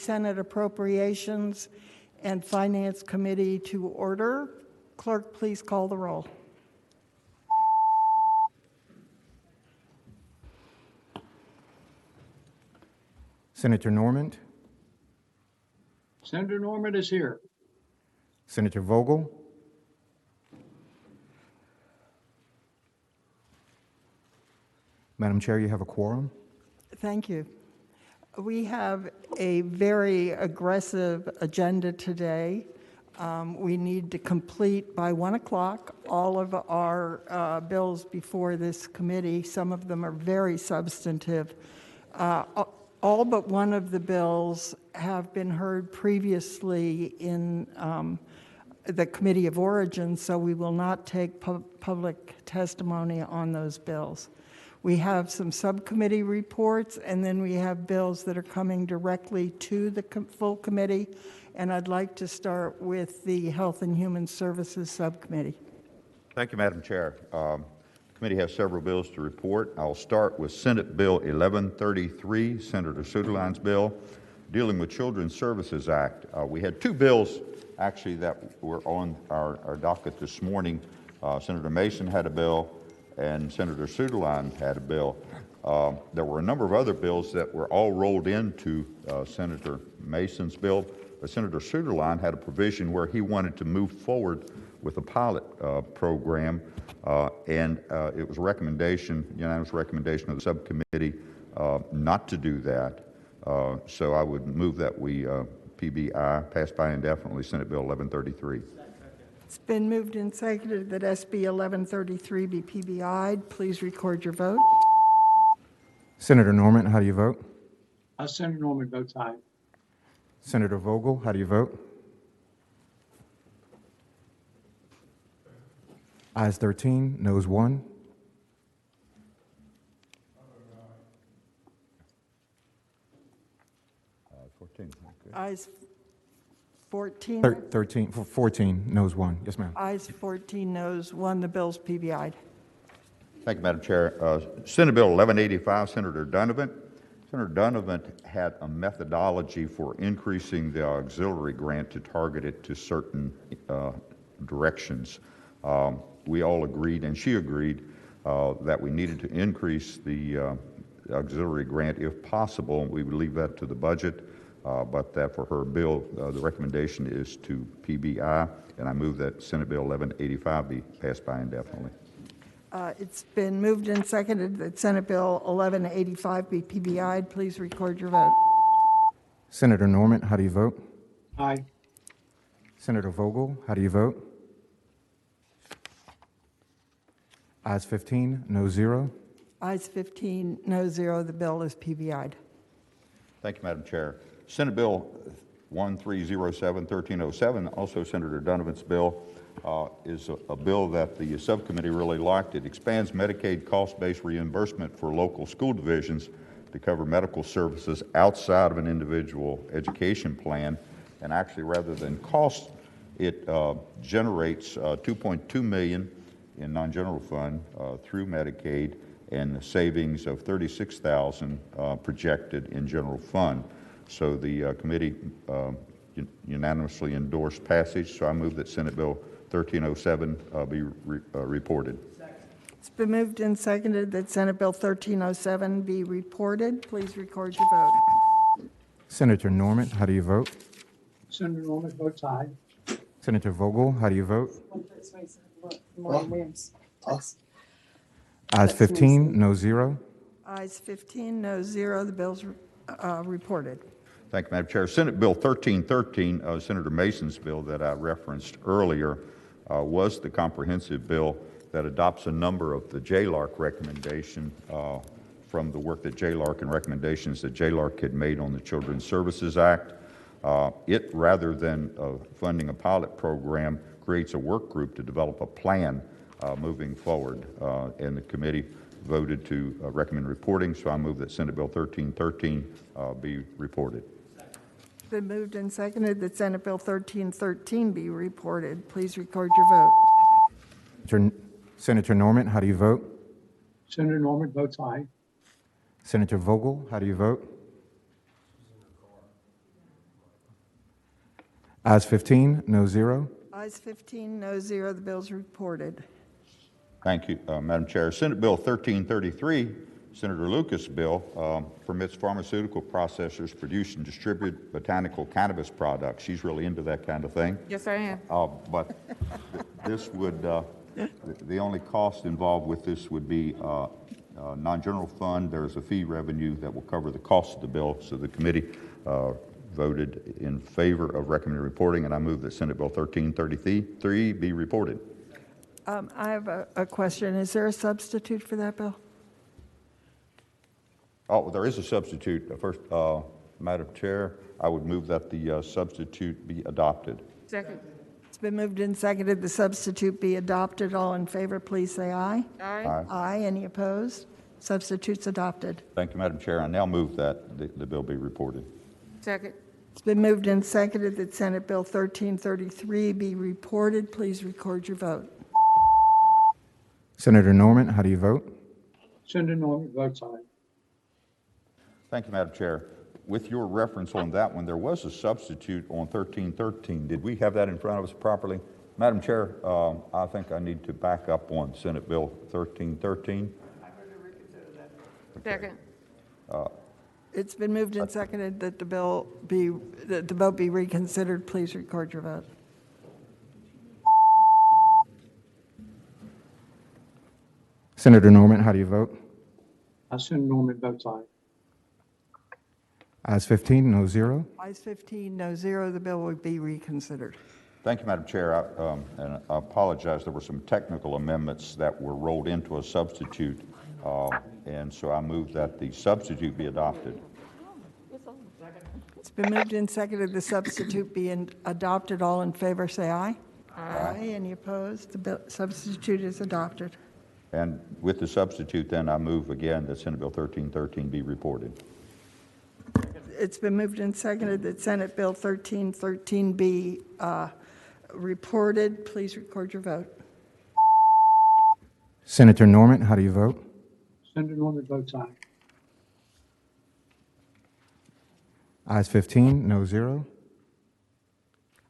Senate Appropriations and Finance Committee to order. Clerk, please call the roll. Senator Normand. Senator Normand is here. Senator Vogel. Madam Chair, you have a quorum. Thank you. We have a very aggressive agenda today. We need to complete by 1 o'clock all of our bills before this committee. Some of them are very substantive. All but one of the bills have been heard previously in the Committee of Origin, so we will not take public testimony on those bills. We have some subcommittee reports, and then we have bills that are coming directly to the full committee. And I'd like to start with the Health and Human Services Subcommittee. Thank you, Madam Chair. The committee has several bills to report. I'll start with Senate Bill 1133, Senator Suderline's bill, dealing with Children's Services Act. We had two bills, actually, that were on our docket this morning. Senator Mason had a bill, and Senator Suderline had a bill. There were a number of other bills that were all rolled into Senator Mason's bill, but Senator Suderline had a provision where he wanted to move forward with a pilot program, and it was unanimous recommendation of the subcommittee not to do that. So I would move that we PBI, pass by indefinitely, Senate Bill 1133. It's been moved and seconded that SB 1133 be PBI'd. Please record your vote. Senator Normand, how do you vote? Senator Normand votes aye. Senator Vogel, how do you vote? Ayes 13, noes 1. Ayes 14. 14, noes 1. Yes, ma'am. Ayes 14, noes 1. The bill's PBI'd. Thank you, Madam Chair. Senate Bill 1185, Senator Donovan. Senator Donovan had a methodology for increasing the auxiliary grant to target it to certain directions. We all agreed, and she agreed, that we needed to increase the auxiliary grant if possible. We would leave that to the budget, but that for her bill, the recommendation is to PBI, and I move that Senate Bill 1185 be passed by indefinitely. It's been moved and seconded that Senate Bill 1185 be PBI'd. Please record your vote. Senator Normand, how do you vote? Aye. Senator Vogel, how do you vote? Ayes 15, no 0. Ayes 15, no 0. The bill is PBI'd. Thank you, Madam Chair. Senate Bill 1307, 1307, also Senator Donovan's bill, is a bill that the subcommittee really liked. It expands Medicaid cost-based reimbursement for local school divisions to cover medical services outside of an individual education plan. And actually, rather than cost, it generates $2.2 million in non-general fund through Medicaid and savings of $36,000 projected in general fund. So the committee unanimously endorsed passage. So I move that Senate Bill 1307 be reported. It's been moved and seconded that Senate Bill 1307 be reported. Please record your vote. Senator Normand, how do you vote? Senator Normand votes aye. Senator Vogel, how do you vote? Ayes 15, no 0. Ayes 15, no 0. The bill's reported. Thank you, Madam Chair. Senate Bill 1313, Senator Mason's bill that I referenced earlier, was the comprehensive bill that adopts a number of the JLARC recommendation from the work that JLARC and recommendations that JLARC had made on the Children's Services Act. It, rather than funding a pilot program, creates a work group to develop a plan moving forward, and the committee voted to recommend reporting, so I move that Senate Bill 1313 be reported. It's been moved and seconded that Senate Bill 1313 be reported. Please record your vote. Senator Normand, how do you vote? Senator Normand votes aye. Senator Vogel, how do you vote? Ayes 15, no zero. Ayes 15, no zero, the bill's reported. Thank you, Madam Chair. Senate Bill 1333, Senator Lucas' bill, permits pharmaceutical processors produce and distribute botanical cannabis products. She's really into that kind of thing. Yes, I am. But this would, the only cost involved with this would be non-general fund. There's a fee revenue that will cover the cost of the bill. So the committee voted in favor of recommended reporting, and I move that Senate Bill 1333 be reported. I have a question. Is there a substitute for that bill? Oh, there is a substitute. First, Madam Chair, I would move that the substitute be adopted. Second. It's been moved and seconded the substitute be adopted. All in favor, please say aye. Aye. Aye. Any opposed? Substitute's adopted. Thank you, Madam Chair. I now move that the bill be reported. Second. It's been moved and seconded that Senate Bill 1333 be reported. Please record your vote. Senator Norman, how do you vote? Senator Norman votes aye. Thank you, Madam Chair. With your reference on that one, there was a substitute on 1313. Did we have that in front of us properly? Madam Chair, I think I need to back up on Senate Bill 1313. Second. It's been moved and seconded that the vote be reconsidered. Please record your vote. Senator Norman, how do you vote? Senator Norman votes aye. Ayes 15, no zero. Ayes 15, no zero, the bill will be reconsidered. Thank you, Madam Chair. And I apologize. There were some technical amendments that were rolled into a substitute, and so I move that the substitute be adopted. It's been moved and seconded the substitute be adopted. All in favor, say aye. Aye. Any opposed? The substitute is adopted. And with the substitute, then, I move again that Senate Bill 1313 be reported. It's been moved and seconded that Senate Bill 1313 be reported. Please record your vote. Senator Norman, how do you vote? Senator Norman votes aye. Ayes 15, no zero.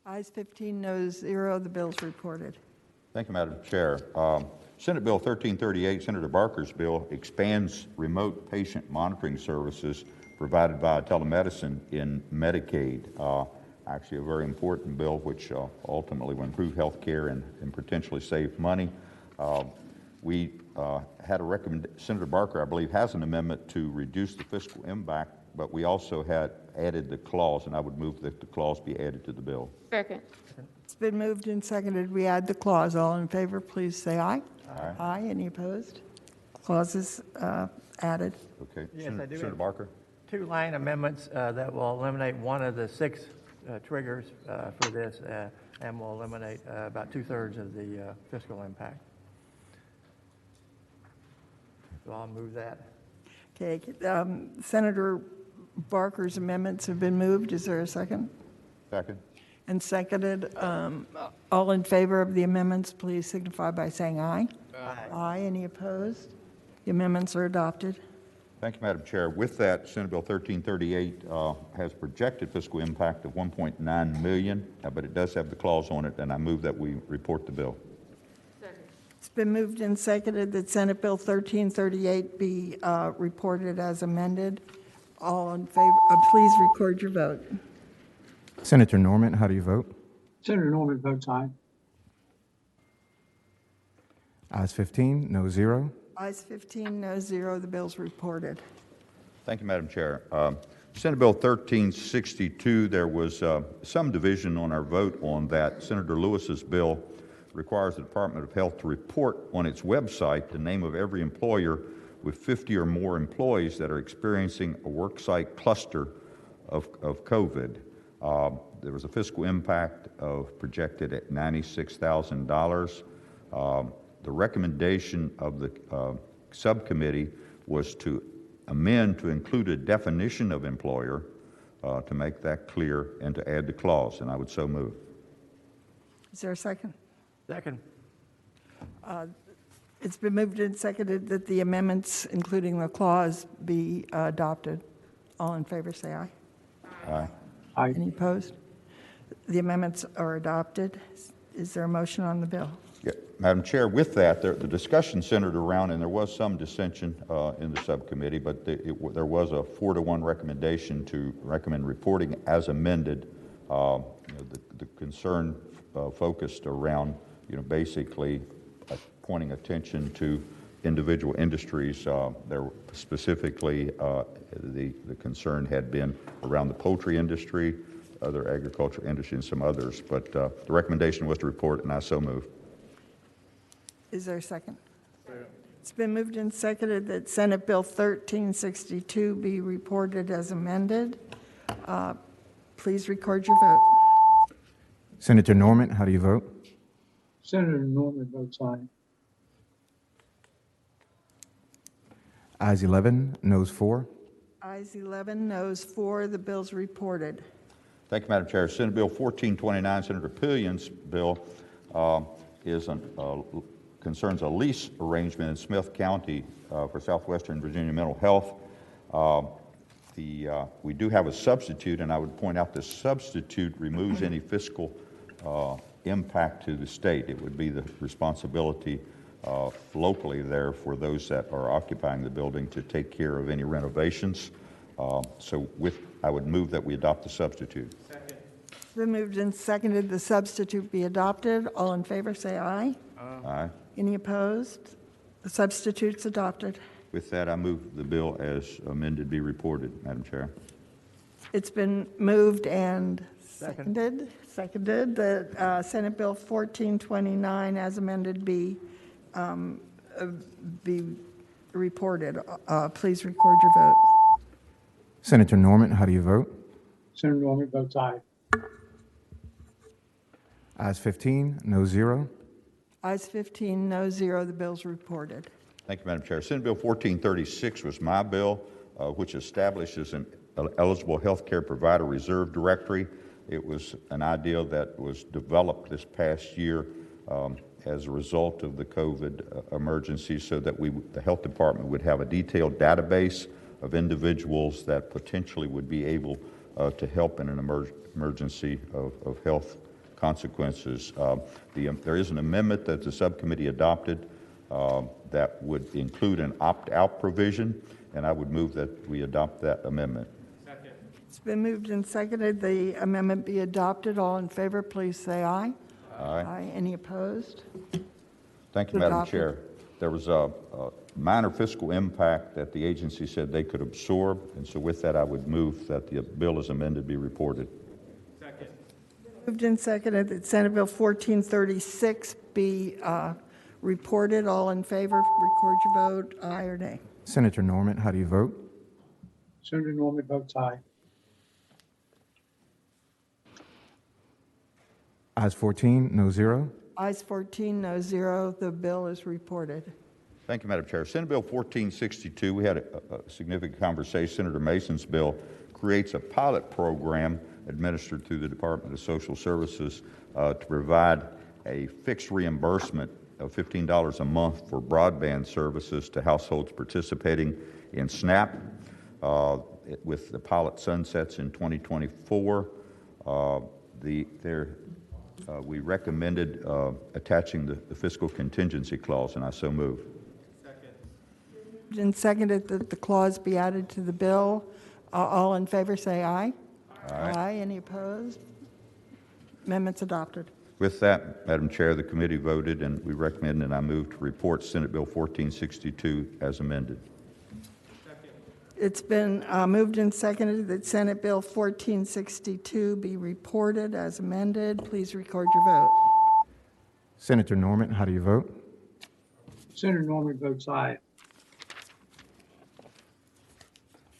Ayes 15, no zero, the bill's reported. Thank you, Madam Chair. Senate Bill 1338, Senator Barker's bill, expands remote patient monitoring services provided by telemedicine in Medicaid. Actually, a very important bill which ultimately will improve health care and potentially save money. We had a recommendation. Senator Barker, I believe, has an amendment to reduce the fiscal impact, but we also had added the clause, and I would move that the clause be added to the bill. Second. It's been moved and seconded. We add the clause. All in favor, please say aye. Aye. Aye. Any opposed? Clause is added. Okay. Yes, I do Senator have- Barker? Two line amendments that will eliminate one of the six triggers for this and will eliminate about two-thirds of the fiscal impact. So I'll move that. Okay. Senator Barker's amendments have been moved. Is there a second? Second. And seconded. All in favor of the amendments, please signify by saying aye. Aye. Aye. Any opposed? The amendments are adopted. Thank you, Madam Chair. With that, Senate Bill 1338 has projected fiscal impact of $1.9 million, but it does have the clause on it, and I move that we report the bill. It's been moved and seconded that Senate Bill 1338 be reported as amended. All in favor, please record your vote. Senator Norman, how do you vote? Senator Norman votes aye. Ayes 15, no zero. Ayes 15, no zero, the bill's reported. Thank you, Madam Chair. Senate Bill 1362, there was some division on our vote on that. Senator Lewis's bill requires the Department of Health to report on its website the name of every employer with 50 or more employees that are experiencing a worksite cluster of COVID. There was a fiscal impact of projected at $96,000. The recommendation of the subcommittee was to amend to include a definition of employer to make that clear and to add the clause, and I would so move. Is there a second? Second. It's been moved and seconded that the amendments, including the clause, be adopted. All in favor, say aye. Aye. Aye. Any opposed? The amendments are adopted. Is there a motion on the bill? Yeah, Madam Chair, with that, the discussion centered around, and there was some dissension in the subcommittee, but there was a 4-to-1 recommendation to recommend reporting as amended. The concern focused around, basically pointing attention to individual industries. There specifically, the concern had been around the poultry industry, other agricultural industry, and some others. But the recommendation was to report, and I so move. Is there a second? It's been moved and seconded that Senate Bill 1362 be reported as amended. Please record your vote. Senator Norman, how do you vote? Senator Norman votes aye. Ayes 11, noes 4. Ayes 11, noes 4. The bill's reported. Thank you, Madam Chair. Senate Bill 1429, Senator Pillion's bill, concerns a lease arrangement in Smith County for Southwestern Virginia Mental Health. We do have a substitute, and I would point out this substitute removes any fiscal impact to the state. It would be the responsibility locally there for those that are occupying the building to take care of any renovations. I would move that we adopt the substitute. Second. Been moved and seconded the substitute be adopted. All in favor, say aye. Aye. Any opposed? The substitute's adopted. With that, I move the bill as amended be reported, Madam Chair. It's been moved and seconded that Senate Bill 1429 as amended be reported. Please record your vote. Senator Norman, how do you vote? Senator Norman votes aye. Ayes 15, no 0. Ayes 15, no 0. The bill's reported. Thank you, Madam Chair. Senate Bill 1436 was my bill, which establishes an eligible health care provider reserve directory. It was an idea that was developed this past year as a result of the COVID emergency so that the health department would have a detailed database of individuals that potentially would be able to help in an emergency of health consequences. There is an amendment that the subcommittee adopted that would include an opt-out provision, and I would move that we adopt that amendment. Second. It's been moved and seconded the amendment be adopted. All in favor, please say aye. Aye. Any opposed? Thank you, Madam Adopted. Chair. There was a minor fiscal impact that the agency said they could absorb, and so with that, I would move that the bill as amended be reported. Second. Moved and seconded that Senate Bill 1436 be reported. All in favor, record your vote. Aye or nay. Senator Norman, how do you vote? Senator Norman votes aye. Ayes 14, no 0. Ayes 14, no 0. The bill is reported. Thank you, Madam Chair. Senate Bill 1462, we had a significant conversation. Senator Mason's bill creates a pilot program administered through the Department of Social Services to provide a fixed reimbursement of $15 a month for broadband services to households participating in SNAP. With the pilot sunsets in 2024, we recommended attaching the fiscal contingency clause, and I so move. Moved and seconded that the clause be added to the bill. All in favor, say aye. Aye. Any opposed? Amendment's adopted. With that, Madam Chair, the committee voted, and we recommend and I move to report Senate Bill 1462 as amended. It's been moved and seconded that Senate Bill 1462 be reported as amended. Please record your vote. Senator Norman, how do you vote? Senator Norman votes aye.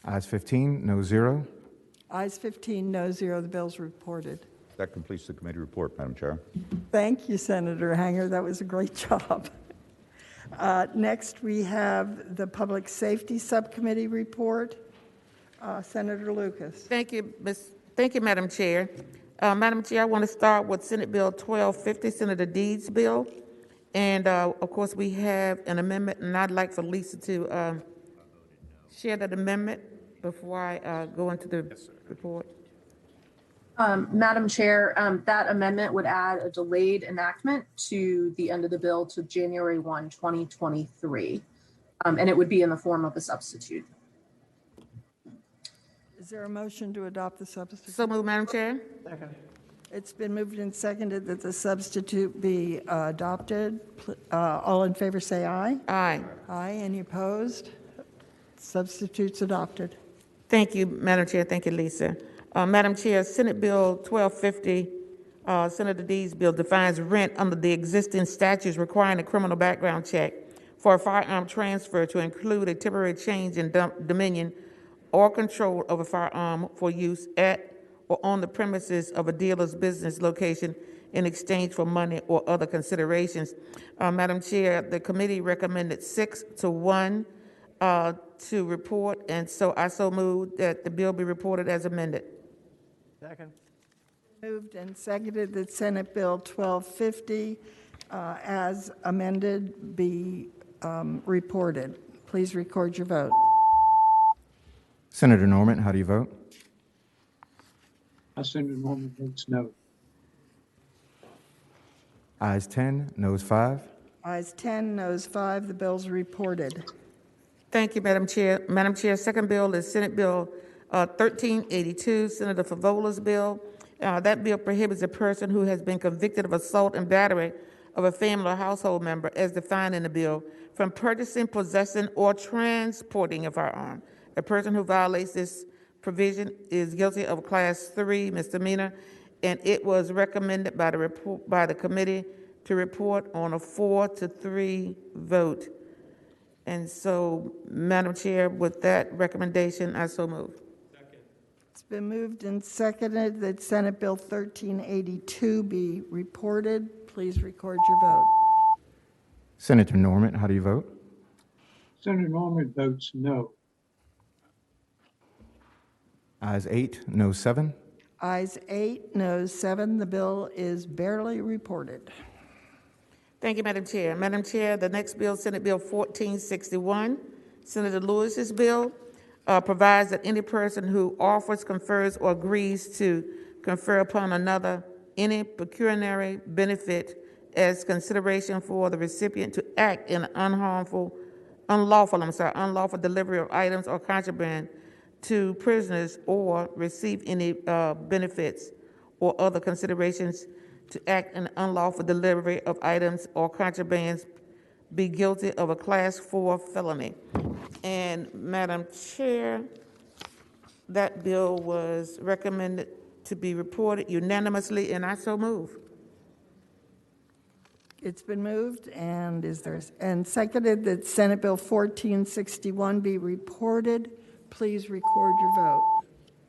Ayes 15, no 0. Ayes 15, no 0. The bill's reported. That completes the committee report, Madam Chair. Thank you, Senator Hanger. That was a great job. Next, we have the Public Safety Subcommittee report. Senator Lucas. Thank you, Madam Chair. Madam Chair, I want to start with Senate Bill 1250, Senator Deeds bill. And of course, we have an amendment, and I'd like for Lisa to share that amendment before I go into the report. Madam Chair, that amendment would add a delayed enactment to the end of the bill to January 1, 2023. And it would be in the form of a substitute. Is there a motion to adopt the substitute? So moved, Madam Chair. Second. It's been moved and seconded that the substitute be adopted. All in favor say aye. Aye. Aye. Any opposed? Substitute's adopted. Thank you, Madam Chair. Thank you, Lisa. Madam Chair, Senate Bill 1250, Senator Deeds bill defines rent under the existing statutes requiring a criminal background check for a firearm transfer to include a temporary change in dominion or control of a firearm for use at or on the premises of a dealer's business location in exchange for money or other considerations. Madam Chair, the committee recommended 6-1 to report, and so I so moved that the bill be reported as amended. Second. Moved and seconded that Senate Bill 1250 as amended be reported. Please record your vote. Senator Norman, how do you vote? Senator Norman votes no. Ayes 10, noes 5. Ayes 10, noes 5. The bill's reported. Thank you, Madam Chair. Madam Chair, second bill is Senate Bill 1382, Senator Favola's bill. That bill prohibits a person who has been convicted of assault and battery of a family or household member, as defined in the bill, from purchasing, possessing, or transporting a firearm. A person who violates this provision is guilty of a Class 3 misdemeanor, and it was recommended by the committee to report on a 4-3 vote. And so, Madam Chair, with that recommendation, I so move. It's been moved and seconded that Senate Bill 1382 be reported. Please record your vote. Senator Norman, how do you vote? Senator Norman votes no. Ayes 8, noes 7. Ayes 8, noes 7. The bill is barely reported. Thank you, Madam Chair. Madam Chair, the next bill, Senate Bill 1461, Senator Lewis's bill, provides that any person who offers, confers, or agrees to confer upon another any pecuniary benefit as consideration for the recipient to act in an unlawful delivery of items or contraband to prisoners or receive any benefits or other considerations to act in unlawful delivery of items or contrabands be guilty of a Class 4 felony. And Madam Chair, that bill was recommended to be reported unanimously, and I so move. It's been moved and seconded that Senate Bill 1461 be reported. Please record your vote.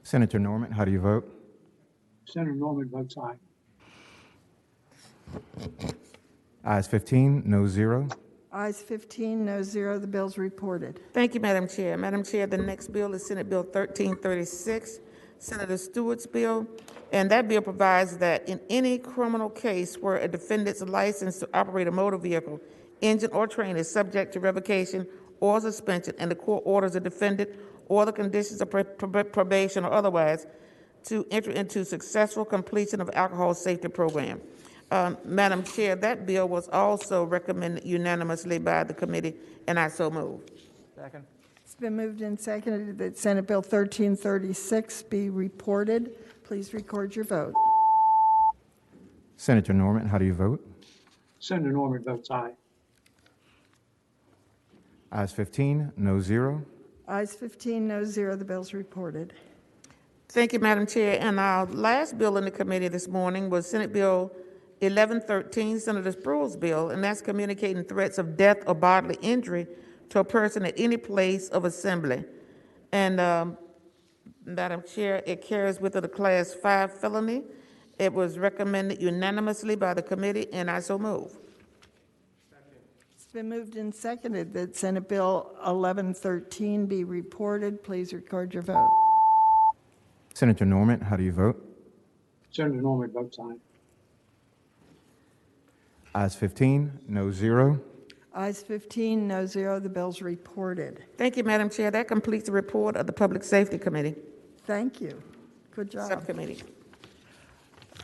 Senator Norman, how do you vote? Senator Norman votes aye. Ayes 15, noes 0. Ayes 15, no 0. The bill's reported. Thank you, Madam Chair. Madam Chair, the next bill is Senate Bill 1336, Senator Stewart's bill, and that bill provides that in any criminal case where a defendant's license to operate a motor vehicle, engine, or train is subject to revocation or suspension, and the court orders a defendant or the conditions of probation or otherwise to enter into successful completion of alcohol safety program. Madam Chair, that bill was also recommended unanimously by the committee, and I so move. Second. It's been moved and seconded that Senate Bill 1336 be reported. Please record your vote. Senator Norman, how do you vote? Senator Norman votes aye. Ayes 15, noes 0. Ayes 15, no 0. The bill's reported. Thank you, Madam Chair. And our last bill in the committee this morning was Senate Bill 1113, Senator Spruill's bill, and that's communicating threats of death or bodily injury to a person at any place of assembly. And Madam Chair, it carries with it a Class 5 felony. It was recommended unanimously by the committee, and I so move. It's been moved and seconded that Senate Bill 1113 be reported. Please record your vote. Senator Norman, how do you vote? Senator Norman votes aye. Ayes 15, noes 0. Ayes 15, no 0. The bill's reported. Thank you, Madam Chair. That completes the report of the Public Safety Committee, Thank you. Good job. Subcommittee.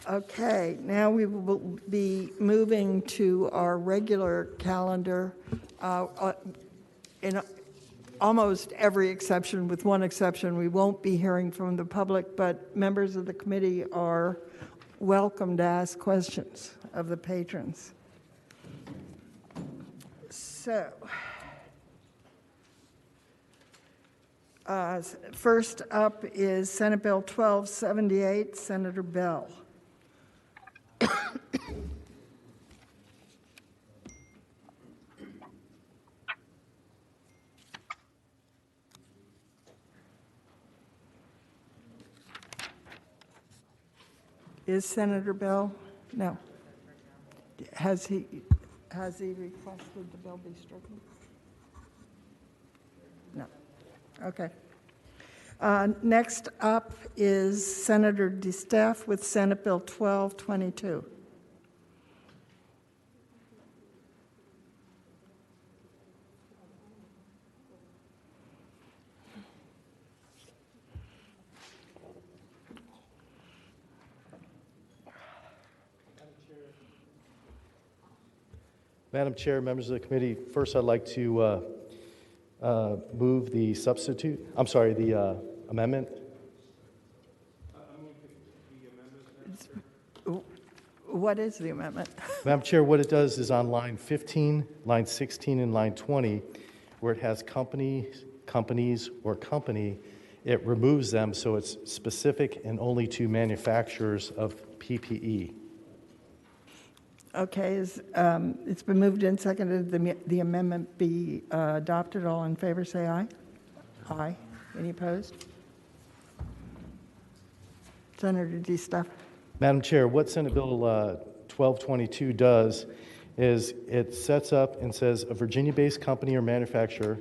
Okay, now we will be moving to our regular calendar. In almost every exception, with one exception, we won't be hearing from the public, but members of the committee are welcome to ask questions of the patrons. So, first up is Senate Bill 1278, Senator Bell. Is Senator Bell? No. Has he requested the bill be stricken? No. Okay. Next up is Senator DeStaff with Senate Bill 1222. Madam Chair, members of the committee, first I'd like to move the the amendment. What is the amendment? Madam Chair, what it does is on line 15, line 16, and line 20, where it has companies, or company, it removes them so it's specific and only to manufacturers of PPE. Okay, it's been moved and seconded, the amendment be adopted. All in favor, say aye. Aye. Any opposed? Senator DeStaff. Madam Chair, what Senate Bill 1222 does is it sets up and says a Virginia-based company or manufacturer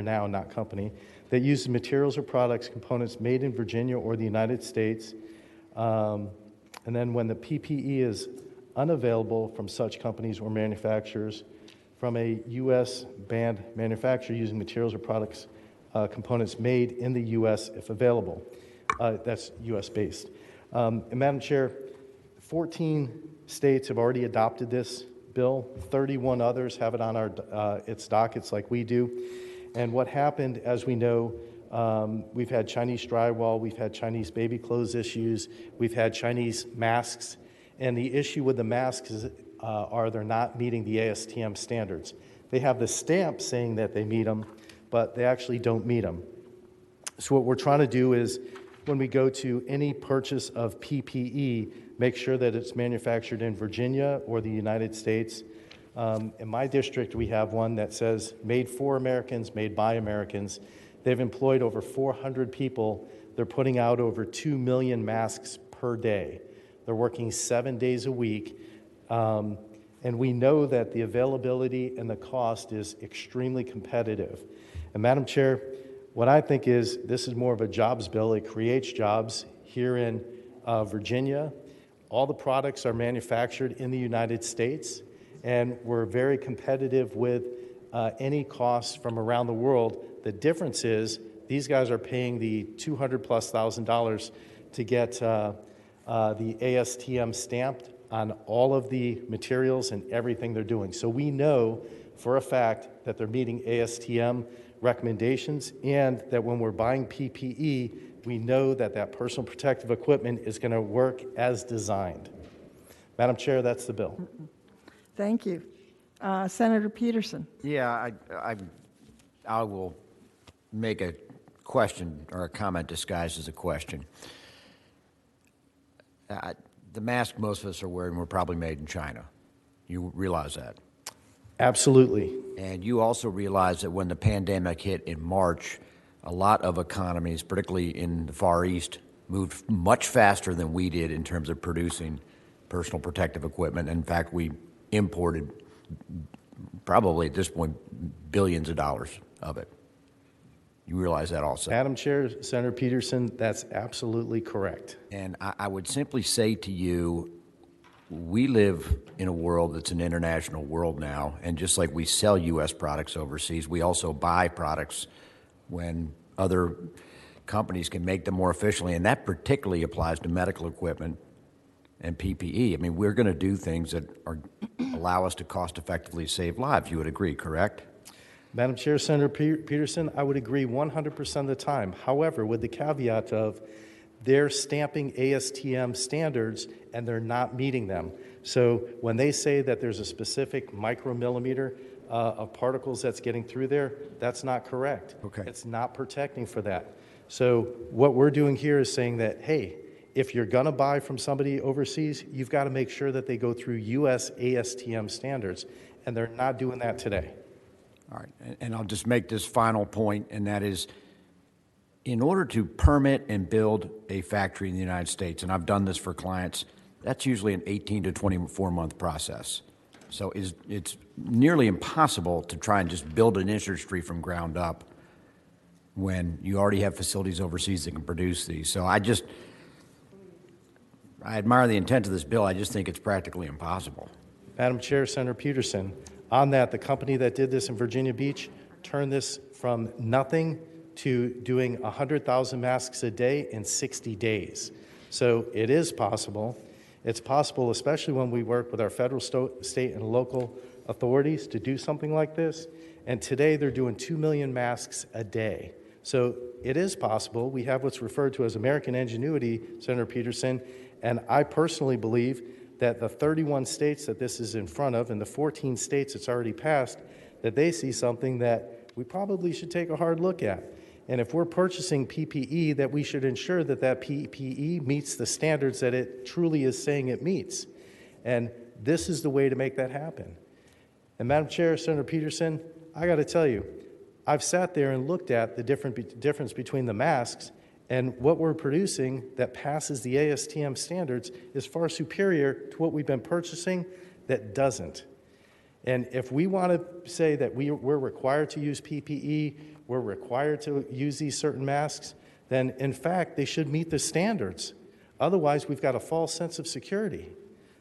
now, not company, that uses materials or products, components made in Virginia or the United States, and then when the PPE is unavailable from such companies or manufacturers from a U.S. banned manufacturer using materials or products, components made in the U.S. if available. That's U.S. based. And Madam Chair, 14 states have already adopted this bill. 31 others have it on its dockets like we do. And what happened, as we know, we've had Chinese drywall, we've had Chinese baby clothes issues, we've had Chinese masks. And the issue with the masks is, they're not meeting the ASTM standards. They have the stamp saying that they meet them, but they actually don't meet them. So what we're trying to do is, when we go to any purchase of PPE, make sure that it's manufactured in Virginia or the United States. In my district, we have one that says made for Americans, made by Americans. They've employed over 400 people. They're putting out over 2 million masks per day. They're working 7 days a week, and we know that the availability and the cost is extremely competitive. And Madam Chair, what I think is this is more of a jobs bill. It creates jobs here in Virginia. All the products are manufactured in the United States, and we're very competitive with any costs from around the world. The difference is these guys are paying the $200,000+ to get the ASTM stamped on all of the materials and everything they're doing. So we know for a fact that they're meeting ASTM recommendations, and that when we're buying PPE, we know that that personal protective equipment is going to work as designed. Madam Chair, that's the bill. Thank you. Senator Peterson. Yeah, I will make a question or a comment disguised as a question. The mask most of us are wearing were probably made in China. You realize that? Absolutely. And you also realize that when the pandemic hit in March, a lot of economies, particularly in the Far East, moved much faster than we did in terms of producing personal protective equipment. In fact, we imported probably at this point billions of dollars of it. You realize that also? Madam Chair, Senator Peterson, that's absolutely correct. And I would simply say to you, we live in a world that's an international world now, and just like we sell U.S. products overseas, we also buy products when other companies can make them more efficiently, and that particularly applies to medical equipment and PPE. I mean, we're going to do things that are allow us to cost effectively save lives. You would agree, correct? Madam Chair, Senator Peterson, I would agree 100% of the time. However, with the caveat of they're stamping ASTM standards and they're not meeting them. So when they say that there's a specific micromillimeter of particles that's getting through there, that's not correct. Okay. It's not protecting for that. So what we're doing here is saying that, hey, if you're going to buy from somebody overseas, you've got to make sure that they go through U.S. ASTM standards, and they're not doing that today. All right, and I'll just make this final point, and that is, in order to permit and build a factory in the United States, and I've done this for clients, that's usually an 18 to 24-month process. So it's nearly impossible to try and just build an industry from ground up when you already have facilities overseas that can produce these. So I admire the intent of this bill. I just think it's practically impossible. Madam Chair, Senator Peterson, on that, the company that did this in Virginia Beach turned this from nothing to doing 100,000 masks a day in 60 days. So it is possible. It's possible, especially when we work with our federal, state, and local authorities to do something like this. And today they're doing 2 million masks a day. So it is possible. We have what's referred to as American ingenuity, Senator Peterson, and I personally believe that the 31 states that this is in front of and the 14 states it's already passed, that they see something that we probably should take a hard look at. And if we're purchasing PPE, that we should ensure that that PPE meets the standards that it truly is saying it meets. And this is the way to make that happen. And Madam Chair, Senator Peterson, I got to tell you, I've sat there and looked at the difference between the masks, and what we're producing that passes the ASTM standards is far superior to what we've been purchasing that doesn't. And if we want to say that we're required to use PPE, we're required to use these certain masks, then in fact they should meet the standards. Otherwise, we've got a false sense of security.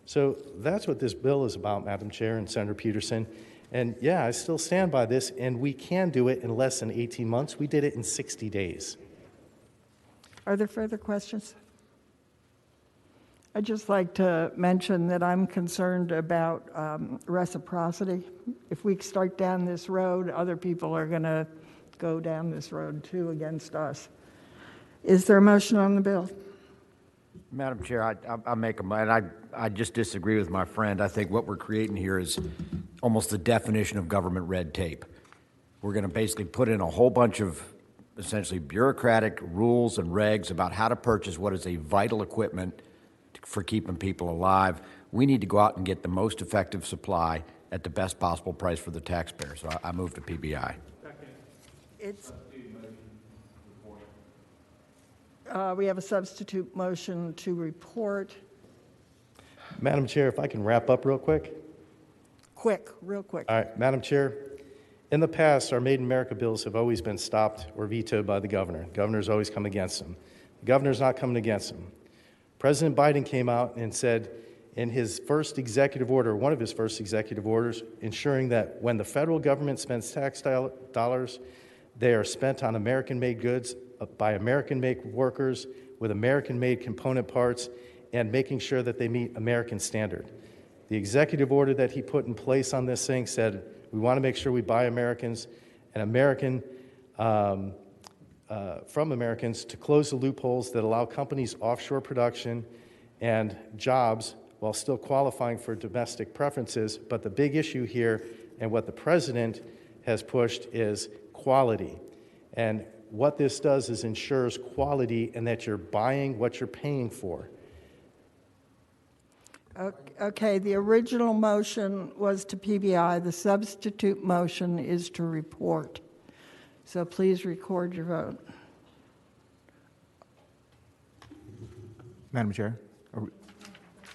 So that's what this bill is about, Madam Chair and Senator Peterson. And yeah, I still stand by this, and we can do it in less than 18 months. We did it in 60 days. Are there further questions? I'd just like to mention that I'm concerned about reciprocity. If we start down this road, other people are going to go down this road too against us. Is there a motion on the bill? Madam Chair, I make I just disagree with my friend. I think what we're creating here is almost the definition of government red tape. We're going to basically put in a whole bunch of essentially bureaucratic rules and regs about how to purchase what is a vital equipment for keeping people alive. We need to go out and get the most effective supply at the best possible price for the taxpayer. So I move to PBI. We have a substitute motion to report. Madam Chair, if I can wrap up real quick. Real quick. All right, Madam Chair, in the past, our Made in America bills have always been stopped or vetoed by the governor. The governor's always come against them. The governor's not coming against them. President Biden came out and said in his first executive order, one of his first executive orders, ensuring that when the federal government spends tax dollars, they are spent on American-made goods by American-made workers with American-made component parts and making sure that they meet American standard. The executive order that he put in place on this thing said, we want to make sure we buy Americans and from Americans to close the loopholes that allow companies offshore production and jobs while still qualifying for domestic preferences. But the big issue here and what the president has pushed is quality. And what this does is ensures quality and that you're buying what you're paying for. Okay, the original motion was to PBI. The substitute motion is to report. So please record your vote. Madam Chair, is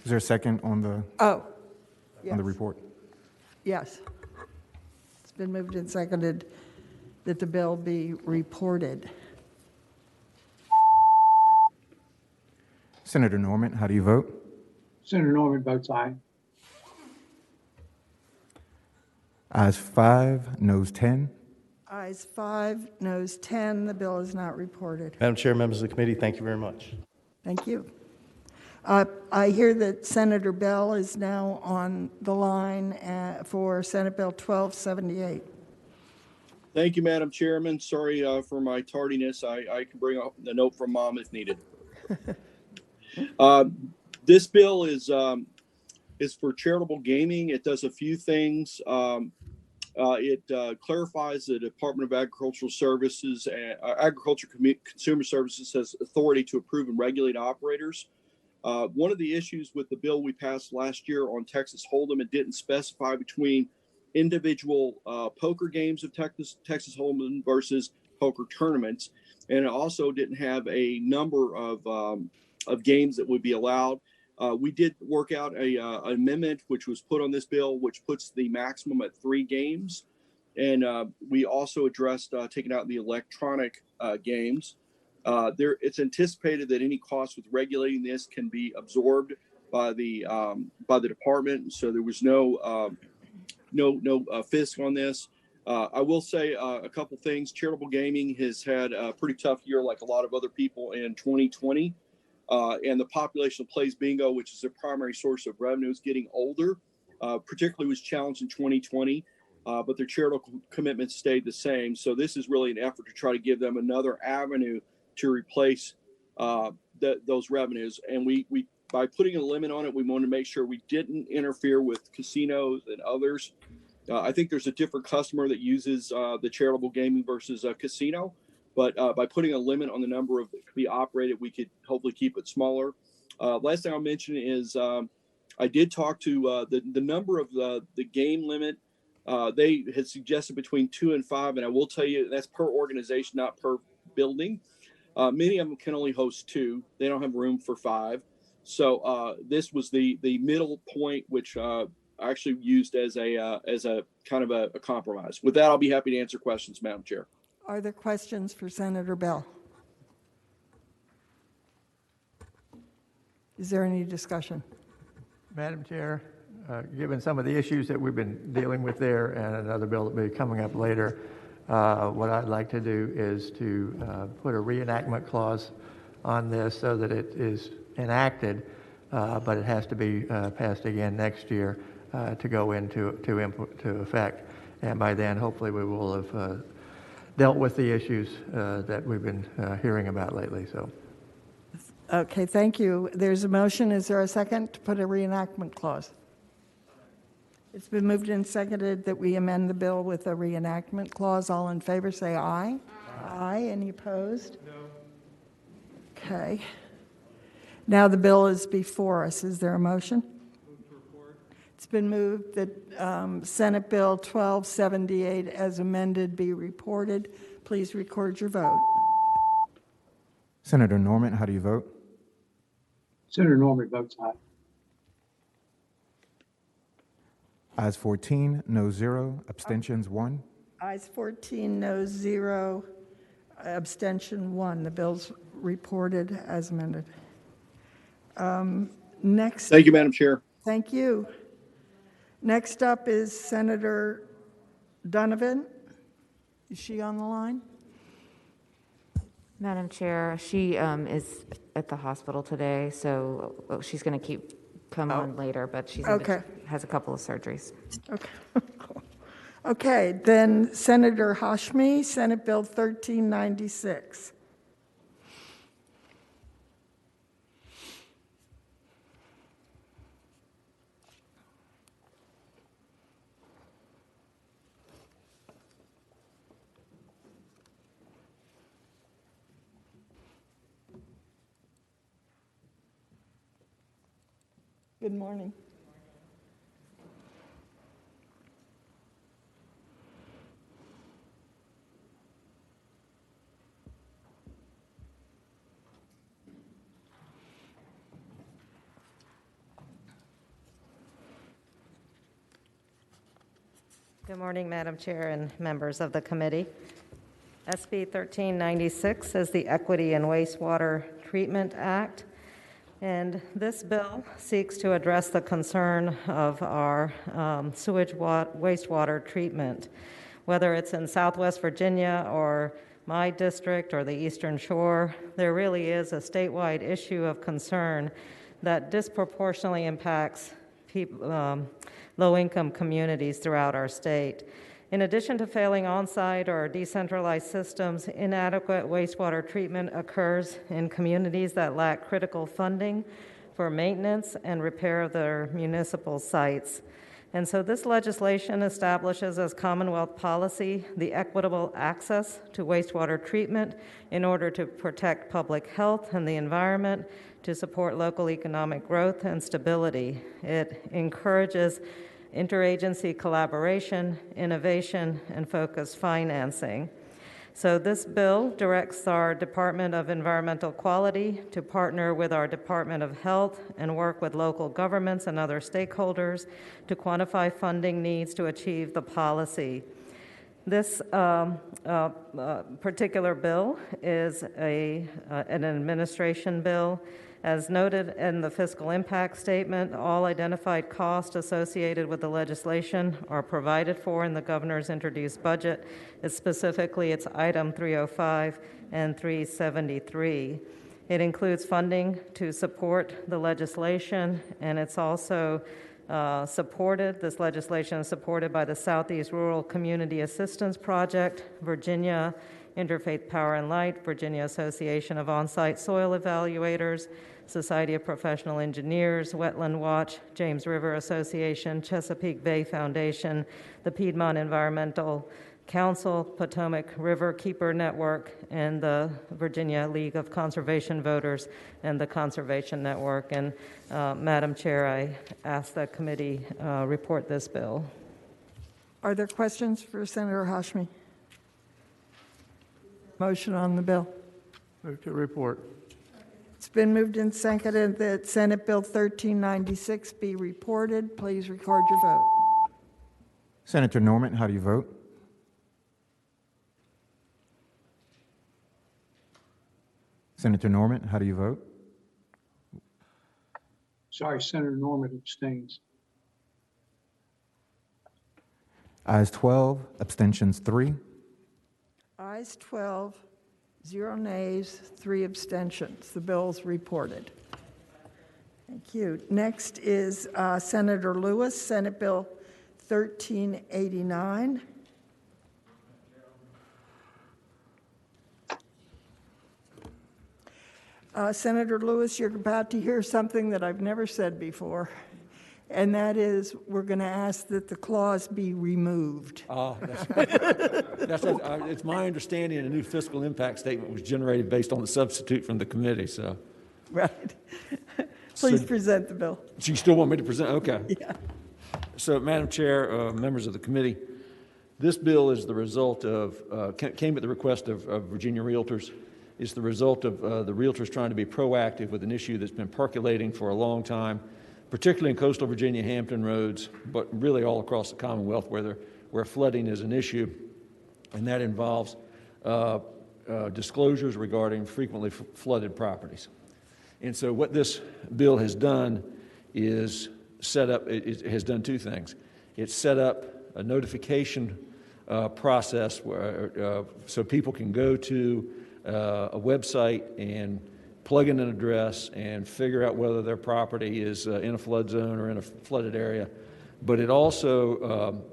there a second on the Yes. on the report? Yes. It's been moved and seconded that the bill be reported. Senator Norman, how do you vote? Senator Norman votes aye. Ayes 5, noes 10. Ayes 5, noes 10. The bill is not reported. Madam Chair, members of the committee, thank you very much. Thank you. I hear that Senator Bell is now on the line for Senate Bill 1278. Thank you, Madam Chairman. Sorry for my tardiness. I can bring up the note from Mom if needed. This bill is for charitable gaming. It does a few things. It clarifies the Department of Agricultural Services and Consumer Services has authority to approve and regulate operators. One of the issues with the bill we passed last year on Texas Hold'em, it didn't specify between individual poker games of Texas Hold'em versus poker tournaments, and it also didn't have a number of games that would be allowed. We did work out an amendment which was put on this bill, which puts the maximum at 3 games. And we also addressed taking out the electronic games. It's anticipated that any cost with regulating this can be absorbed by the department. So there was no fisc on this. I will say a couple things. Charitable gaming has had a pretty tough year, like a lot of other people in 2020. And the population that plays bingo, which is their primary source of revenue, is getting older. Particularly was challenged in 2020, but their charitable commitments stayed the same. So this is really an effort to try to give them another avenue to replace those revenues. And we by putting a limit on it, we wanted to make sure we didn't interfere with casinos and others. I think there's a different customer that uses the charitable gaming versus a casino. But by putting a limit on the number of that could be operated, we could hopefully keep it smaller. Last thing I'll mention is I did talk to the number of the game limit. They had suggested between 2 and 5, and I will tell you that's per organization, not per building. Many of them can only host 2. They don't have room for 5. So this was the middle point, which I actually used as a kind of a compromise. With that, I'll be happy to answer questions, Madam Chair. Are there questions for Senator Bell? Is there any discussion? Madam Chair, given some of the issues that we've been dealing with there and another bill that will be coming up later, what I'd like to do is to put a reenactment clause on this so that it is enacted, but it has to be passed again next year to go into effect. And by then, hopefully, we will have dealt with the issues that we've been hearing about lately. So, Okay, thank you. There's a motion. Is there a second to put a reenactment clause? It's been moved and seconded that we amend the bill with a reenactment clause. All in favor, say aye. Aye. Any opposed? No. Okay. Now the bill is before us. Is there a motion? It's been moved that Senate Bill 1278 as amended be reported. Please record your vote. Senator Norman, how do you vote? Senator Norman votes aye. Ayes 14, no 0, abstentions 1. Ayes 14, no 0, abstention 1. The bill's reported as amended. Next. Thank you, Madam Chair. Thank you. Next up is Senator Donovan. Is she on the line? Madam Chair, she is at the hospital today, so she's going to come on later, but she's has a couple of surgeries. Okay. Cool. Okay, then Senator Hashmi, Senate Bill 1396. Good morning. Good morning, Madam Chair and members of the committee. SB 1396 is the Equity in Wastewater Treatment Act. And this bill seeks to address the concern of our sewage wastewater treatment. Whether it's in Southwest Virginia or my district or the Eastern Shore, there really is a statewide issue of concern that disproportionately impacts low-income communities throughout our state. In addition to failing on-site or decentralized systems, inadequate wastewater treatment occurs in communities that lack critical funding for maintenance and repair of their municipal sites. And so this legislation establishes as Commonwealth policy the equitable access to wastewater treatment in order to protect public health and the environment, to support local economic growth and stability. It encourages interagency collaboration, innovation, and focused financing. So this bill directs our Department of Environmental Quality to partner with our Department of Health and work with local governments and other stakeholders to quantify funding needs to achieve the policy. This particular bill is an administration bill. As noted in the fiscal impact statement, all identified costs associated with the legislation are provided for in the governor's introduced budget. Specifically, it's item 305 and 373. It includes funding to support the legislation, and it's also this legislation is supported by the Southeast Rural Community Assistance Project, Virginia Interfaith Power and Light, Virginia Association of On-Site Soil Evaluators, Society of Professional Engineers, Wetland Watch, James River Association, Chesapeake Bay Foundation, the Piedmont Environmental Council, Potomac River Keeper Network, and the Virginia League of Conservation Voters and the Conservation Network. And Madam Chair, I ask that committee report this bill. Are there questions for Senator Hashmi? Motion on the bill. Move to report. It's been moved and seconded that Senate Bill 1396 be reported. Please record your vote. Senator Norman, how do you vote? Senator Norman, how do you vote? Sorry, Senator Norman abstains. Ayes 12, abstentions 3. Ayes 12, 0 nays, 3 abstentions. The bill is reported. Thank you. Next is Senator Lewis, Senate Bill 1389. Senator Lewis, you're about to hear something that I've never said before, and that is we're going to ask that the clause be removed. It's my understanding a new fiscal impact statement was generated based on the substitute from the committee. So, right. Please present the bill. So you still want me to present? Okay. Yeah. So, Madam Chair, members of the committee, this bill is the result of came at the request of Virginia Realtors. It's the result of the realtors trying to be proactive with an issue that's been percolating for a long time, particularly in coastal Virginia Hampton roads, but really all across the Commonwealth where flooding is an issue, and that involves disclosures regarding frequently flooded properties. And so what this bill has done is it has done two things. It's set up a notification process where, so people can go to a website and plug in an address and figure out whether their property is in a flood zone or in a flooded area. But it also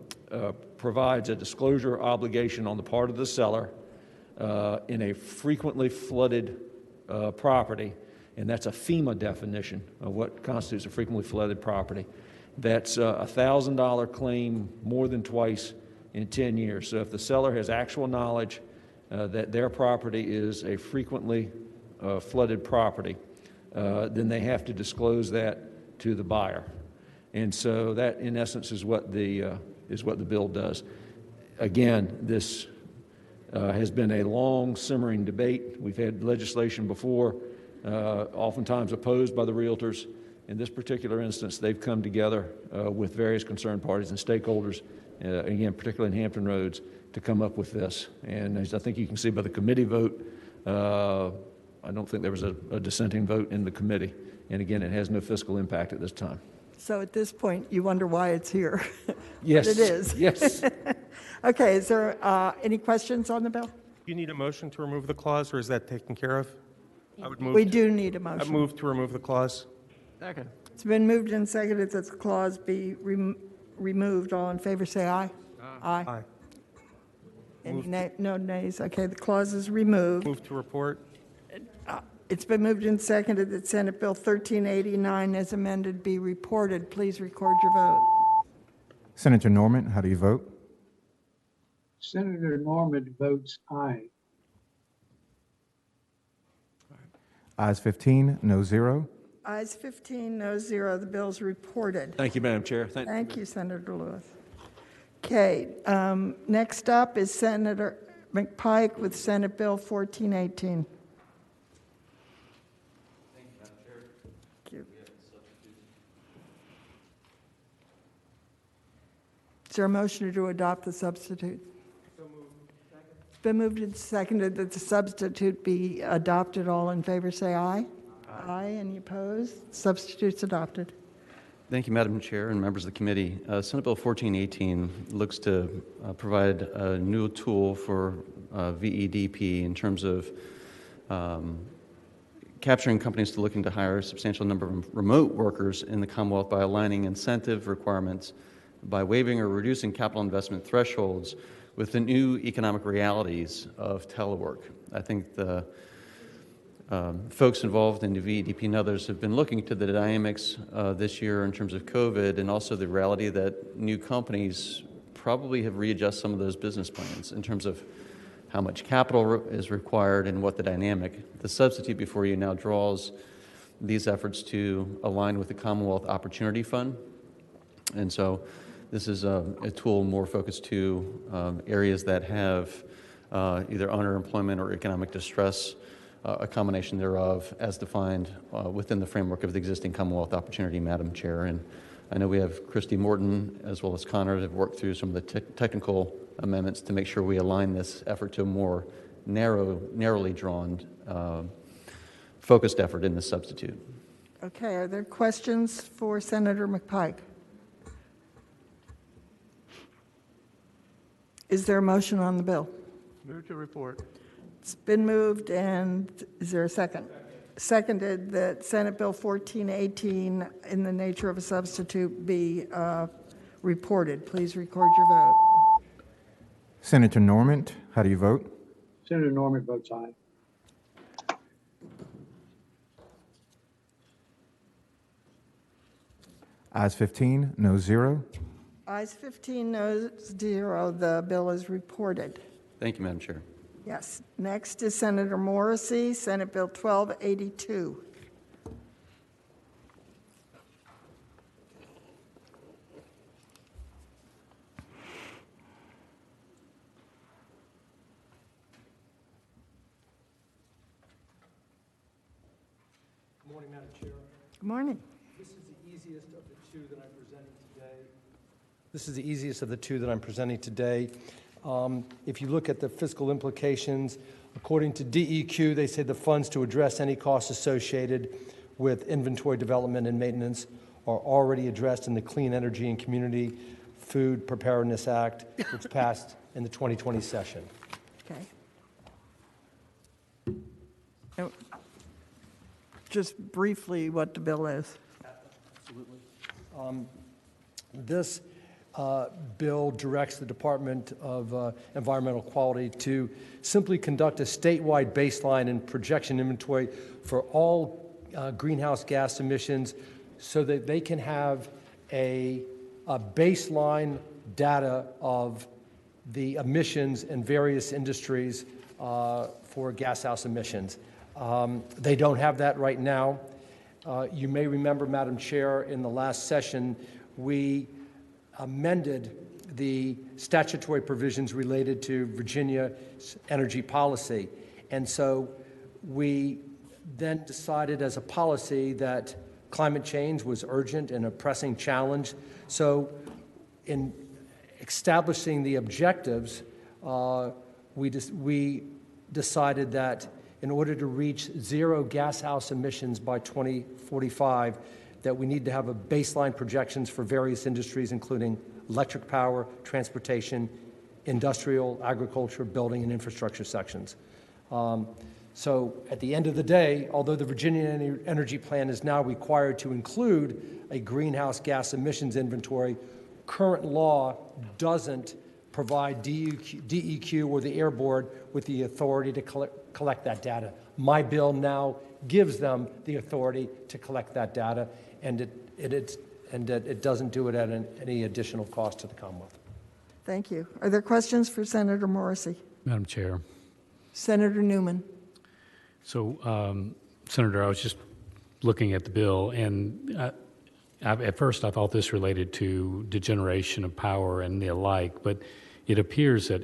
provides a disclosure obligation on the part of the seller in a frequently flooded property, and that's a FEMA definition of what constitutes a frequently flooded property. That's a $1,000 claim more than twice in 10 years. So if the seller has actual knowledge that their property is a frequently flooded property, then they have to disclose that to the buyer. And so that, in essence, is what the bill does. Again, this has been a long simmering debate. We've had legislation before, oftentimes opposed by the realtors. In this particular instance, they've come together with various concerned parties and stakeholders, again, particularly in Hampton Roads, to come up with this. And as I think you can see by the committee vote, I don't think there was a dissenting vote in the committee. And again, it has no fiscal impact at this time. So at this point, you wonder why it's here. Yes. But it is. Yes. Okay, is there any questions on the bill? You need a motion to remove the clause, or is that taken care of? I would move We do need a motion. I move to remove the clause. Second. It's been moved and seconded that the clause be removed. All in favor, say aye. Aye. Any no nays? Okay, the clause is removed. Move to report. It's been moved and seconded that Senate Bill 1389 as amended be reported. Please record your vote. Senator Norman, how do you vote? Senator Norman votes aye. Ayes 15, no zero. Ayes 15, no zero. The bill is reported. Thank you, Madam Chair. Thank you, Senator Lewis. Okay, next up is Senator McPike with Senate Bill 1418. Thank you. Is there a motion to adopt the substitute? It's been moved and seconded that the substitute be adopted. All in favor say aye. Aye. Any opposed? Substitute's adopted. Thank you, Madam Chair and members of the committee. Senate Bill 1418 looks to provide a new tool for VEDP in terms of capturing companies looking to hire a substantial number of remote workers in the Commonwealth by aligning incentive requirements, by waiving or reducing capital investment thresholds with the new economic realities of telework. I think the folks involved in the VEDP and others have been looking to the dynamics this year in terms of COVID, and also the reality that new companies probably have readjusted some of those business plans in terms of how much capital is required and what the dynamic. The substitute before you now draws these efforts to align with the Commonwealth Opportunity Fund. And so this is a tool more focused to areas that have either underemployment or economic distress, a combination thereof, as defined within the framework of the existing Commonwealth Opportunity, Madam Chair. And I know we have Christy Morton as well as Connor that have worked through some of the technical amendments to make sure we align this effort to a more narrowly drawn, focused effort in the substitute. Okay, are there questions for Senator McPike? Is there a motion on the bill? Move to report. It's been moved, and is there a second? Seconded that Senate Bill 1418, in the nature of a substitute, be reported. Please record your vote. Senator Norman, how do you vote? Senator Norman votes aye. Ayes 15, no zero. Ayes 15, no zero. The bill is reported. Thank you, Madam Chair. Yes. Next is Senator Morrissey, Senate Bill 1282. Good morning, Madam Chair. Good morning. This is the easiest of the two that I'm presenting today. This is the easiest of the two that I'm presenting today. If you look at the fiscal implications, according to DEQ, they say the funds to address any costs associated with inventory development and maintenance are already addressed in the Clean Energy and Community Food Preparedness Act, which passed in the 2020 session. Okay. Now, just briefly what the bill is. Absolutely. This bill directs the Department of Environmental Quality to simply conduct a statewide baseline and projection inventory for all greenhouse gas emissions so that they can have a baseline data of the emissions in various industries for gashouse emissions. They don't have that right now. You may remember, Madam Chair, in the last session, we amended the statutory provisions related to Virginia's energy policy. And so we then decided as a policy that climate change was urgent and a pressing challenge. So in establishing the objectives, we decided that in order to reach zero gashouse emissions by 2045, that we need to have a baseline projections for various industries, including electric power, transportation, industrial, agriculture, building, and infrastructure sections. So at the end of the day, although the Virginia Energy Plan is now required to include a greenhouse gas emissions inventory, current law doesn't provide DEQ or the Air Board with the authority to collect that data. My bill now gives them the authority to collect that data, and it doesn't do it at any additional cost to the Commonwealth. Thank you. Are there questions for Senator Morrissey? Madam Chair. Senator Newman. So, Senator, I was just looking at the bill, and at first I thought this related to degeneration of power and the like, but it appears that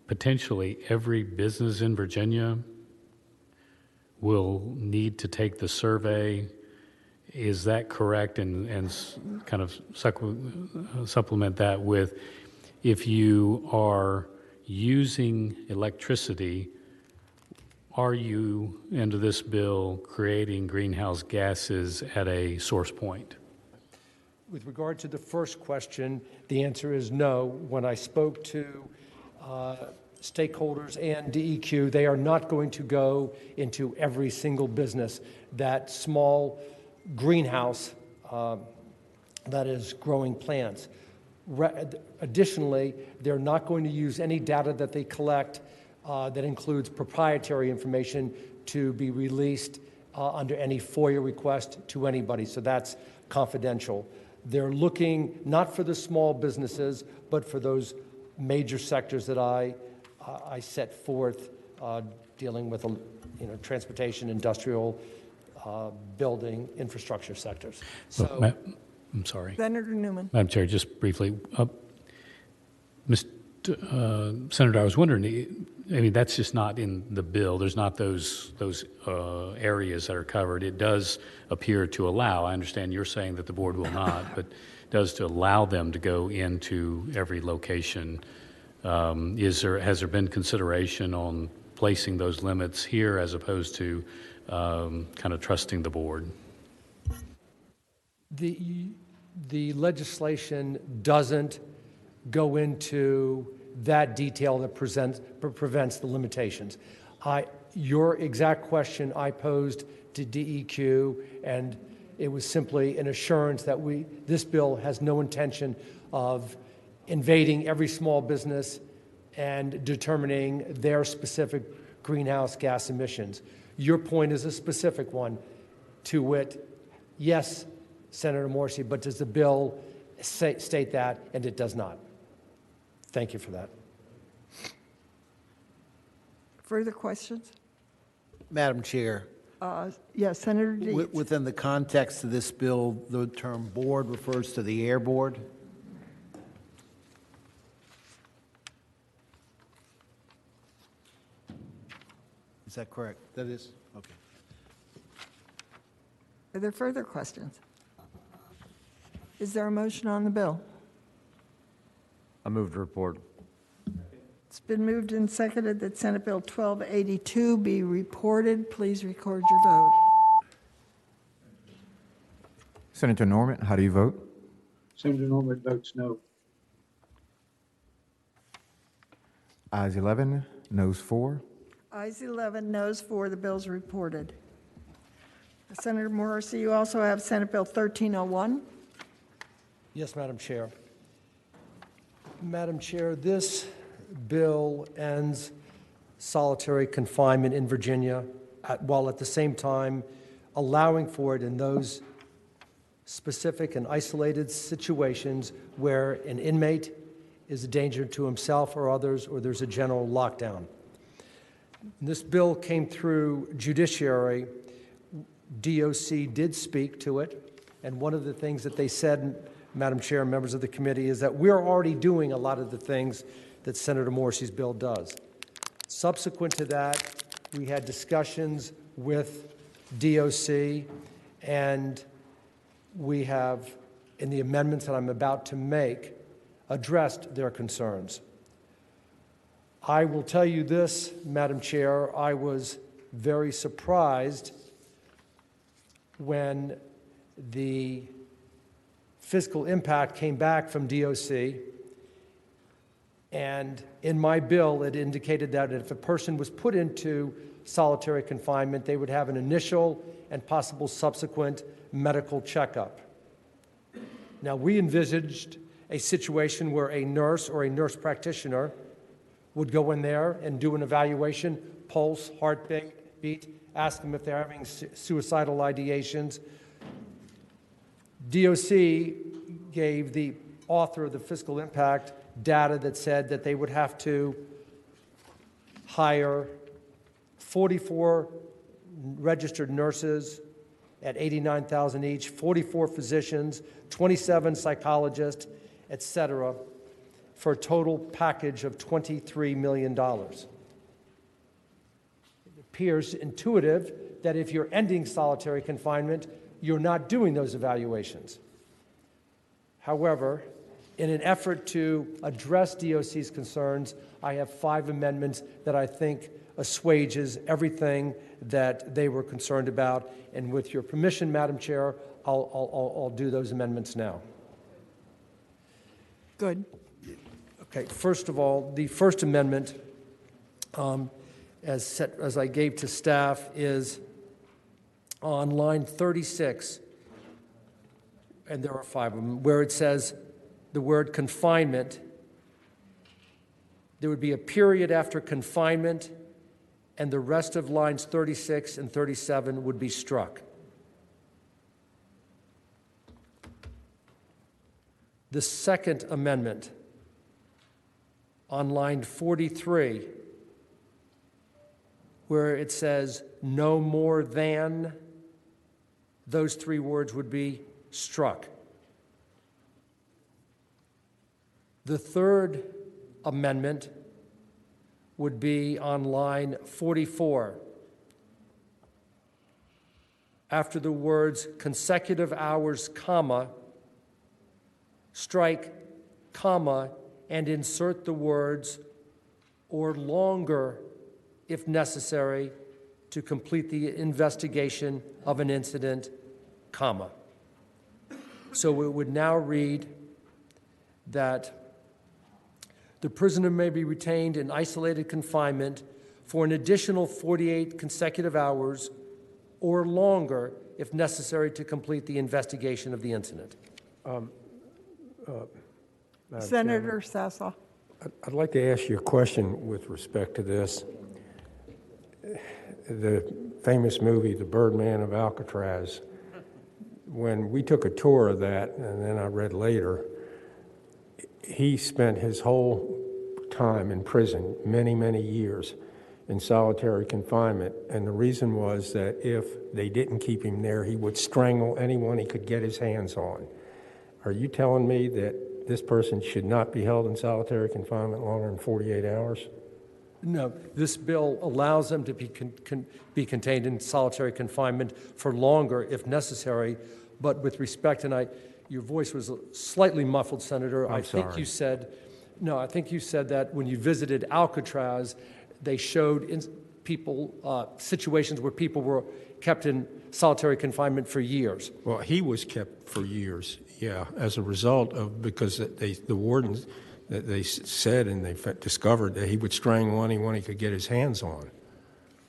potentially every business in Virginia will need to take the survey. Is that correct? And kind of supplement that with, if you are using electricity, are you, under this bill, creating greenhouse gases at a source point? With regard to the first question, the answer is no. When I spoke to stakeholders and DEQ, they are not going to go into every single business. That small greenhouse that is growing plants. Additionally, they're not going to use any data that they collect that includes proprietary information to be released under any FOIA request to anybody, so that's confidential. They're looking not for the small businesses, but for those major sectors that I set forth, dealing with transportation, industrial, building, infrastructure sectors. So, I'm sorry. Senator Newman. Madam Chair, just briefly. Senator, I was wondering, I mean, that's just not in the bill. There's not those areas that are covered. It does appear to allow, I understand you're saying that the board will not, but it does to allow them to go into every location. Has there been consideration on placing those limits here as opposed to kind of trusting the board? The legislation doesn't go into that detail that prevents the limitations. Your exact question I posed to DEQ, and it was simply an assurance that this bill has no intention of invading every small business and determining their specific greenhouse gas emissions. Your point is a specific one, to wit, yes, Senator Morrissey, but does the bill state that? And it does not. Thank you for that. Further questions? Madam Chair. Yes, Senator Deeds. Within the context of this bill, the term board refers to the Air Board. Is that correct? That is? Okay. Are there further questions? Is there a motion on the bill? I move to report. It's been moved and seconded that Senate Bill 1282 be reported. Please record your vote. Senator Norman, how do you vote? Senator Norman votes no. Ayes 11, noes 4. Ayes 11, noes 4. The bill's reported. Senator Morrissey, you also have Senate Bill 1301. Yes, Madam Chair. Madam Chair, this bill ends solitary confinement in Virginia while at the same time allowing for it in those specific and isolated situations where an inmate is a danger to himself or others, or there's a general lockdown. This bill came through judiciary. DOC did speak to it, and one of the things that they said, Madam Chair and members of the committee, is that we're already doing a lot of the things that Senator Morrissey's bill does. Subsequent to that, we had discussions with DOC, and we have, in the amendments that I'm about to make, addressed their concerns. I will tell you this, Madam Chair, I was very surprised when the fiscal impact came back from DOC, and in my bill it indicated that if a person was put into solitary confinement, they would have an initial and possible subsequent medical checkup. Now, we envisaged a situation where a nurse or a nurse practitioner would go in there and do an evaluation, pulse, heartbeat, ask them if they're having suicidal ideations. DOC gave the author of the fiscal impact data that said that they would have to hire 44 registered nurses at $89,000 each, 44 physicians, 27 psychologists, et cetera, for a total package of $23 million. It appears intuitive that if you're ending solitary confinement, you're not doing those evaluations. However, in an effort to address DOC's concerns, I have 5 amendments that I think assuages everything that they were concerned about. And with your permission, Madam Chair, I'll do those amendments now. Good. Okay, first of all, the first amendment, as I gave to staff, is on line 36, and there are 5 of them, where it says the word confinement. There would be a period after confinement, and the rest of lines 36 and 37 would be struck. The second amendment, on line 43, where it says no more than, those 3 words would be struck. The third amendment would be on line 44. After the words consecutive hours, comma, strike, comma, and insert the words or longer if necessary to complete the investigation of an incident, comma. So it would now read that the prisoner may be retained in isolated confinement for an additional 48 consecutive hours or longer if necessary to complete the investigation of the incident. Senator Sassel. I'd like to ask you a question with respect to this. The famous movie, The Birdman of Alcatraz, when we took a tour of that, and then I read later, he spent his whole time in prison, many, many years, in solitary confinement. And the reason was that if they didn't keep him there, he would strangle anyone he could get his hands on. Are you telling me that this person should not be held in solitary confinement longer than 48 hours? No, this bill allows them to be contained in solitary confinement for longer if necessary, but with respect, and your voice was slightly muffled, Senator. I think you said that when you visited Alcatraz, they showed situations where people were kept in solitary confinement for years. Well, he was kept for years, yeah, as a result of, because the wardens, they said and they discovered that he would strangle anyone he could get his hands on.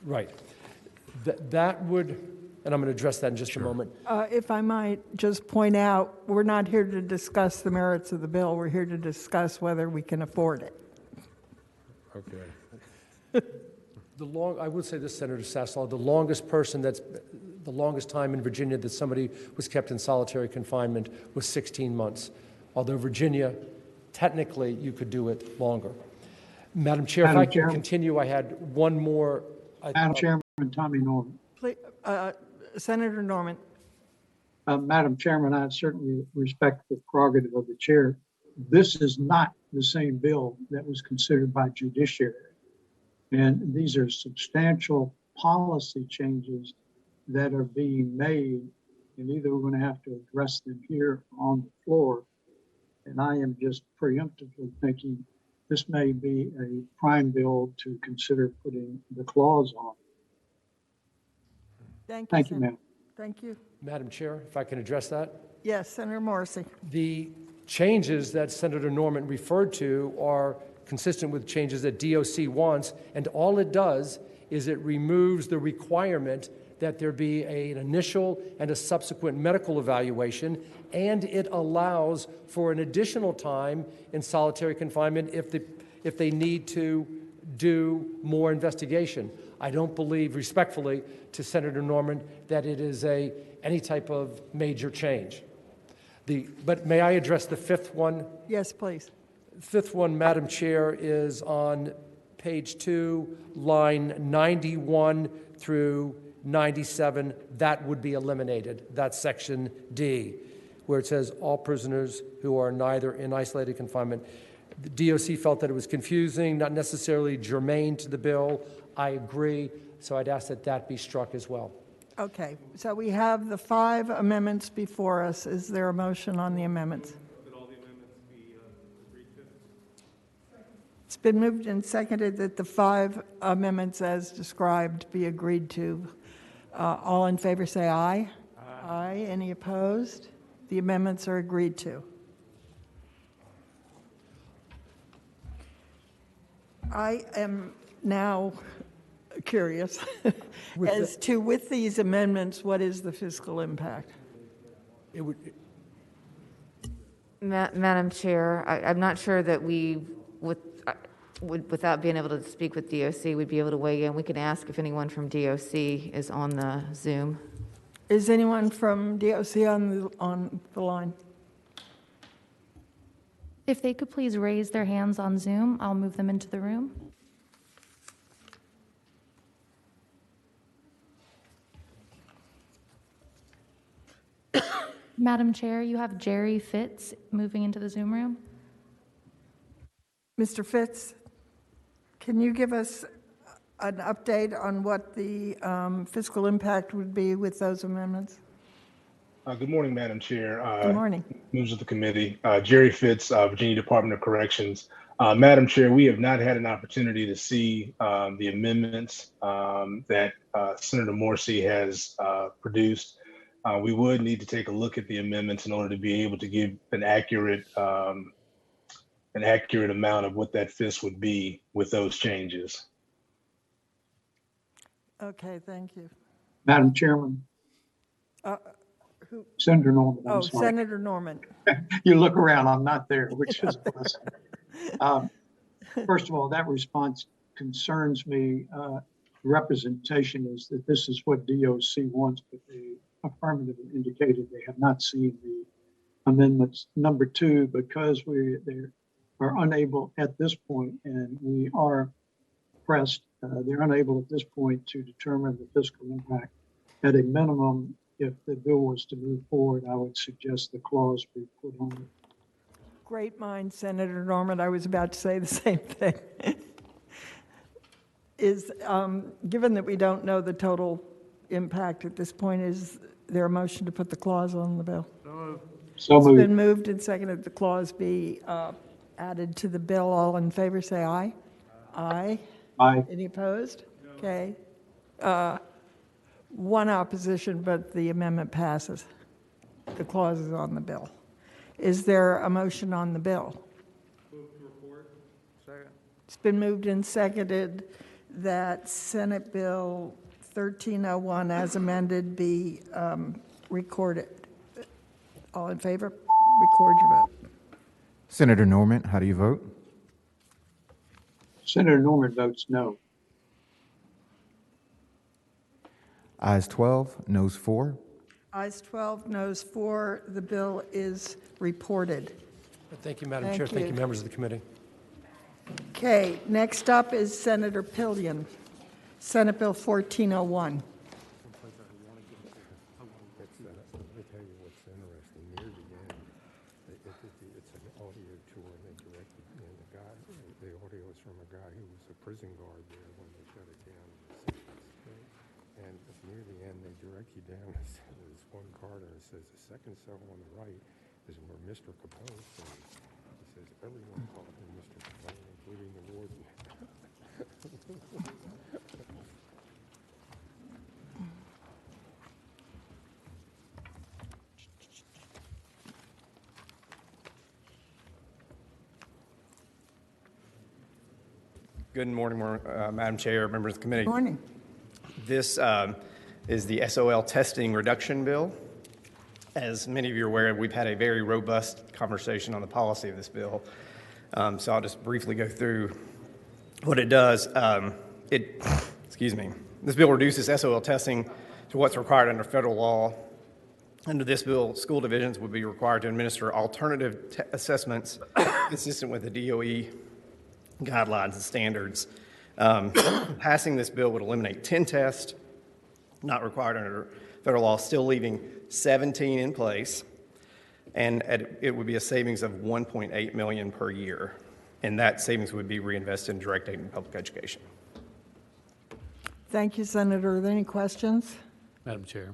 Right. That would, and I'm going to address that in just a moment. If I might just point out, we're not here to discuss the merits of the bill. We're here to discuss whether we can afford it. Okay. I would say this, Senator Sassel, the longest time in Virginia that somebody was kept in solitary confinement was 16 months. Although Virginia, technically, you could do it longer. Madam Chair, if I can continue, I had one more. Madam Chairman, Tommy Norman. Please, Senator Norman. Madam Chairman, I certainly respect the prerogative of the chair. This is not the same bill that was considered by judiciary. And these are substantial policy changes that are being made, and either we're going to have to address them here on the floor. And I am just preemptively thinking this may be a prime bill to consider putting the clause on. Thank you, ma'am. Thank you. Madam Chair, if I can address that? Yes, Senator Morrissey. The changes that Senator Norman referred to are consistent with changes that DOC wants, and all it does is it removes the requirement that there be an initial and a subsequent medical evaluation, and it allows for an additional time in solitary confinement if they need to do more investigation. I don't believe, respectfully, to Senator Norman, that it is any type of major change. But may I address the fifth one? Yes, please. Fifth one, Madam Chair, is on page 2, line 91 through 97. That would be eliminated. That's section D, where it says all prisoners who are neither in isolated confinement. The DOC felt that it was confusing, not necessarily germane to the bill. I agree, so I'd ask that that be struck as well. Okay, so we have the 5 amendments before us. Is there a motion on the amendments? That all the amendments be agreed to? It's been moved and seconded that the 5 amendments as described be agreed to. All in favor say aye. Aye. Aye. Any opposed? The amendments are agreed to. I am now curious as to, with these amendments, what is the fiscal impact? It would. Madam Chair, I'm not sure that we, without being able to speak with DOC, would be able to weigh in. We can ask if anyone from DOC is on the Zoom. Is anyone from DOC on the line? If they could please raise their hands on Zoom, I'll move them into the room. Madam Chair, you have Jerry Fitz moving into the Zoom room. Mr. Fitz, can you give us an update on what the fiscal impact would be with those amendments? Good morning, Madam Chair. Good morning. Members of the committee. Jerry Fitz, Virginia Department of Corrections. Madam Chair, we have not had an opportunity to see the amendments that Senator Morsi has produced. We would need to take a look at the amendments in order to be able to give an accurate amount of what that FIS would be with those changes. Okay, thank you. Madam Chairman. Senator Norman. I'm sorry. Senator Norman. You look around, I'm not there, which is a blessing. First of all, that response concerns me. Representation is that this is what DOC wants, but the affirmative indicated they have not seen the amendments. Number 2, because they are unable at this point, and we are pressed, they're unable at this point to determine the fiscal impact. At a minimum, if the bill was to move forward, I would suggest the clause be put on it. Great mind, Senator Norman. I was about to say the same thing. Given that we don't know the total impact at this point, is there a motion to put the clause on the bill? So it's moved. Been moved and seconded the clause be added to the bill. All in favor say aye. Aye. Aye. Any opposed? No. Okay. 1 opposition, but the amendment passes. The clause is on the bill. Is there a motion on the bill? Move to report. Second. It's been moved and seconded that Senate Bill 1301 as amended be recorded. All in favor? Record your vote. Senator Norman, how do you vote? Senator Norman votes no. Ayes 12, noes 4. Ayes 12, noes 4. The bill is reported. Thank you, Madam Chair. Thank you, members of the committee. Okay, next up is Senator Pillion, Senate Bill 1401. Prison guard there when they shut it down. And near the end, they direct you down. There's one card and it says the second cell on the right is where Mr. Capone stays. It says everyone called him Mr. Capone, including the warden. Good morning, Madam Chair, members of the committee. Good morning. This is the SOL testing reduction bill. As many of you are aware, we've had a very robust conversation on the policy of this bill. So I'll just briefly go through what it does. This bill reduces SOL testing to what's required under federal law. Under this bill, school divisions would be required to administer alternative assessments consistent with the DOE guidelines and standards. Passing this bill would eliminate 10 tests not required under federal law, still leaving 17 in place, and it would be a savings of $1.8 million per year, and that savings would be reinvested in direct aid and public education. Thank you, Senator. Are there any questions? Madam Chair.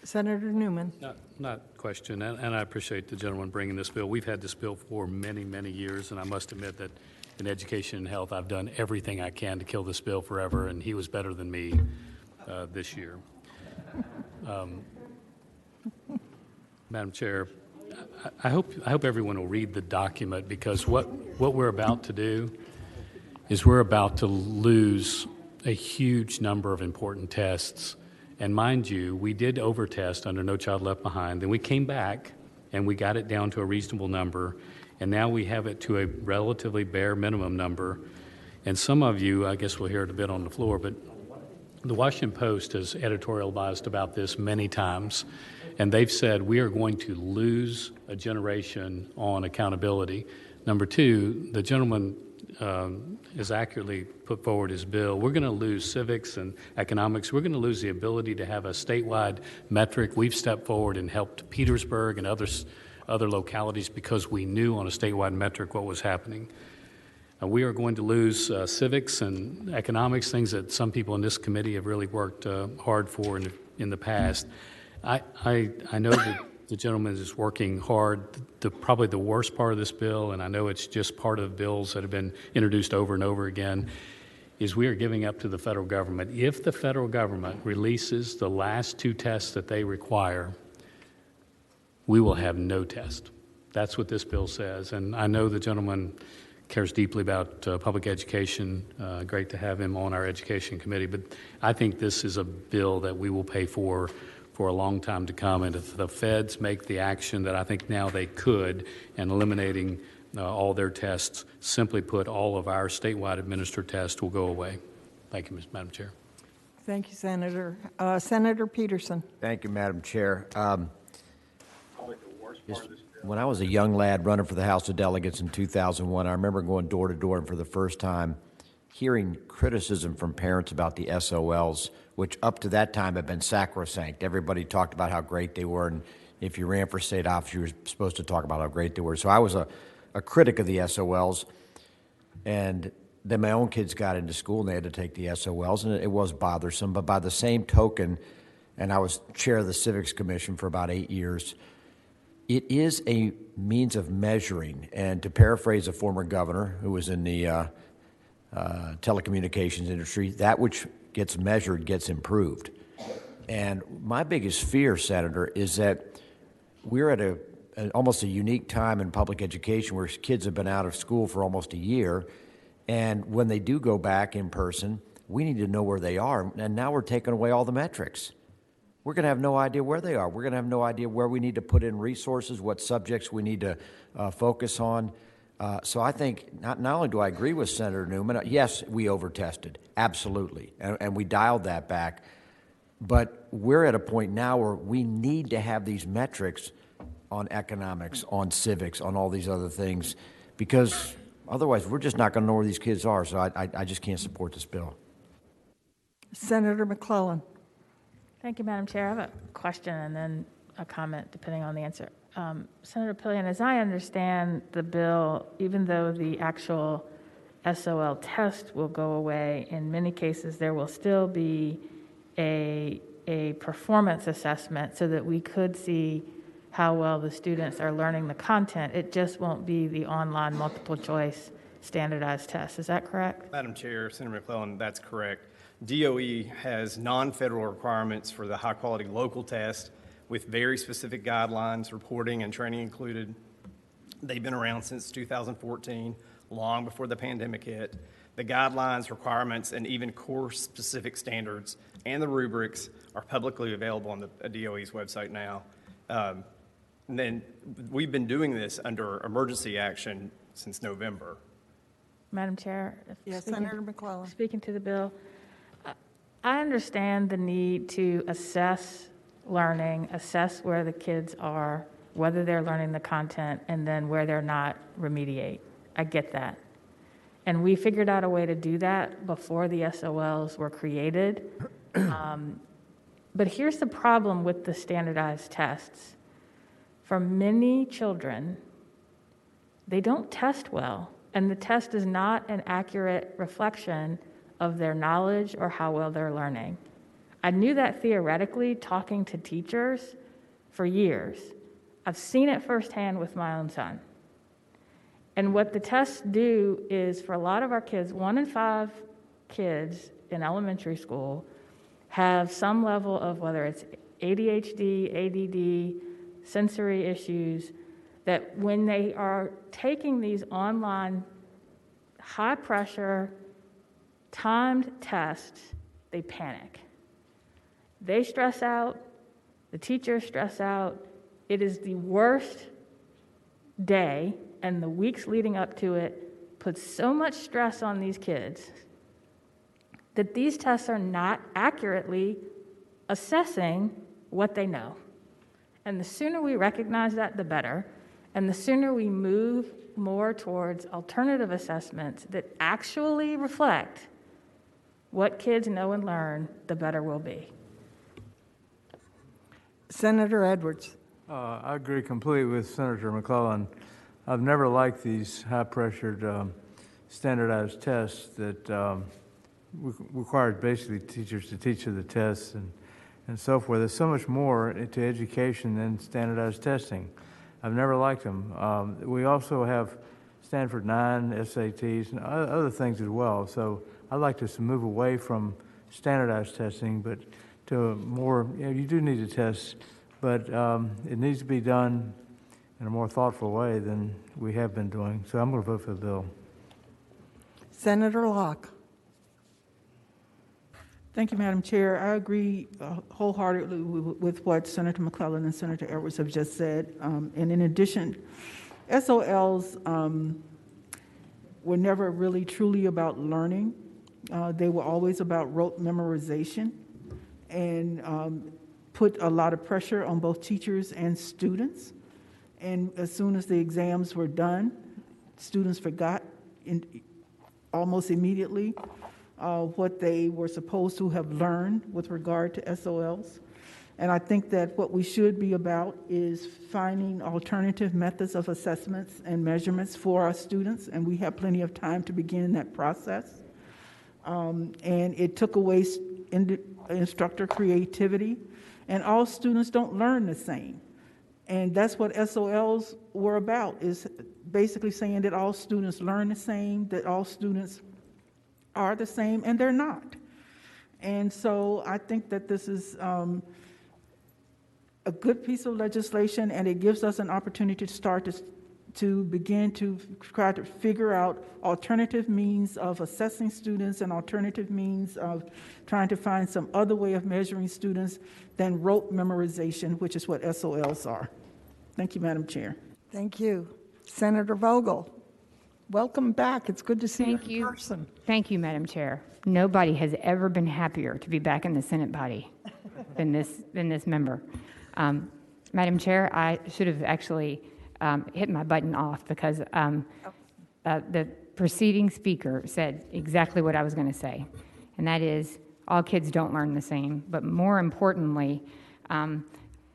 Senator Newman. Not question, and I appreciate the gentleman bringing this bill. We've had this bill for many, many years, and I must admit that in education and health, I've done everything I can to kill this bill forever, and he was better than me this year. Madam Chair, I hope everyone will read the document, because what we're about to do is we're about to lose a huge number of important tests. And mind you, we did overtest under No Child Left Behind, then we came back and we got it down to a reasonable number, and now we have it to a relatively bare minimum number. And some of you, I guess we'll hear it a bit on the floor, but the Washington Post has editorialized about this many times, and they've said we are going to lose a generation on accountability. Number two, the gentleman has accurately put forward his bill. We're going to lose civics and economics. We're going to lose the ability to have a statewide metric. We've stepped forward and helped Petersburg and other localities because we knew on a statewide metric what was happening. We are going to lose civics and economics, things that some people in this committee have really worked hard for in the past. I know that the gentleman is working hard. Probably the worst part of this bill, and I know it's just part of bills that have been introduced over and over again, is we are giving up to the federal government. If the federal government releases the last two tests that they require, we will have no test. That's what this bill says. And I know the gentleman cares deeply about public education. Great to have him on our education committee. But I think this is a bill that we will pay for a long time to come. And if the feds make the action that I think now they could, and eliminating all their tests, simply put, all of our statewide administered tests will go away. Thank you, Madam Chair. Thank you, Senator. Senator Peterson. Thank you, Madam Chair. When I was a young lad running for the House of Delegates in 2001, I remember going door to door and for the first time hearing criticism from parents about the SOLs, which up to that time had been sacrosanct. Everybody talked about how great they were, and if you ran for state office, you were supposed to talk about how great they were. So I was a critic of the SOLs, and then my own kids got into school and they had to take the SOLs, and it was bothersome. But by the same token, and I was chair of the Civics Commission for about 8 years, it is a means of measuring. And to paraphrase a former governor who was in the telecommunications industry, that which gets measured gets improved. And my biggest fear, Senator, is that we're at almost a unique time in public education where kids have been out of school for almost a year, and when they do go back in person, we need to know where they are. And now we're taking away all the metrics. We're going to have no idea where they are. We're going to have no idea where we need to put in resources, what subjects we need to focus on. So I think not only do I agree with Senator Newman, yes, we overtested, absolutely, and we dialed that back. But we're at a point now where we need to have these metrics on economics, on civics, on all these other things, because otherwise we're just not going to know where these kids are. So I just can't support this bill. Senator McClellan. Thank you, Madam Chair. I have a question and then a comment, depending on the answer. Senator Pillion, as I understand the bill, even though the actual SOL test will go away, in many cases there will still be a performance assessment so that we could see how well the students are learning the content. It just won't be the online multiple choice standardized test. Is that correct? Madam Chair, Senator McClellan, that's correct. DOE has non-federal requirements for the high-quality local test with very specific guidelines, reporting and training included. They've been around since 2014, long before the pandemic hit. The guidelines, requirements, and even course-specific standards and the rubrics are publicly available on the DOE's website now. And then we've been doing this under emergency action since November. Madam Chair? Yes, Senator McClellan. Speaking to the bill, I understand the need to assess learning, assess where the kids are, whether they're learning the content, and then where they're not, remediate. I get that. And we figured out a way to do that before the SOLs were created. But here's the problem with the standardized tests. For many children, they don't test well, and the test is not an accurate reflection of their knowledge or how well they're learning. I knew that theoretically, talking to teachers for years. I've seen it firsthand with my own son. And what the tests do is, for a lot of our kids, 1 in 5 kids in elementary school have some level of, whether it's ADHD, ADD, sensory issues, that when they are taking these online high-pressure, timed tests, they panic. They stress out, the teachers stress out. It is the worst day, and the weeks leading up to it puts so much stress on these kids that these tests are not accurately assessing what they know. And the sooner we recognize that, the better. And the sooner we move more towards alternative assessments that actually reflect what kids know and learn, the better we'll be. Senator Edwards. I agree completely with Senator McClellan. I've never liked these high-pressured standardized tests that require basically teachers to teach to the tests and so forth. There's so much more to education than standardized testing. I've never liked them. We also have Stanford 9, SATs, and other things as well. So I'd like us to move away from standardized testing, but to more, you do need to test, but it needs to be done in a more thoughtful way than we have been doing. So I'm going to vote for the bill. Senator Locke. Thank you, Madam Chair. I agree wholeheartedly with what Senator McClellan and Senator Edwards have just said. And in addition, SOLs were never really truly about learning. They were always about rote memorization and put a lot of pressure on both teachers and students. And as soon as the exams were done, students forgot almost immediately what they were supposed to have learned with regard to SOLs. And I think that what we should be about is finding alternative methods of assessments and measurements for our students, and we have plenty of time to begin that process. And it took away instructor creativity, and all students don't learn the same. And that's what SOLs were about, is basically saying that all students learn the same, that all students are the same, and they're not. And so I think that this is a good piece of legislation, and it gives us an opportunity to start to begin to try to figure out alternative means of assessing students and alternative means of trying to find some other way of measuring students than rote memorization, which is what SOLs are. Thank you, Madam Chair. Thank you. Senator Vogel, welcome back. It's good to see you in person. Thank you, Madam Chair. Nobody has ever been happier to be back in the Senate body than this member. Madam Chair, I should have actually hit my button off because the preceding speaker said exactly what I was going to say, and that is all kids don't learn the same. But more importantly, I'm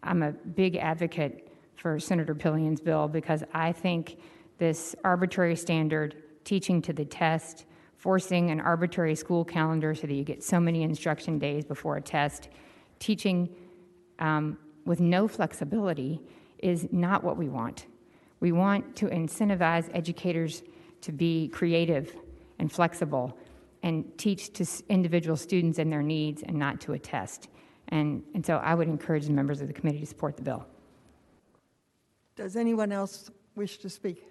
a big advocate for Senator Pillion's bill because I think this arbitrary standard, teaching to the test, forcing an arbitrary school calendar so that you get so many instruction days before a test, teaching with no flexibility is not what we want. We want to incentivize educators to be creative and flexible and teach to individual students and their needs and not to a test. And so I would encourage the members of the committee to support the bill. Does anyone else wish to speak?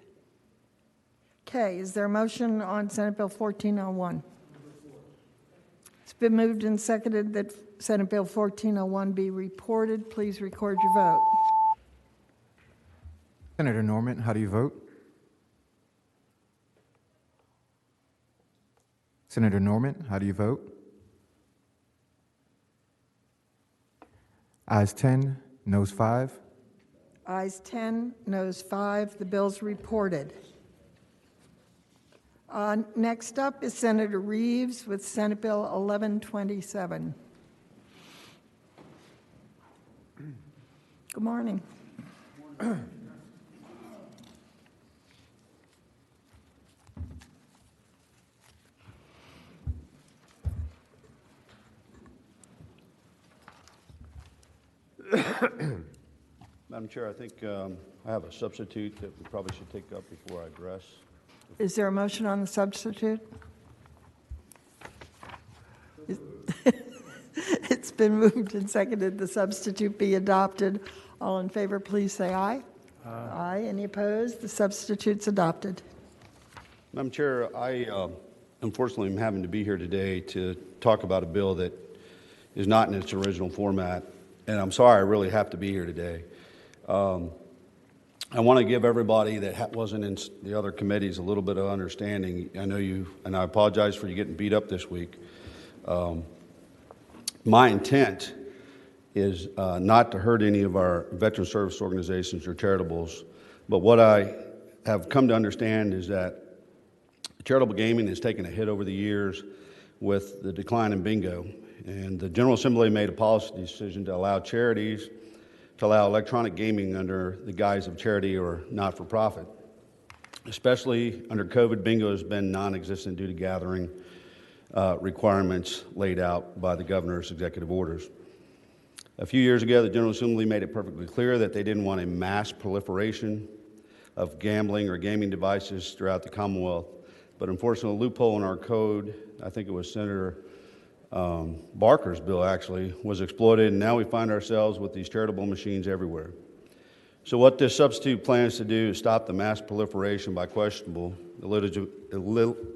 Okay, is there a motion on Senate Bill 1401? It's been moved and seconded that Senate Bill 1401 be reported. Please record your vote. Senator Norman, how do you vote? Senator Norman, how do you vote? Ayes 10, noes 5. Ayes 10, noes 5. The bill's reported. Next up is Senator Reeves with Senate Bill 1127. Good morning. Madam Chair, I think I have a substitute that we probably should take up before I address. Is there a motion on the substitute? It's been moved and seconded the substitute be adopted. All in favor, please say aye. Aye. Any opposed? The substitute's adopted. Madam Chair, I unfortunately am having to be here today to talk about a bill that is not in its original format, and I'm sorry I really have to be here today. I want to give everybody that wasn't in the other committees a little bit of understanding. I know you, and I apologize for you getting beat up this week. My intent is not to hurt any of our veteran service organizations or charitables, but what I have come to understand is that charitable gaming has taken a hit over the years with the decline in bingo, and the General Assembly made a policy decision to allow charities to allow electronic gaming under the guise of charity or not-for-profit. Especially under COVID, bingo has been non-existent due to gathering requirements laid out by the governor's executive orders. A few years ago, the General Assembly made it perfectly clear that they didn't want a mass proliferation of gambling or gaming devices throughout the Commonwealth. But unfortunately, a loophole in our code, I think it was Senator Barker's bill actually, was exploited, and now we find ourselves with these charitable machines everywhere. So what this substitute plans to do is stop the mass proliferation by questionable,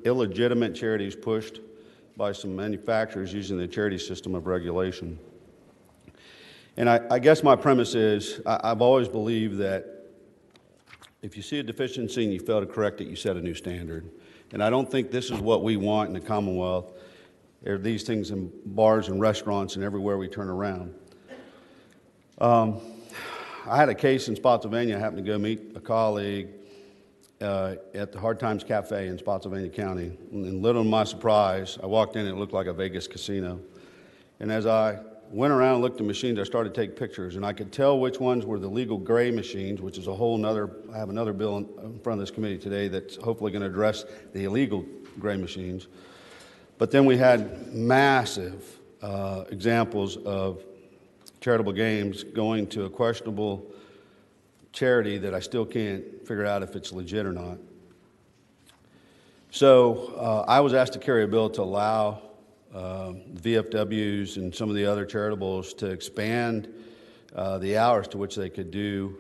illegitimate charities pushed by some manufacturers using the charity system of regulation. And I guess my premise is, I've always believed that if you see a deficiency and you fail to correct it, you set a new standard. And I don't think this is what we want in the Commonwealth. There are these things in bars and restaurants and everywhere we turn around. I had a case in Spotsylvania. I happened to go meet a colleague at the Hard Times Cafe in Spotsylvania County. And little to my surprise, I walked in and it looked like a Vegas casino. And as I went around and looked at machines, I started to take pictures, and I could tell which ones were the legal gray machines, which is a whole nother, I have another bill in front of this committee today that's hopefully going to address the illegal gray machines. But then we had massive examples of charitable games going to a questionable charity that I still can't figure out if it's legit or not. So I was asked to carry a bill to allow VFWs and some of the other charitables to expand the hours to which they could do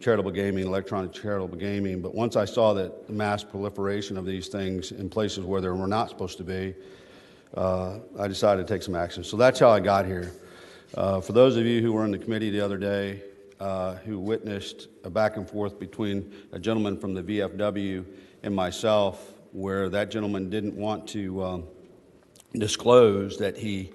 charitable gaming, electronic charitable gaming. But once I saw that the mass proliferation of these things in places where they were not supposed to be, I decided to take some action. So that's how I got here. For those of you who were in the committee the other day, who witnessed a back and forth between a gentleman from the VFW and myself, where that gentleman didn't want to disclose that he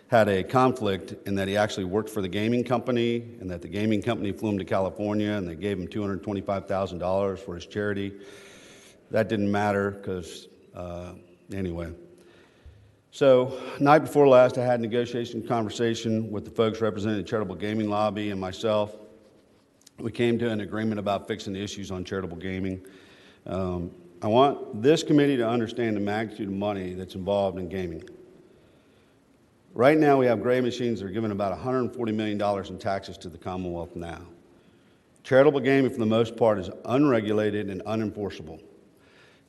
had a conflict and that he actually worked for the gaming company, and that the gaming company flew him to California and they gave him $225,000 for his charity. That didn't matter because, anyway. So, night before last, I had a negotiation conversation with the folks representing the charitable gaming lobby and myself. We came to an agreement about fixing the issues on charitable gaming. I want this committee to understand the magnitude of money that's involved in gaming. Right now, we have gray machines that are giving about $140 million in taxes to the Commonwealth now. Charitable gaming, for the most part, is unregulated and unenforceable.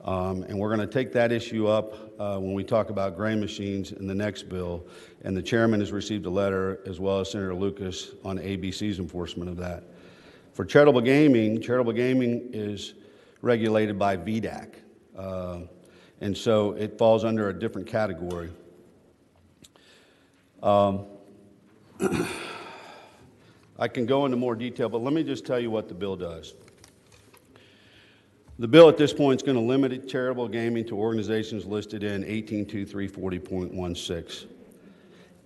And we're going to take that issue up when we talk about gray machines in the next bill. And the chairman has received a letter, as well as Senator Lucas, on ABC's enforcement of that. For charitable gaming is regulated by VDAC. And so it falls under a different category. I can go into more detail, but let me just tell you what the bill does. The bill at this point is going to limit charitable gaming to organizations listed in 182340.16.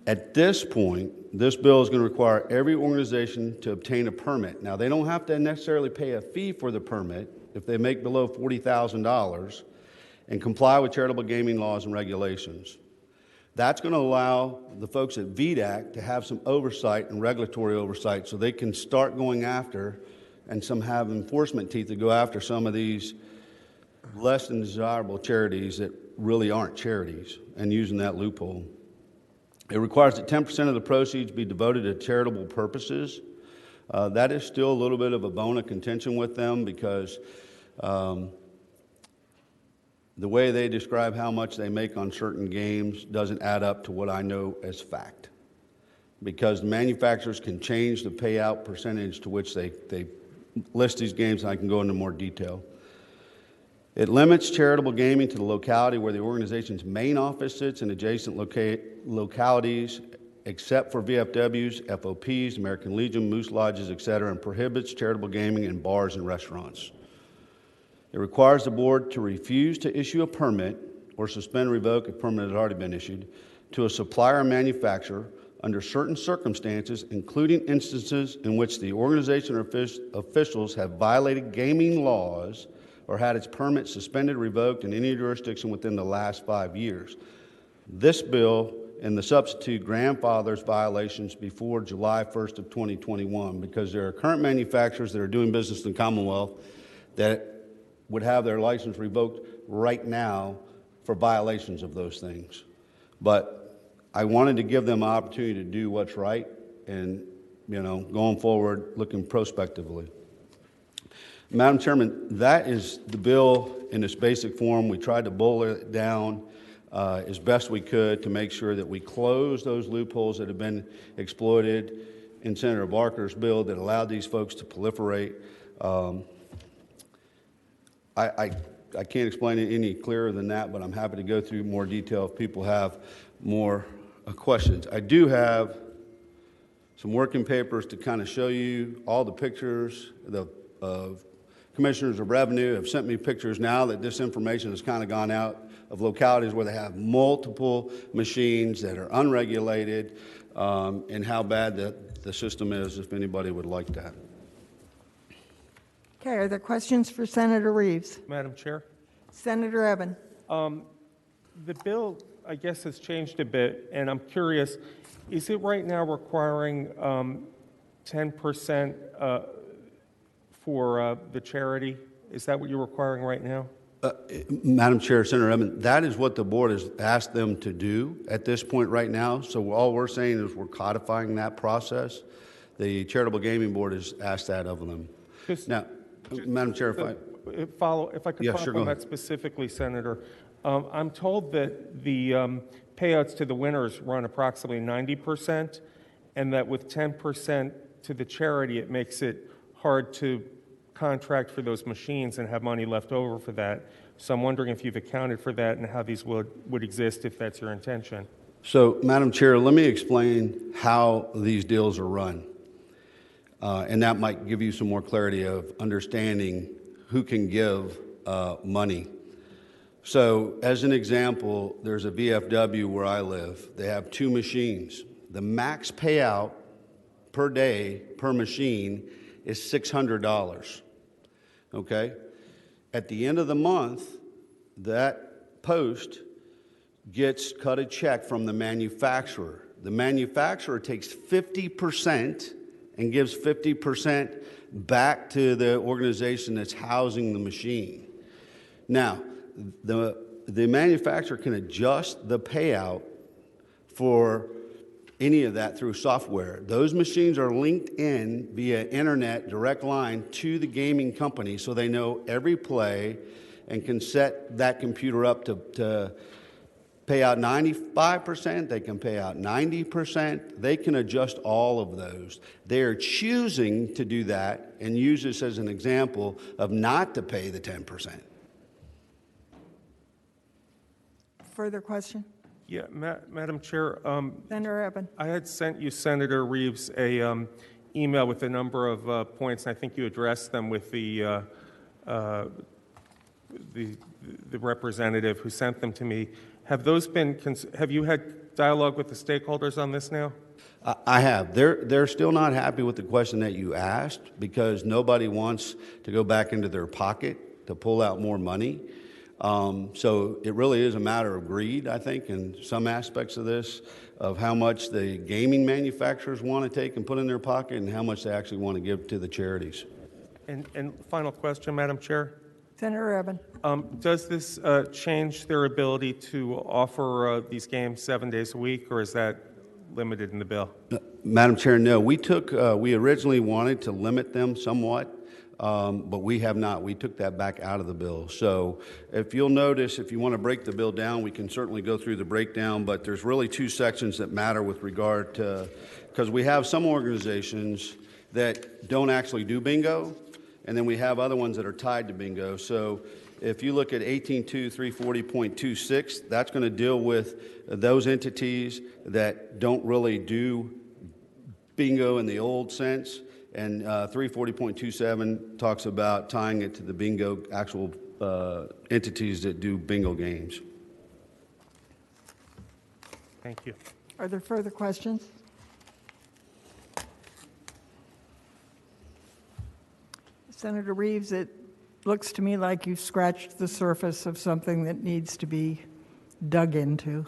At this point, this bill is going to require every organization to obtain a permit. Now, they don't have to necessarily pay a fee for the permit if they make below $40,000 and comply with charitable gaming laws and regulations. That's going to allow the folks at VDAC to have some oversight and regulatory oversight so they can start going after and some have enforcement teeth to go after some of these less than desirable charities that really aren't charities and using that loophole. It requires that 10% of the proceeds be devoted to charitable purposes. That is still a little bit of a bone of contention with them because the way they describe how much they make on certain games doesn't add up to what I know as fact. Because manufacturers can change the payout percentage to which they list these games, and I can go into more detail. It limits charitable gaming to the locality where the organization's main office sits and adjacent localities, except for VFWs, FOPs, American Legion, Moose Lodges, etc., and prohibits charitable gaming in bars and restaurants. It requires the board to refuse to issue a permit or suspend or revoke a permit that has already been issued to a supplier or manufacturer under certain circumstances, including instances in which the organization or officials have violated gaming laws or had its permit suspended or revoked in any jurisdiction within the last 5 years. This bill and the substitute grandfathers violations before July 1st of 2021 because there are current manufacturers that are doing business in the Commonwealth that would have their license revoked right now for violations of those things. But I wanted to give them an opportunity to do what's right and, going forward, looking prospectively. Madam Chairman, that is the bill in its basic form. We tried to boil it down as best we could to make sure that we close those loopholes that have been exploited in Senator Barker's bill that allowed these folks to proliferate. I can't explain it any clearer than that, but I'm happy to go through more detail if people have more questions. I do have some working papers to kind of show you all the pictures. The commissioners of revenue have sent me pictures now that this information has kind of gone out of localities where they have multiple machines that are unregulated and how bad the system is, if anybody would like that. Okay, are there questions for Senator Reeves? Madam Chair? Senator Senator Evan. The bill, I guess, has changed a bit, and I'm curious, is it right now requiring 10% for the charity? Is that what you're requiring right now? Madam Chair, Senator Evan, that is what the board has asked them to do at this point right now. So all we're saying is we're codifying that process. The Charitable Gaming Board has asked that of them. Now, Madam Chair, if I could follow up on that specifically, Senator. I'm told that the payouts to the winners run approximately 90%, and that with 10% to the charity, it makes it hard to contract for those machines and have money left over for that. So I'm wondering if you've accounted for that and how these would exist if that's your intention. So, Madam Chair, let me explain how these deals are run. And that might give you some more clarity of understanding who can give money. So, as an example, there's a VFW where I live. They have 2 machines. The max payout per day per machine is $600. Okay? At the end of the month, that post gets cut a check from the manufacturer. The manufacturer takes 50% and gives 50% back to the organization that's housing the machine. Now, the manufacturer can adjust the payout for any of that through software. Those machines are linked in via internet direct line to the gaming company so they know every play and can set that computer up to pay out 95%, they can pay out 90%, they can adjust all of those. They are choosing to do that and use this as an example of not to pay the 10%. Further question? Yeah, Madam Chair, Senator Eben. I had sent you, Senator Reeves, a email with a number of points, and I think you addressed them with the representative who sent them to me. Have you had dialogue with the stakeholders on this now? I have. They're still not happy with the question that you asked because nobody wants to go back into their pocket to pull out more money. So it really is a matter of greed, I think, in some aspects of this, of how much the gaming manufacturers want to take and put in their pocket and how much they actually want to give to the charities. And final question, Madam Chair. Senator Eben. Does this change their ability to offer these games 7 days a week, or is that limited in the bill? Madam Chair, no. We originally wanted to limit them somewhat, but we have not. We took that back out of the bill. So if you'll notice, if you want to break the bill down, we can certainly go through the breakdown, but there's really two sections that matter with regard to, because we have some organizations that don't actually do bingo, and then we have other ones that are tied to bingo. So if you look at 18.2.340.26, that's going to deal with those entities that don't really do bingo in the old sense. And 340.27 talks about tying it to the bingo actual entities that do bingo games. Thank you. Are there further questions? Senator Reeves, it looks to me like you've scratched the surface of something that needs to be dug into.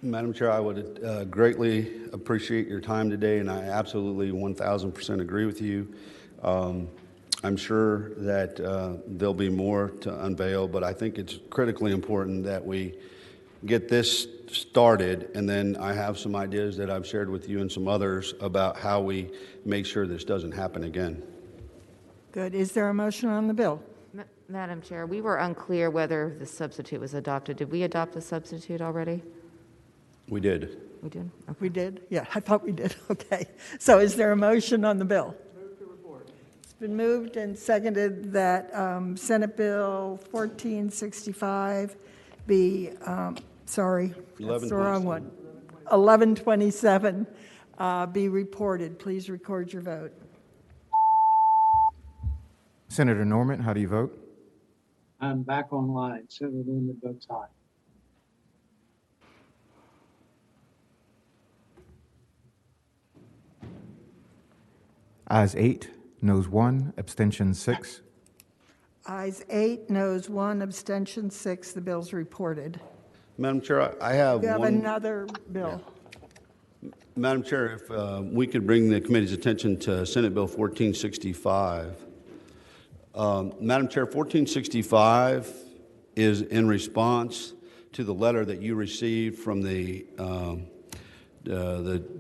Madam Chair, I would greatly appreciate your time today, and I absolutely 1,000% agree with you. I'm sure that there'll be more to unveil, but I think it's critically important that we get this started, and then I have some ideas that I've shared with you and some others about how we make sure this doesn't happen again. Good. Is there a motion on the bill? Madam Chair, we were unclear whether the substitute was adopted. Did we adopt the substitute already? We did. We did? Okay. We did? Yeah, I thought we did. Okay. So is there a motion on the bill? Move to report. It's been moved and seconded that Senate Bill 1465 be, sorry, that's the wrong one. 1127 be reported. Please record your vote. Senator Norman, how do you vote? I'm back online. Senator Norman votes aye. Ayes 8, noes 1, abstention 6. Ayes 8, noes 1, abstention 6. The bill's reported. Madam Chair, I have You have one. another bill. Madam Chair, if we could bring the committee's attention to Senate Bill 1465. Madam Chair, 1465 is in response to the letter that you received from the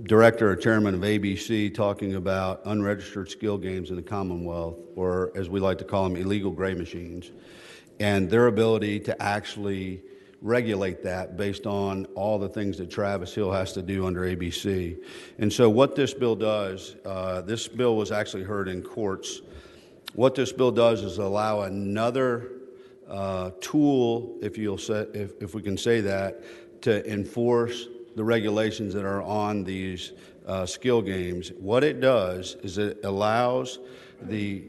director or chairman of ABC talking about unregistered skill games in the Commonwealth, or as we like to call them, illegal gray machines, and their ability to actually regulate that based on all the things that Travis Hill has to do under ABC. And so what this bill does, this bill was actually heard in courts. What this bill does is allow another tool, if we can say that, to enforce the regulations that are on these skill games. What it does is it allows the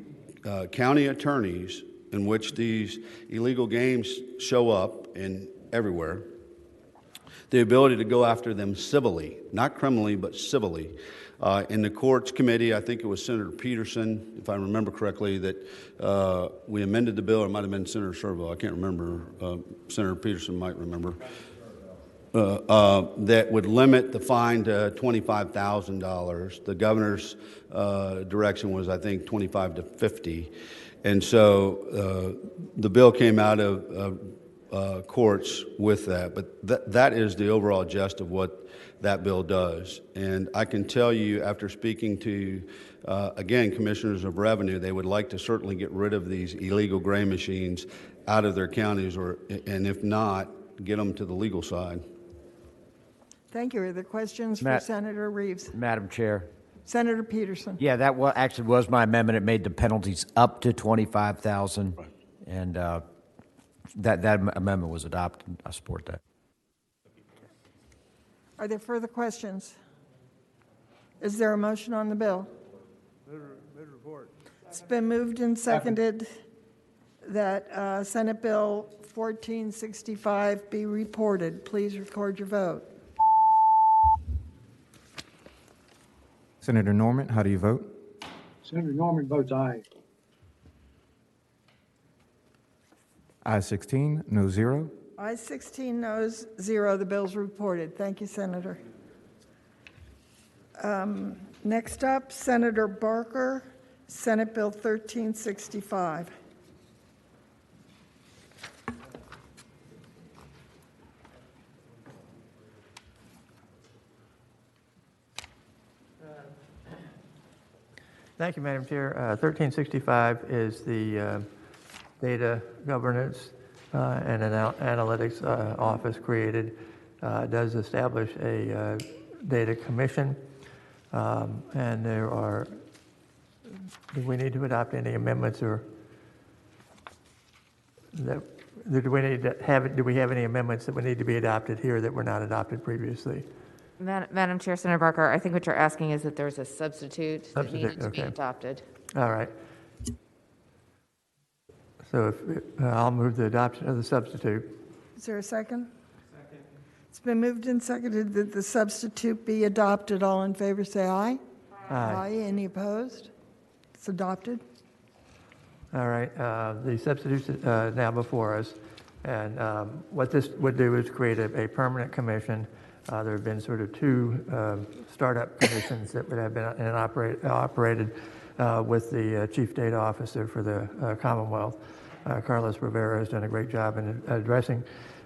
county attorneys in which these illegal games show up in everywhere, the ability to go after them civilly, not criminally, but civilly. In the courts committee, I think it was Senator Peterson, if I remember correctly, that we amended the bill, or it might have been Senator Servo, I can't remember, Senator Peterson might remember, that would limit the fine to $25,000. The governor's direction was, I think, $25,000 to $50,000. And so the bill came out of courts with that. But that is the overall gist of what that bill does. And I can tell you, after speaking to, again, commissioners of revenue, they would like to certainly get rid of these illegal gray machines out of their counties, and if not, get them to the legal side. Thank you. Are there questions for Matt- Senator Reeves? Madam Chair. Senator Peterson? Yeah, that actually was my amendment. It made the penalties up to 25,000, and that amendment was adopted. I support that. Are there further questions? Is there a motion on the bill? Move report. It's been moved and seconded that Senate Bill 1465 be reported. Please record your vote. Senator Norman, how do you vote? Senator Norman votes aye. Ayes 16, no 0. Ayes 16, noes 0. The bill's reported. Thank you, Senator. Next up, Senator Barker, Senate Bill 1365. Thank you, Madam Chair. 1365 is the data governance and analytics office created. It does establish a data commission, and there are, do we need to adopt any amendments or that, do we have any amendments that would need to be adopted here that were not adopted previously? Madam Chair, Senator Barker, I think what you're asking is that there's a substitute that needed to be adopted. All right. So I'll move the adoption of the substitute. Is there a second? Second. It's been moved and seconded that the substitute be adopted. All in favor say aye. Aye. Any opposed? It's adopted. All right. The substitute's now before us. And what this would do is create a permanent commission. There have been sort of two startup commissions that would have been operated with the Chief Data Officer for the Commonwealth. Carlos Rivera has done a great job in addressing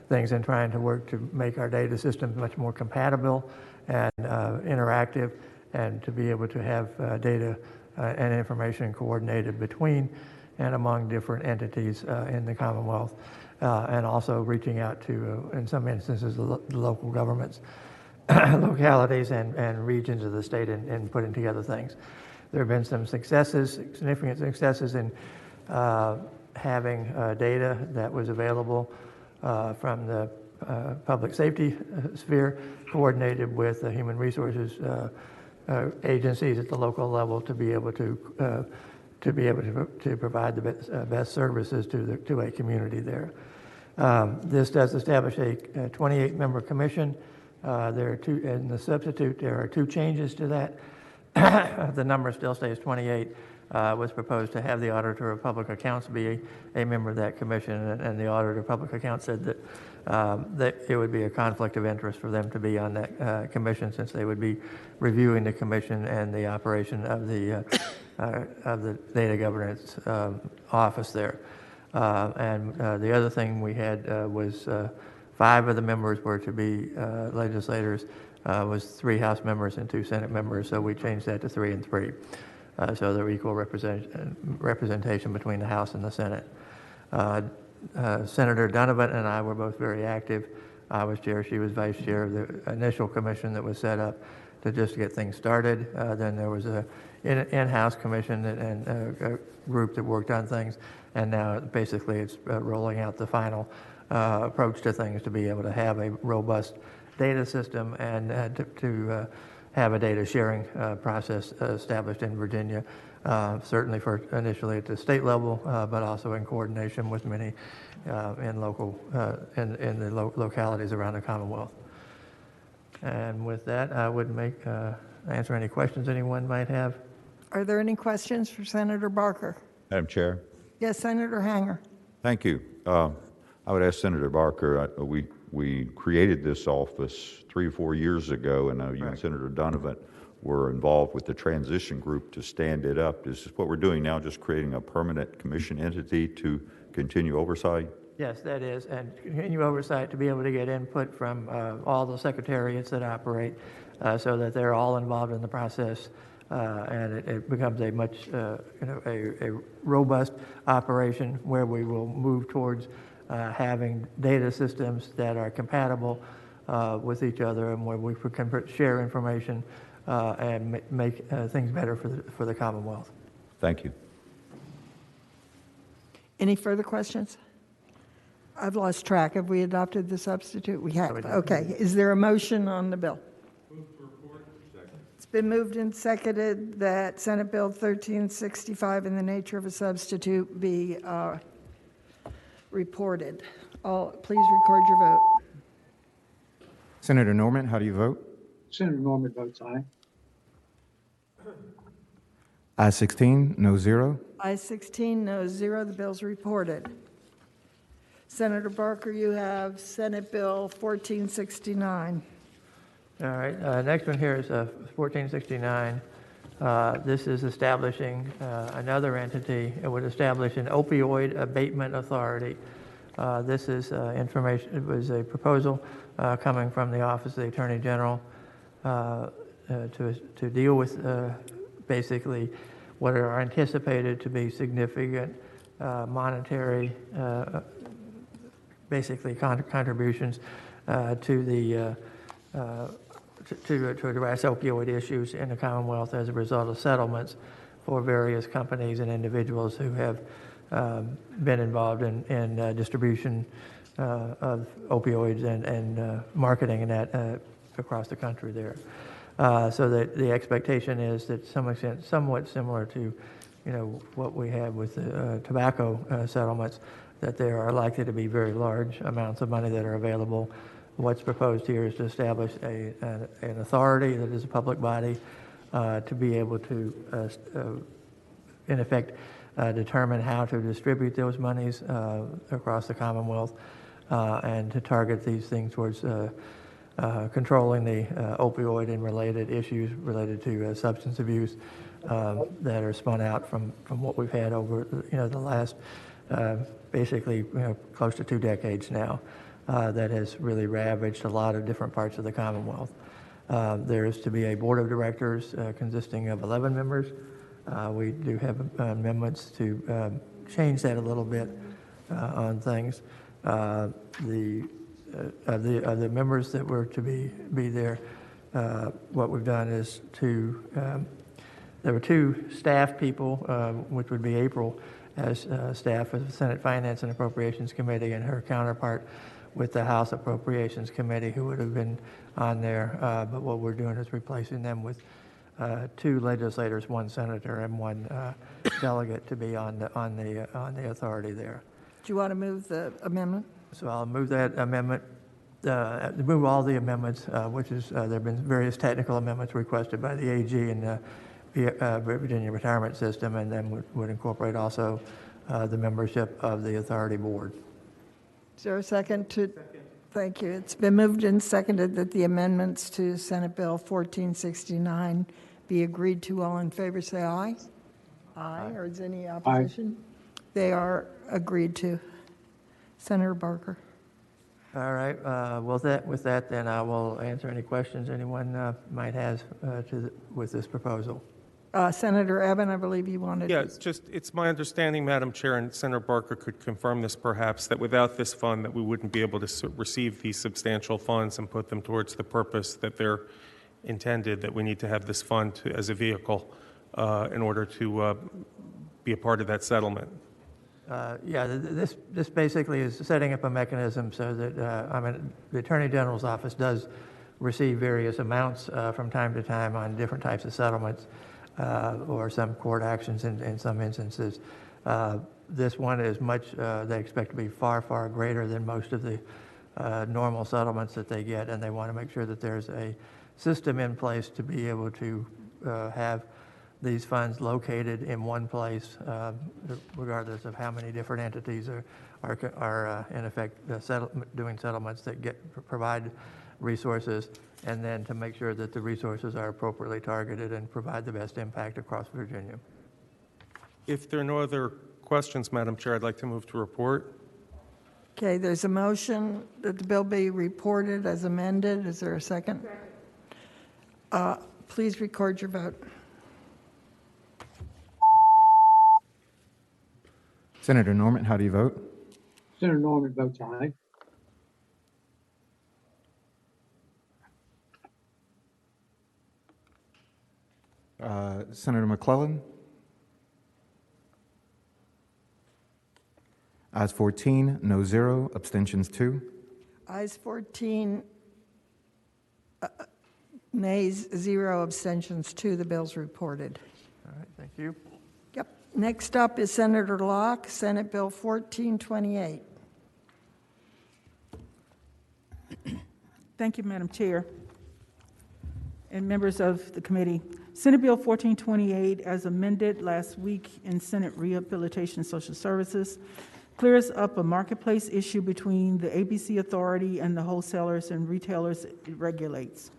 things and trying to work to make our data systems much more compatible and interactive, and to be able to have data and information coordinated between and among different entities in the Commonwealth. And also reaching out to, in some instances, the local governments, localities and regions of the state in putting together things. There have been some successes, significant successes in having data that was available from the public safety sphere, coordinated with the human resources agencies at the local level to be able to provide the best services to a community there. This does establish a 28-member commission. There are two, in the substitute, there are two changes to that. The number still stays 28. Was proposed to have the Auditor of Public Accounts be a member of that commission, and the Auditor of Public Accounts said that it would be a conflict of interest for them to be on that commission, since they would be reviewing the commission and the operation of the data governance office there. And the other thing we had was 5 of the members were to be legislators, was 3 House members and 2 Senate members, so we changed that to 3 and 3. So there were equal representation between the House and the Senate. Senator Donovan and I were both very active. I was chair, she was vice chair of the initial commission that was set up to just get things started. Then there was an in-house commission and a group that worked on things, and now basically it's rolling out the final approach to things to be able to have a robust data system and to have a data sharing process established in Virginia, certainly for initially at the state level, but also in coordination with many in the localities around the Commonwealth. And with that, I would answer any questions anyone might have. Are there any questions for Senator Barker? Madam Chair. Yes, Senator Hanger. Thank you. I would ask Senator Barker, we created this office 3 or 4 years ago, and you and Senator Donovan were involved with the transition group to stand it up. Is this what we're doing now, just creating a permanent commission entity to continue oversight? Yes, that is, and continue oversight to be able to get input from all the secretariats that operate, so that they're all involved in the process, and it becomes a much a robust operation where we will move towards having data systems that are compatible with each other, and where we can share information and make things better for the Commonwealth. Thank you. Any further questions? I've lost track. Have we adopted the substitute? We have. Okay. Is there a motion on the bill? It's been moved and seconded that Senate Bill 1365 in the nature of a substitute be reported. Please record your vote. Senator Norman, how do you vote? Senator Norman votes aye. I-16, no zero. I-16, no, 0. The bill's reported. Senator Barker, you have Senate Bill 1469. All right, next one here is 1469. This is establishing another entity. It would establish an opioid abatement authority. This is information. It was a proposal coming from the Office of the Attorney General to deal with basically what are anticipated to be significant monetary, basically contributions to the to address opioid issues in the Commonwealth as a result of settlements for various companies and individuals who have been involved in distribution of opioids and marketing and that across the country there. So that the expectation is that to some extent, somewhat similar to, what we have with the tobacco settlements, that there are likely to be very large amounts of money that are available. What's proposed here is to establish an authority that is a public body to be able to, in effect, determine how to distribute those monies across the Commonwealth and to target these things towards controlling the opioid and related issues related to substance abuse that are spun out from what we've had over the last basically close to 2 decades now. That has really ravaged a lot of different parts of the Commonwealth. There is to be a board of directors consisting of 11 members. We do have amendments to change that a little bit on things. The members that were to be there, what we've done is there were 2 staff people, which would be April as staff of the Senate Finance and Appropriations Committee, and her counterpart with the House Appropriations Committee, who would have been on there. But what we're doing is replacing them with 2 legislators, 1 senator, and 1 delegate to be on the authority there. Do you want to move the amendment? So I'll move that amendment, move all the amendments, which is, there have been various technical amendments requested by the AG and the Virginia Retirement System, and then would incorporate also the membership of the authority board. Is there a second to? Thank you. It's been moved and seconded that the amendments to Senate Bill 1469 be agreed to. All in favor say aye. Aye. Or is any opposition? Aye. They are agreed to. Senator Barker. All right. With that, then I will answer any questions anyone might have with this proposal. Senator Evan, I believe you wanted. Yeah, it's my understanding, Madam Chair, and Senator Barker could confirm this perhaps, that without this fund that we wouldn't be able to receive these substantial funds and put them towards the purpose that they're intended, that we need to have this fund as a vehicle in order to be a part of that settlement. This basically is setting up a mechanism so that, the Attorney General's office does receive various amounts from time to time on different types of settlements or some court actions in some instances. This one is they expect to be far, far greater than most of the normal settlements that they get, and they want to make sure that there's a system in place to be able to have these funds located in one place, regardless of how many different entities are in effect doing settlements that provide resources, and then to make sure that the resources are appropriately targeted and provide the best impact across Virginia. If there are no other questions, Madam Chair, I'd like to move to report. Okay, there's a motion that the bill be reported as amended. Is there a second? Please record your vote. Senator Norman, how do you vote? Senator Norman votes aye. Senator McClellan. Ayes 14, no zero, abstentions 2. Ayes 14, nays 0, abstentions 2. The bill's reported. All right, thank you. Yep. Next up is Senator Locke, Senate Bill 1428. Thank you, Madam Chair, and members of the committee. Senate Bill 1428, as amended last week in Senate Rehabilitation and Social Services, clears up a marketplace issue between the ABC Authority and the wholesalers and retailers it regulates.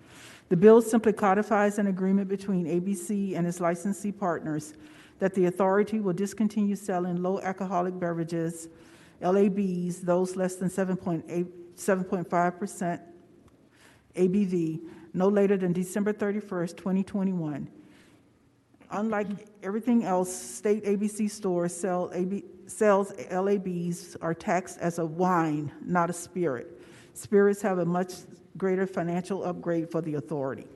The bill simply codifies an agreement between ABC and its licensee partners that the authority will discontinue selling low alcoholic beverages, LABs, those less than 7.5% ABV, no later than December 31st, 2021. Unlike everything else, state ABC stores sells LABs are taxed as a wine, not a spirit. Spirits have a much greater financial upside for the authority.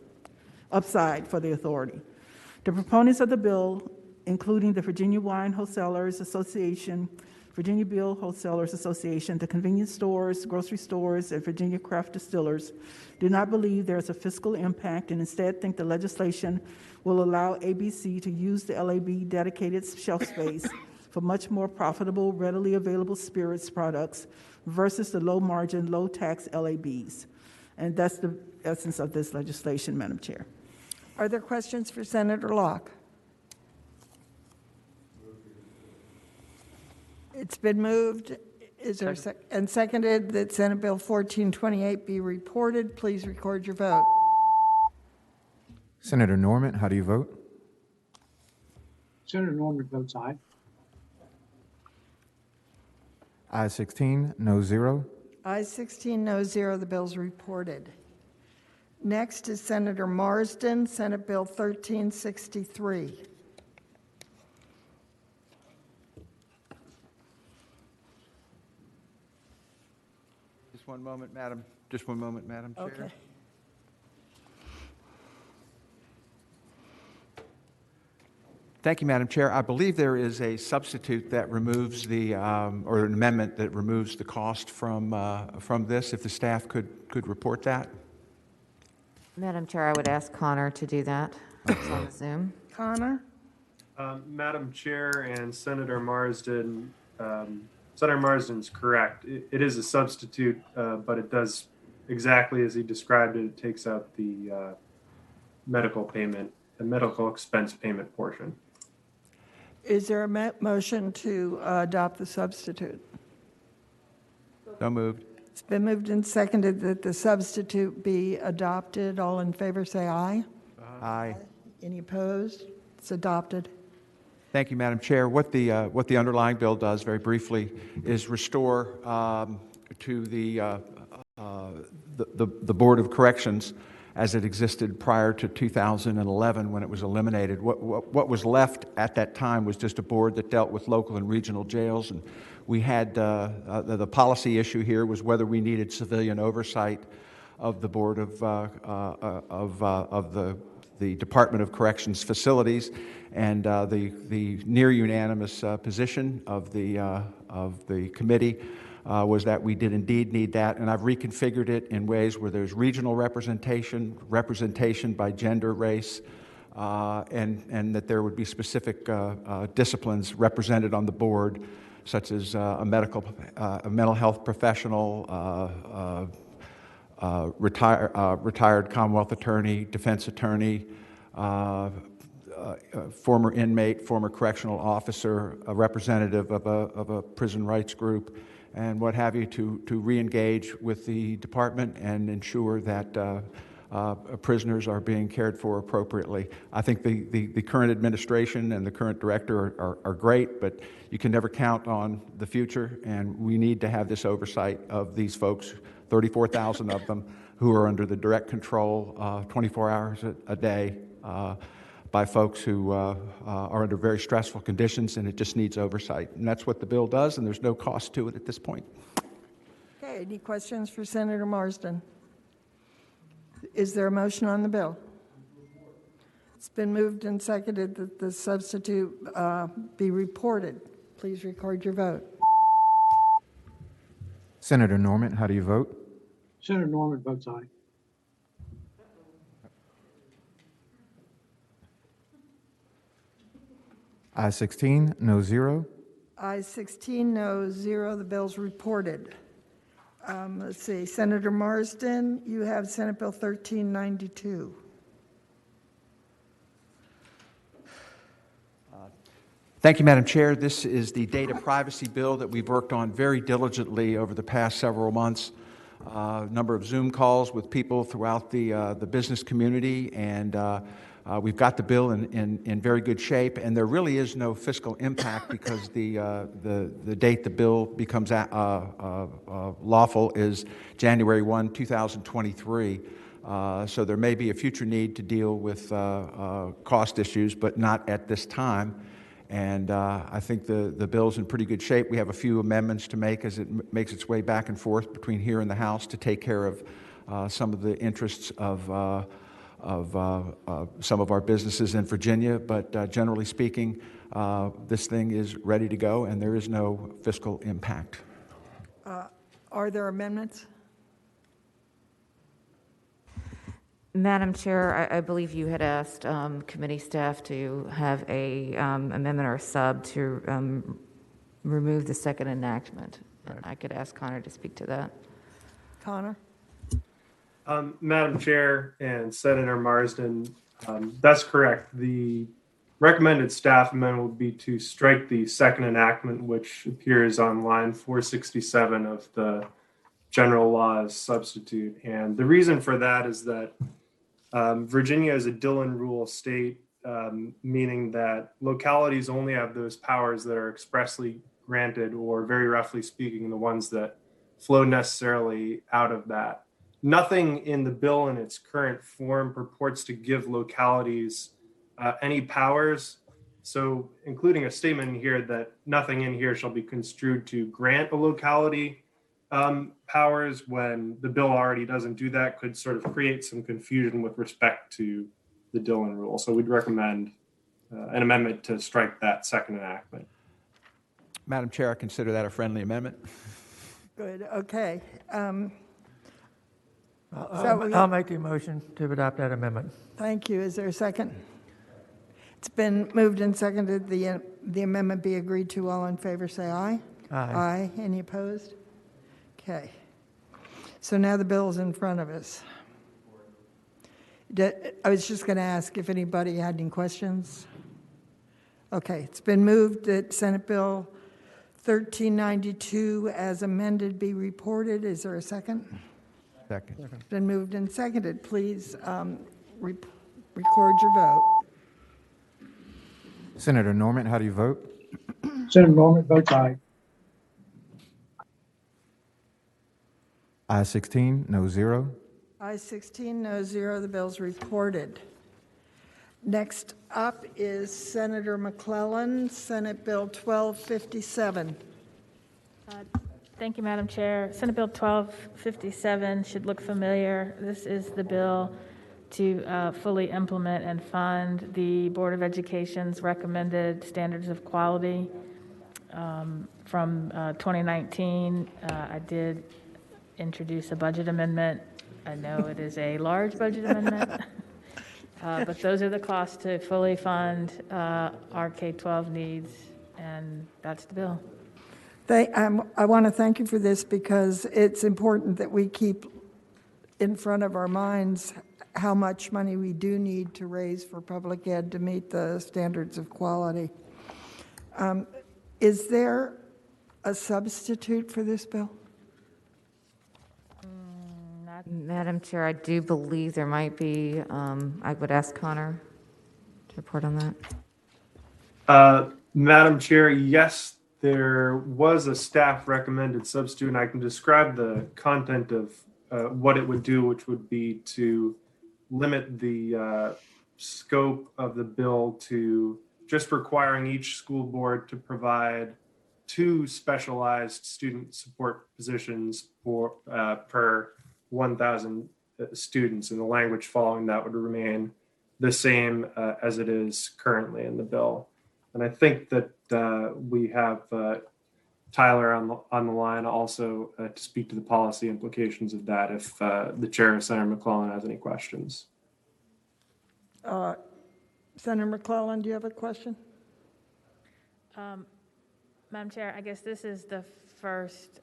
The proponents of the bill, including the Virginia Wine Wholesalers Association, Virginia Beer Wholesalers Association, the convenience stores, grocery stores, and Virginia craft distillers, do not believe there is a fiscal impact and instead think the legislation will allow ABC to use the LAB dedicated shelf space for much more profitable, readily available spirits products versus the low margin, low tax LABs. And that's the essence of this legislation, Madam Chair. Are there questions for Senator Locke? It's been moved. Is there and seconded that Senate Bill 1428 be reported? Please record your vote. Senator Norman, how do you vote? Senator Norman votes aye. Ayes 16, no zero. Ayes 16, no 0. The bill's reported. Next is Senator Marsden, Senate Bill 1363. Just one moment, Madam Chair. Okay. Thank you, Madam Chair. I believe there is a substitute that removes the, or an amendment that removes the cost from this. If the staff could report that. Madam Chair, I would ask Connor to do that. It's on Zoom. Connor? Madam Chair and Senator Marsden, Senator Marsden's correct. It is a substitute, but it does exactly as he described it. It takes out the medical payment, the medical expense payment portion. Is there a motion to adopt the substitute? So moved. It's been moved and seconded that the substitute be adopted. All in favor say aye. Aye. Any opposed? It's adopted. Thank you, Madam Chair. What the underlying bill does, very briefly, is restore to the Board of Corrections as it existed prior to 2011 when it was eliminated. What was left at that time was just a board that dealt with local and regional jails, and we had the policy issue here was whether we needed civilian oversight of the Board of the Department of Corrections facilities, and the near unanimous position of the committee was that we did indeed need that, and I've reconfigured it in ways where there's regional representation by gender, race, and that there would be specific disciplines represented on the board, such as a mental health professional, retired Commonwealth attorney, defense attorney, former inmate, former correctional officer, a representative of a prison rights group, and what have you, to re-engage with the department and ensure that prisoners are being cared for appropriately. I think the current administration and the current director are great, but you can never count on the future, and we need to have this oversight of these folks, 34,000 of them, who are under the direct control 24 hours a day by folks who are under very stressful conditions, and it just needs oversight. And that's what the bill does, and there's no cost to it at this point. Okay, any questions for Senator Marsden? Is there a motion on the bill? It's been moved and seconded that the substitute be reported. Please record your vote. Senator Norman, how do you vote? Senator Norman votes aye. Ayes 16, no zero. Ayes 16, no zero. The bill's reported. Let's see, Senator Marsden, you have Senate Bill 1392. Thank you, Madam Chair. This is the data privacy bill that we've worked on very diligently over the past several months. A number of Zoom calls with people throughout the business community, and we've got the bill in very good shape. And there really is no fiscal impact because the date the bill becomes lawful is January 1, 2023. So there may be a future need to deal with cost issues, but not at this time. And I think the bill's in pretty good shape. We have a few amendments to make as it makes its way back and forth between here and the House to take care of some of the interests of some of our businesses in Virginia. But generally speaking, this thing is ready to go, and there is no fiscal impact. Are there amendments? Madam Chair, I believe you had asked committee staff to have a amendment or a sub to remove the second enactment. Right. I could ask Connor to speak to that. Connor? Madam Chair and Senator Marsden, that's correct. The recommended staff amendment would be to strike the second enactment, which appears on line 467 of the general laws substitute. And the reason for that is that Virginia is a Dillon rule state, meaning that localities only have those powers that are expressly granted, or very roughly speaking, the ones that flow necessarily out of that. Nothing in the bill in its current form purports to give localities any powers. So including a statement in here that nothing in here shall be construed to grant a locality powers when the bill already doesn't do that could sort of create some confusion with respect to the Dillon rule. So we'd recommend an amendment to strike that second enactment. Madam Chair, I consider that a friendly amendment. Good, okay. I'll make the motion to adopt that amendment. Thank you. Is there a second? It's been moved and seconded. The amendment be agreed to. All in favor say aye. Aye. Aye. Any opposed? Okay. So now the bill is in front of us. I was just going to ask if anybody had any questions. Okay. It's been moved that Senate Bill 1392 as amended be reported. Is there a second? Second. It's been moved and seconded. Please record your vote. Senator Norman, how do you vote? Senator Norman votes aye. Ayes 16, no zero. Ayes 16, no zero. The bill's reported. Next up is Senator McClellan, Senate Bill 1257. Thank you, Madam Chair. Senate Bill 1257 should look familiar. This is the bill to fully implement and fund the Board of Education's recommended standards of quality from 2019. I did introduce a budget amendment. I know it is a large budget amendment, but those are the costs to fully fund our K-12 needs, and that's the bill. I want to thank you for this because it's important that we keep in front of our minds how much money we do need to raise for public ed to meet the standards of quality. Is there a substitute for this bill? Madam Chair, I do believe there might be. I would ask Connor to report on that. Madam Chair, yes, there was a staff recommended substitute, and I can describe the content of what it would do, which would be to limit the scope of the bill to just requiring each school board to provide 2 specialized student support positions per 1,000 students, and the language following that would remain the same as it is currently in the bill. And I think that we have Tyler on the line also to speak to the policy implications of that if the chair, Senator McClellan, has any questions. Senator McClellan, do you have a question? Madam Chair, I guess this is the first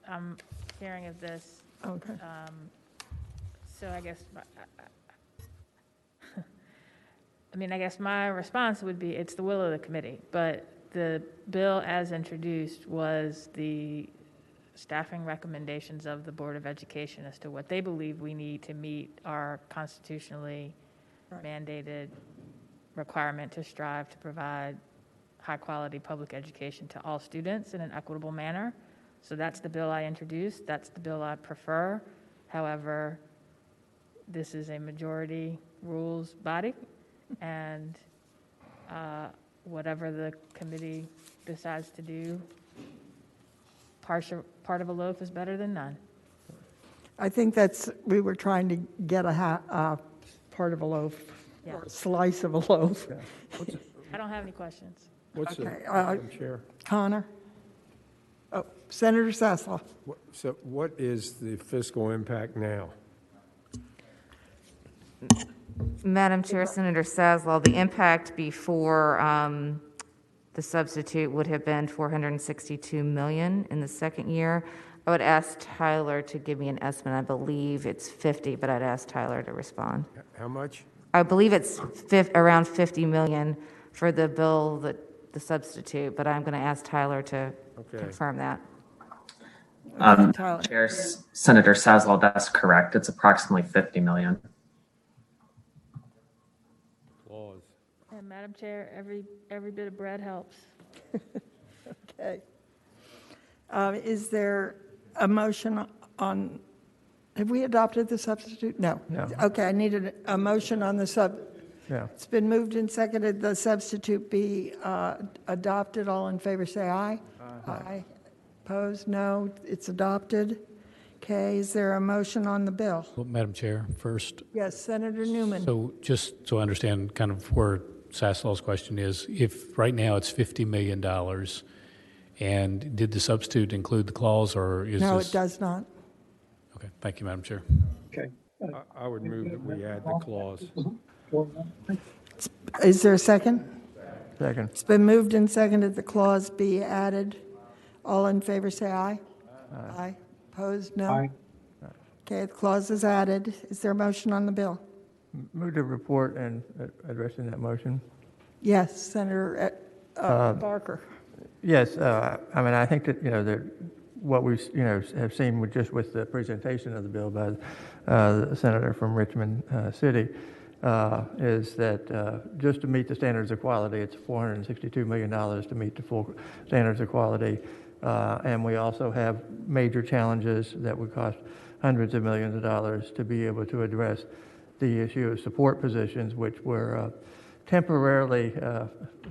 hearing of this. Okay. So I guess, I guess my response would be it's the will of the committee, but the bill as introduced was the staffing recommendations of the Board of Education as to what they believe we need to meet our constitutionally mandated requirement to strive to provide high-quality public education to all students in an equitable manner. So that's the bill I introduced. That's the bill I prefer. However, this is a majority rules body, and whatever the committee decides to do, part of a loaf is better than none. I think we were trying to get a part of a loaf, Yeah. or a slice of a loaf. I don't have any questions. What's Okay, the, Madam Chair? Connor? Oh, Senator Sasslaw. So what is the fiscal impact now? Madam Chair, Senator Sasslaw, the impact before the substitute would have been $462 million in the second year. I would ask Tyler to give me an estimate. I believe it's 50, but I'd ask Tyler to respond. How much? I believe it's around 50 million for the bill, the substitute, but I'm going to ask Tyler to confirm that. Tyler. Senator Sasslaw, that's correct. It's approximately 50 million. Applause. And Madam Chair, every bit of bread helps. Okay. Is there a motion on, have we adopted the substitute? No. No. Okay, I needed a motion on the Yeah. It's been moved and seconded, the substitute be adopted. All in favor, say aye. Aye. Opposed? No. It's adopted. Okay, is there a motion on the bill? Well, Madam Chair, first, Yes, Senator Newman. so just so I understand kind of where Saslaw's question is, if right now it's $50 million, and did the substitute include the clause, or is No, this? it does not. Okay, thank you, Madam Chair. Okay. I would move that we add the clause. Is there a second? Second. It's been moved and seconded the clause be added. All in favor, say aye. Aye. Opposed? No. Aye. Okay, the clause is added. Is there a motion on the bill? Move to report and addressing that motion. Yes, Senator Barker. Yes, I think that, what we, have seen with the presentation of the bill by the senator from Richmond City is that just to meet the standards of quality, it's $462 million to meet the full standards of quality. And we also have major challenges that would cost hundreds of millions of dollars to be able to address the issue of support positions, which were temporarily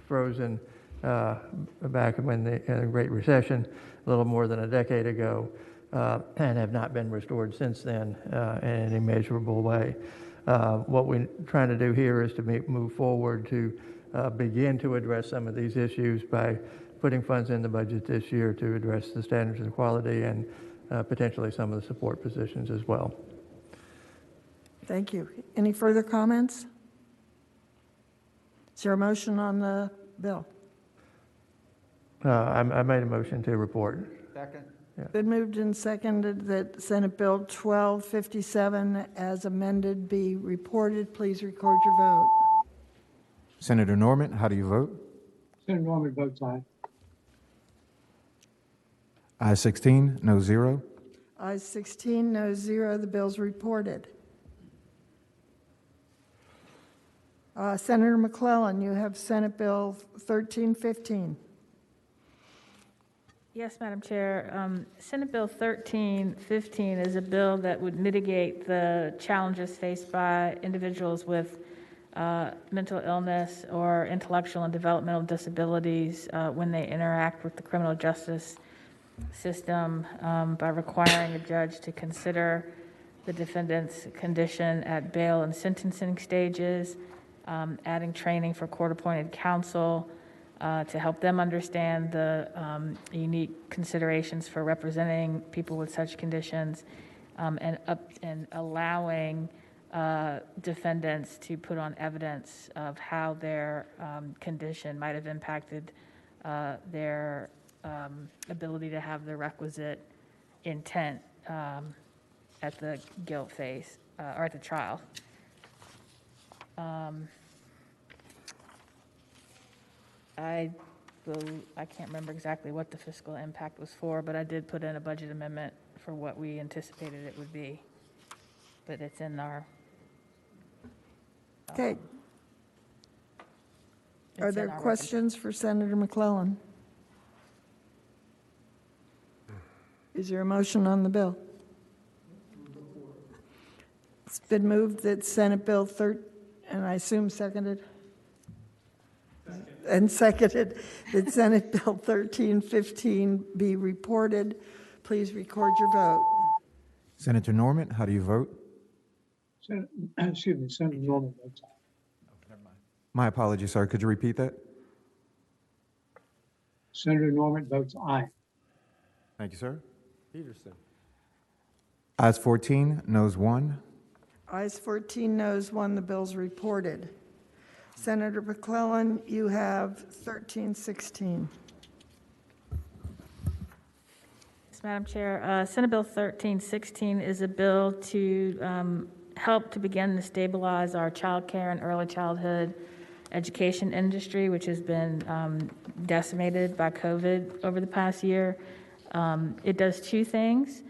frozen back in the Great Recession, a little more than a decade ago, and have not been restored since then in any measurable way. What we're trying to do here is to move forward to begin to address some of these issues by putting funds in the budget this year to address the standards of quality and potentially some of the support positions as well. Thank you. Any further comments? Is there a motion on the bill? I made a motion to report. Second. Been moved and seconded that Senate Bill 1257 as amended be reported. Please record your vote. Senator Norman, how do you vote? Senator Norman votes aye. Ayes 16, no 0. Ayes 16, no 0. The bill's reported. Senator McClellan, you have Senate Bill 1315. Yes, Madam Chair. Senate Bill 1315 is a bill that would mitigate the challenges faced by individuals with mental illness or intellectual and developmental disabilities when they interact with the criminal justice system by requiring a judge to consider the defendant's condition at bail and sentencing stages, adding training for court-appointed counsel to help them understand the unique considerations for representing people with such conditions, and allowing defendants to put on evidence of how their condition might have impacted their ability to have the requisite intent at the guilt phase or at the trial. I can't remember exactly what the fiscal impact was for, but I did put in a budget amendment for what we anticipated it would be. But it's in our. Okay. Are there questions for Senator McClellan? Is there a motion on the bill? It's been moved that Senate Bill 13, and I assume seconded? And seconded that Senate Bill 1315 be reported. Please record your vote. Senator Norman, how do you vote? Senator Norman votes aye. My apologies, sir. Could you repeat that? Senator Norman votes aye. Thank you, sir. Peterson. Ayes 14, noes 1. Ayes 14, noes 1. The bill's reported. Senator McClellan, you have 1316. Yes, Madam Chair. Senate Bill 1316 is a bill to help to begin to stabilize our child care and early childhood education industry, which has been decimated by COVID over the past year. It does two things.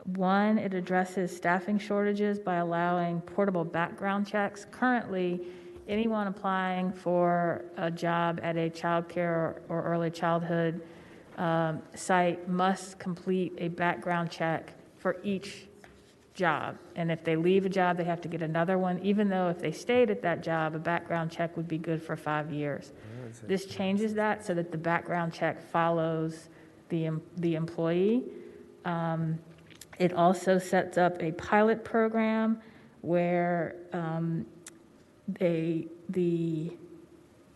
One, it addresses staffing shortages by allowing portable background checks. Currently, anyone applying for a job at a child care or early childhood site must complete a background check for each job. And if they leave a job, they have to get another one, even though if they stayed at that job, a background check would be good for 5 years. This changes that so that the background check follows the employee. It also sets up a pilot program where the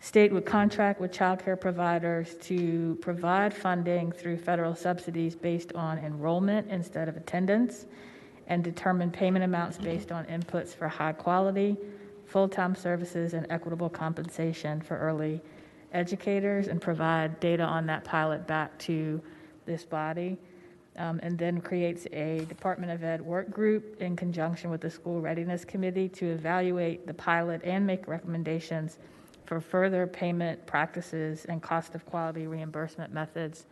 state would contract with child care providers to provide funding through federal subsidies based on enrollment instead of attendance, and determine payment amounts based on inputs for high quality, full-time services, and equitable compensation for early educators, and provide data on that pilot back to this body. And then creates a Department of Ed work group in conjunction with the School Readiness Committee to evaluate the pilot and make recommendations for further payment practices and cost of quality reimbursement methods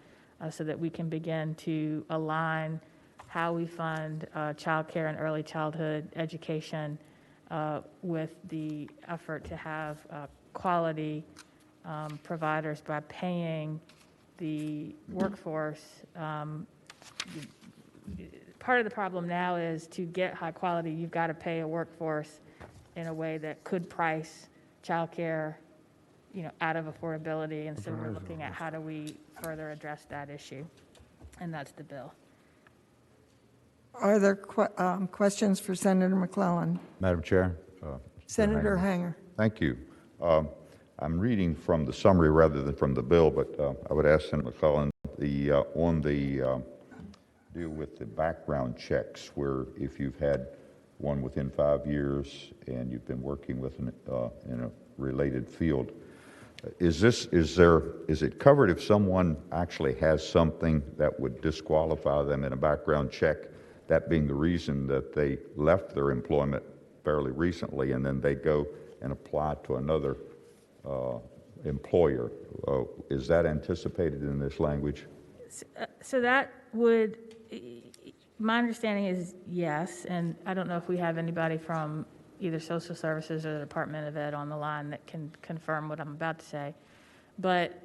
so that we can begin to align how we fund child care and early childhood education with the effort to have quality providers by paying the workforce. Part of the problem now is to get high quality, you've got to pay a workforce in a way that could price childcare, out of affordability. And so we're looking at how do we further address that issue, and that's the bill. Are there questions for Senator McClellan? Madam Chair. Senator Hanger. Thank you. I'm reading from the summary rather than from the bill, but I would ask Senator McClellan on the deal with the background checks, where if you've had one within 5 years and you've been working with in a related field, is it covered if someone actually has something that would disqualify them in a background check, that being the reason that they left their employment fairly recently and then they go and apply to another employer? Is that anticipated in this language? So that would, my understanding is yes, and I don't know if we have anybody from either Social Services or the Department of Ed on the line that can confirm what I'm about to say. But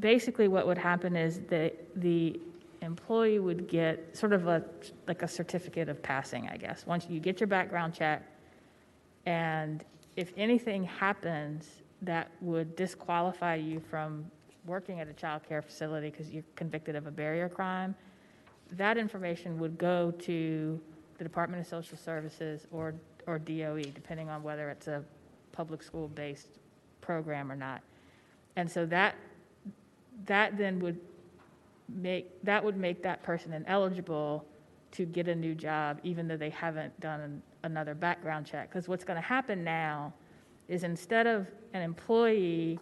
basically what would happen is that the employee would get sort of like a certificate of passing, I guess. Once you get your background check, and if anything happens that would disqualify you from working at a child care facility because you're convicted of a barrier crime, that information would go to the Department of Social Services or DOE, depending on whether it's a public school-based program or not. And so that then would make that person ineligible to get a new job, even though they haven't done another background check. Because what's going to happen now is instead of an employee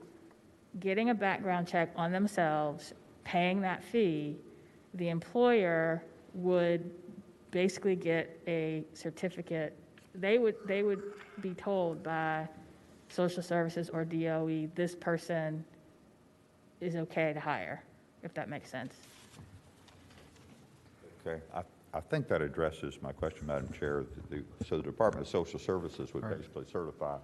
getting a background check on themselves, paying that fee, the employer would basically get a certificate. They would be told by social services or DOE, this person is okay to hire, if that makes sense. Okay, I think that addresses my question, Madam Chair. So the Department of Social Services would basically certify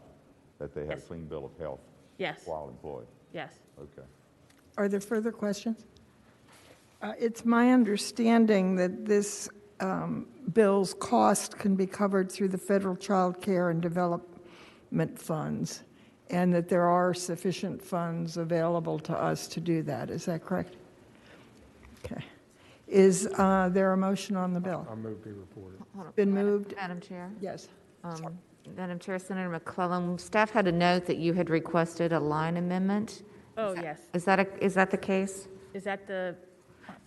that they have a clean bill of health Yes. while employed? Yes. Okay. Are there further questions? It's my understanding that this bill's cost can be covered through the federal child care and development funds, and that there are sufficient funds available to us to do that. Is that correct? Okay. Is there a motion on the bill? I move be reported. Been moved? Madam Chair? Yes. Madam Chair, Senator McClellan, staff had a note that you had requested a line amendment. Oh, yes. Is that the case? Is that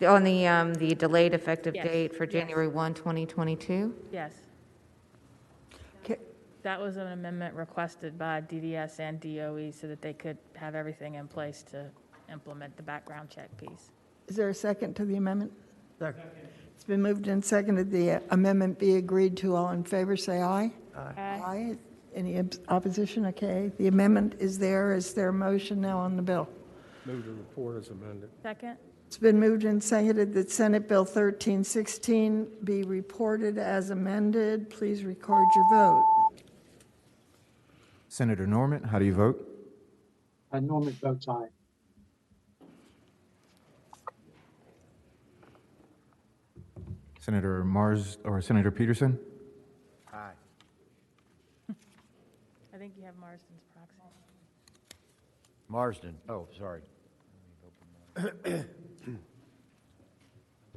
On the delayed effective Yes. date for Yes. January 1, 2022? Yes. Okay. That was an amendment requested by DDS and DOE so that they could have everything in place to implement the background check piece. Is there a second to the amendment? Second. It's been moved and seconded. The amendment be agreed to. All in favor, say aye. Aye. Aye. Any opposition? Okay. The amendment is there. Is there a motion now on the bill? Move to report as amended. Second? It's been moved and seconded that Senate Bill 1316 be reported as amended. Please record your vote. Senator Norman, how do you vote? Norman votes aye. Senator Mars or Senator Peterson? Aye. I think you have Marsden's proxy. Marsden, oh, sorry. I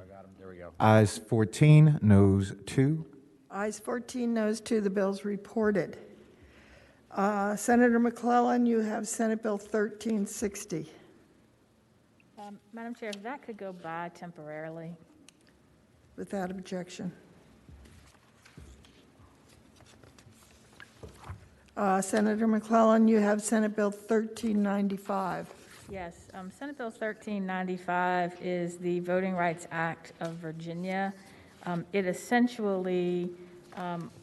got him, there we go. Ayes 14, noes 2. Ayes 14, noes 2. The bill's reported. Senator McClellan, you have Senate Bill 1360. Madam Chair, if that could go by temporarily. Without objection. Senator McClellan, you have Senate Bill 1395. Yes, Senate Bill 1395 is the Voting Rights Act of Virginia. It essentially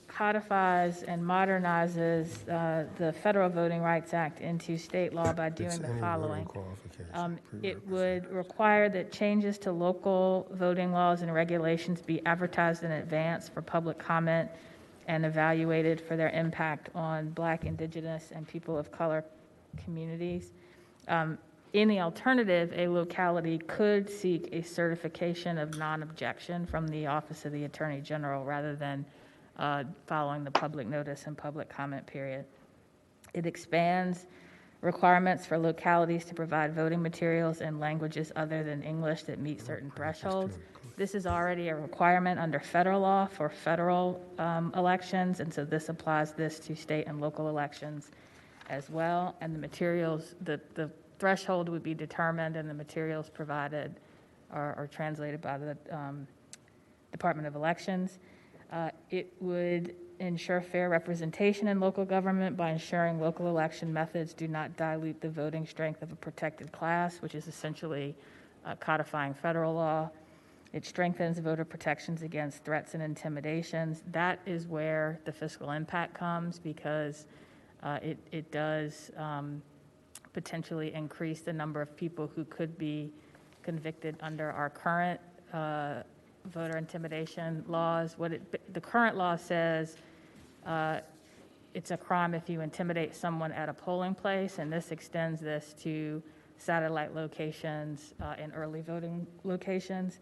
codifies and modernizes the Federal Voting Rights Act into state law by doing the following. It would require that changes to local voting laws and regulations be advertised in advance for public comment and evaluated for their impact on Black, Indigenous, and people of color communities. In the alternative, a locality could seek a certification of non-objection from the Office of the Attorney General rather than following the public notice and public comment period. It expands requirements for localities to provide voting materials in languages other than English that meet certain thresholds. This is already a requirement under federal law for federal elections, and so this applies this to state and local elections as well. And the materials, the threshold would be determined and the materials provided are translated by the Department of Elections. It would ensure fair representation in local government by ensuring local election methods do not dilute the voting strength of a protected class, which is essentially codifying federal law. It strengthens voter protections against threats and intimidations. That is where the fiscal impact comes, because it does potentially increase the number of people who could be convicted under our current voter intimidation laws. The current law says it's a crime if you intimidate someone at a polling place, and this extends this to satellite locations and early voting locations.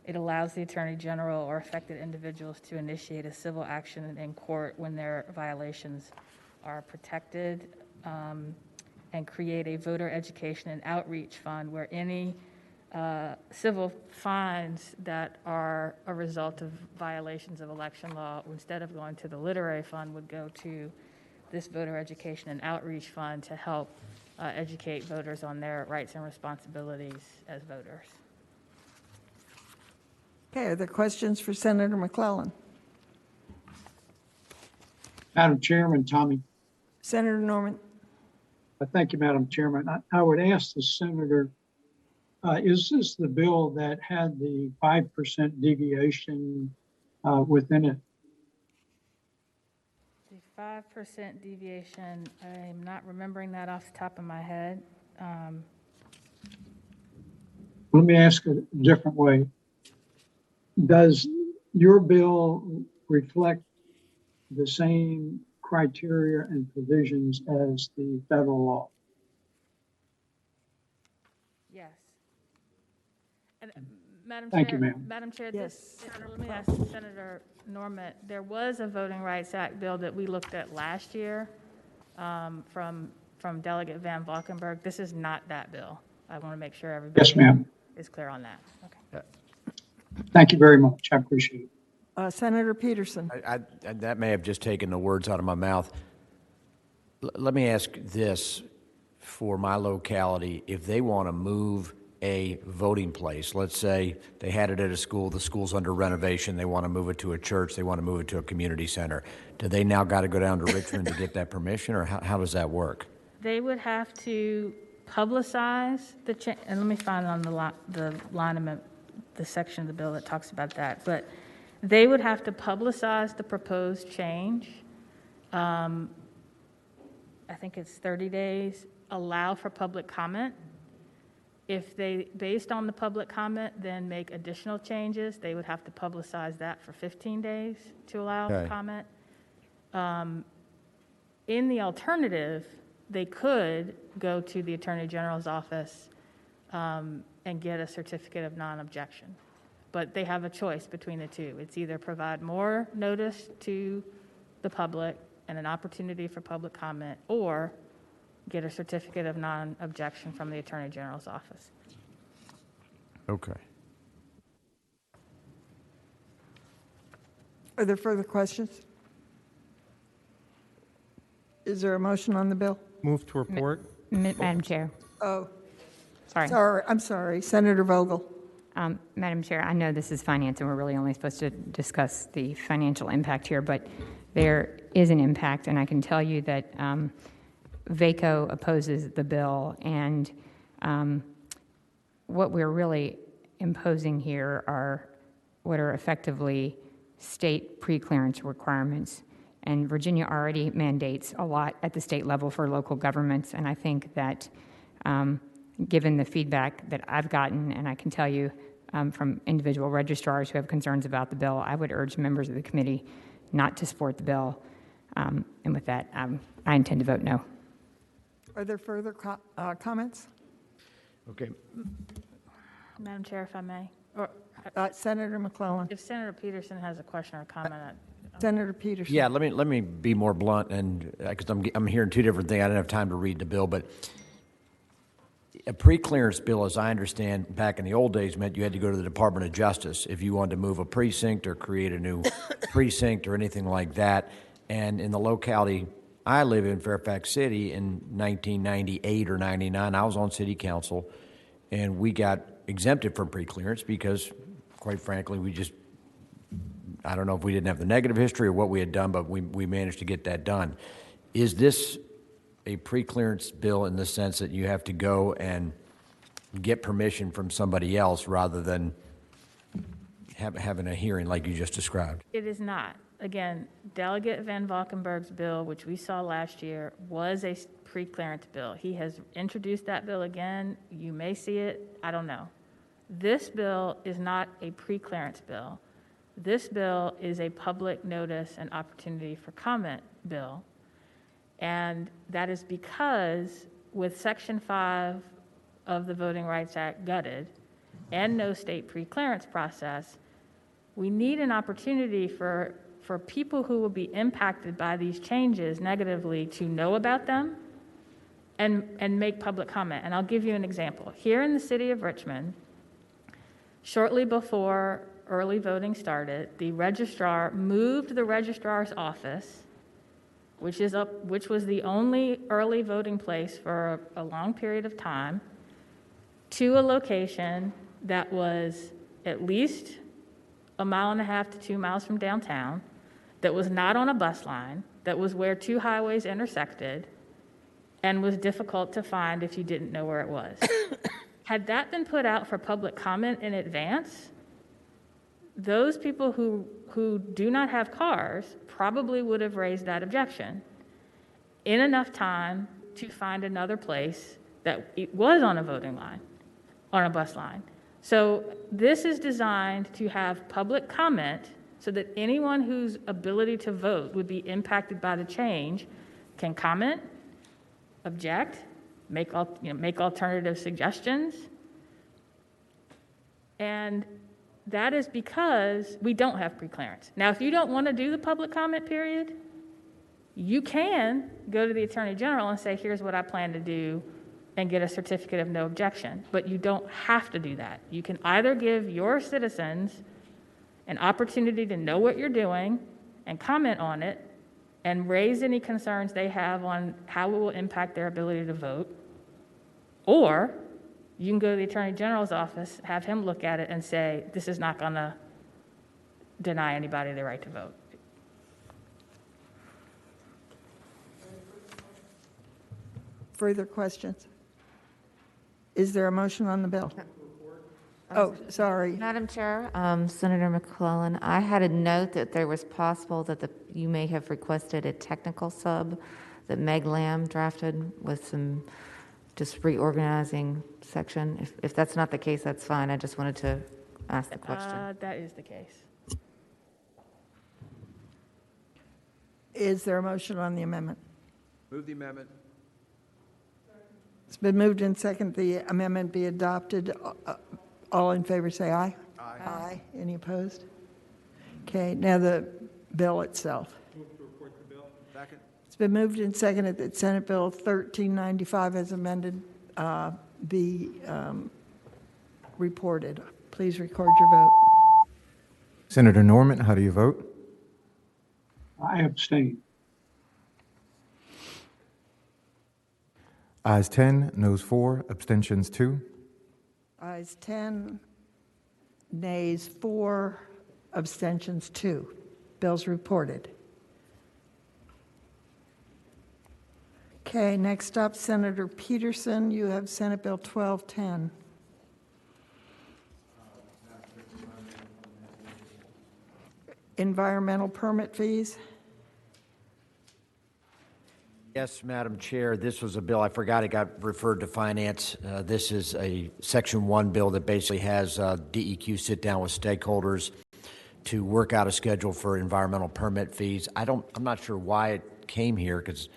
It allows the Attorney General or affected individuals to initiate a civil action in court when their violations are protected, and create a voter education and outreach fund where any civil fines that are a result of violations of election law, instead of going to the literary fund, would go to this voter education and outreach fund to help educate voters on their rights and responsibilities as voters. Okay, are there questions for Senator McClellan? Madam Chairman, Tommy. Senator Norman? Thank you, Madam Chairman. I would ask the senator, is this the bill that had the 5% deviation within it? The 5% deviation, I'm not remembering that off the top of my head. Let me ask it a different way. Does your bill reflect the same criteria and provisions as the federal law? Yes. And Madam Thank Chair, you, ma'am. Madam Chair, Yes. let me ask Senator Norman, there was a Voting Rights Act bill that we looked at last year from Delegate Van Valkenburg. This is not that bill. I want to make sure everybody Yes, ma'am. is clear on that. Okay. Thank you very much. I appreciate it. Senator Peterson? That may have just taken the words out of my mouth. Let me ask this for my locality. If they want to move a voting place, let's say they had it at a school, the school's under renovation, they want to move it to a church, they want to move it to a community center, do they now got to go down to Richmond to get that permission, or how does that work? They would have to publicize the change, and let me find on the line, the section of the bill that talks about that, but they would have to publicize the proposed change. I think it's 30 days, allow for public comment. If they, based on the public comment, then make additional changes, they would have to publicize that for 15 days to allow for comment. In the alternative, they could go to the Attorney General's office and get a certificate of non-objection. But they have a choice between the two. It's either provide more notice to the public and an opportunity for public comment, or get a certificate of non-objection from the Attorney General's office. Okay. Are there further questions? Is there a motion on the bill? Move to report. Madam Chair. Oh, Sorry. I'm sorry. Senator Vogel. Madam Chair, I know this is finance and we're really only supposed to discuss the financial impact here, but there is an impact, and I can tell you that VACO opposes the bill, and what we're really imposing here are what are effectively state pre-clearance requirements. And Virginia already mandates a lot at the state level for local governments, and I think that given the feedback that I've gotten, and I can tell you from individual registrars who have concerns about the bill, I would urge members of the committee not to support the bill. And with that, I intend to vote no. Are there further comments? Okay. Madam Chair, if I may, or Senator McClellan. if Senator Peterson has a question or comment. Senator Peterson. Yeah, let me be more blunt, and because I'm hearing two different things. I didn't have time to read the bill, but a pre-clearance bill, as I understand, back in the old days, meant you had to go to the Department of Justice if you wanted to move a precinct or create a new precinct or anything like that. And in the locality I live in, Fairfax City, in 1998 or 99, I was on city council, and we got exempted from pre-clearance because, quite frankly, I don't know if we didn't have the negative history or what we had done, but we managed to get that done. Is this a pre-clearance bill in the sense that you have to go and get permission from somebody else rather than having a hearing like you just described? It is not. Again, Delegate Van Valkenburg's bill, which we saw last year, was a pre-clearance bill. He has introduced that bill again. You may see it. I don't know. This bill is not a pre-clearance bill. This bill is a public notice and opportunity for comment bill. And that is because with Section 5 of the Voting Rights Act gutted and no state pre-clearance process, we need an opportunity for people who will be impacted by these changes negatively to know about them and make public comment. And I'll give you an example. Here in the city of Richmond, shortly before early voting started, the registrar moved the registrar's office which was the only early voting place for a long period of time, to a location that was at least 1.5 to 2 miles from downtown, that was not on a bus line, that was where 2 highways intersected, and was difficult to find if you didn't know where it was. Had that been put out for public comment in advance, those people who do not have cars probably would have raised that objection in enough time to find another place that it was on a voting line, on a bus line. So this is designed to have public comment so that anyone whose ability to vote would be impacted by the change can comment, object, make alternative suggestions. And that is because we don't have preclearance. Now, if you don't want to do the public comment period, you can go to the Attorney General and say, here's what I plan to do, and get a certificate of no objection. But you don't have to do that. You can either give your citizens an opportunity to know what you're doing and comment on it and raise any concerns they have on how it will impact their ability to vote, or you can go to the Attorney General's office, have him look at it and say, this is not going to deny anybody the right to vote. Further questions? Is there a motion on the bill? Oh, sorry. Madam Chair, Senator McClellan, I had a note that there was possible that you may have requested a technical sub that Meg Lamb drafted with some just reorganizing section. If that's not the case, that's fine. I just wanted to ask the question. That is the case. Is there a motion on the amendment? Move the amendment. It's been moved and second the amendment be adopted. All in favor say aye. Aye. Aye. Any opposed? Okay, now the bill itself. Move to report the bill. Second. It's been moved and seconded that Senate Bill 1395 as amended be reported. Please record your vote. Senator Norman, how do you vote? I abstain. Ayes 10, noes 4, abstentions 2. Ayes 10, nays 4, abstentions 2. Bill's reported. Okay, next up, Senator Peterson. You have Senate Bill 1210. Environmental permit fees. Yes, Madam Chair, this was a bill, I forgot it got referred to Finance. This is a Section 1 bill that basically has DEQ sit down with stakeholders to work out a schedule for environmental permit fees. I'm not sure why it came here because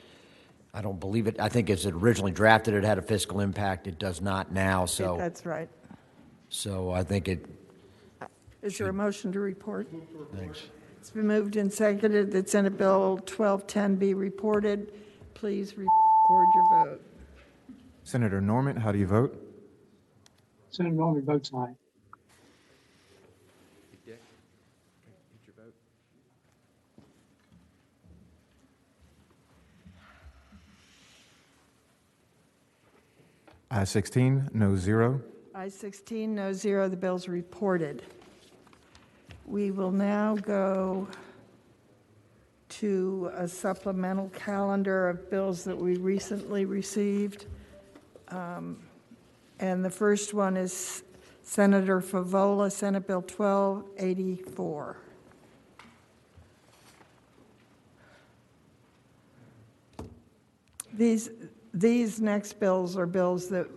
I don't believe it. I think as it originally drafted, it had a fiscal impact. It does not now, so. That's right. So I think it. Is there a motion to report? Thanks. It's been moved and seconded that Senate Bill 1210 be reported. Please record your vote. Senator Norman, how do you vote? Senator Norman votes aye. Dick, get your vote. Ayes 16, no 0. Ayes 16, no 0. The bill's reported. We will now go to a supplemental calendar of bills that we recently received. And the first one is Senator Favola, Senate Bill 1284. These next bills are bills that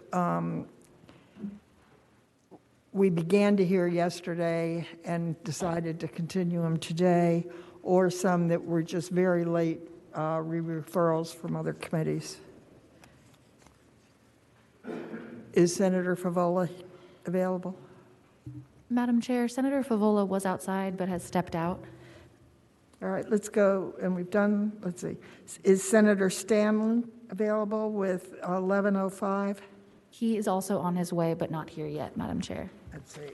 we began to hear yesterday and decided to continue them today, or some that were just very late referrals from other committees. Is Senator Favola available? Madam Chair, Senator Favola was outside but has stepped out. All right, let's go, and we've done, let's see. Is Senator Stanley available with 1105? He is also on his way but not here yet, Madam Chair. Let's see.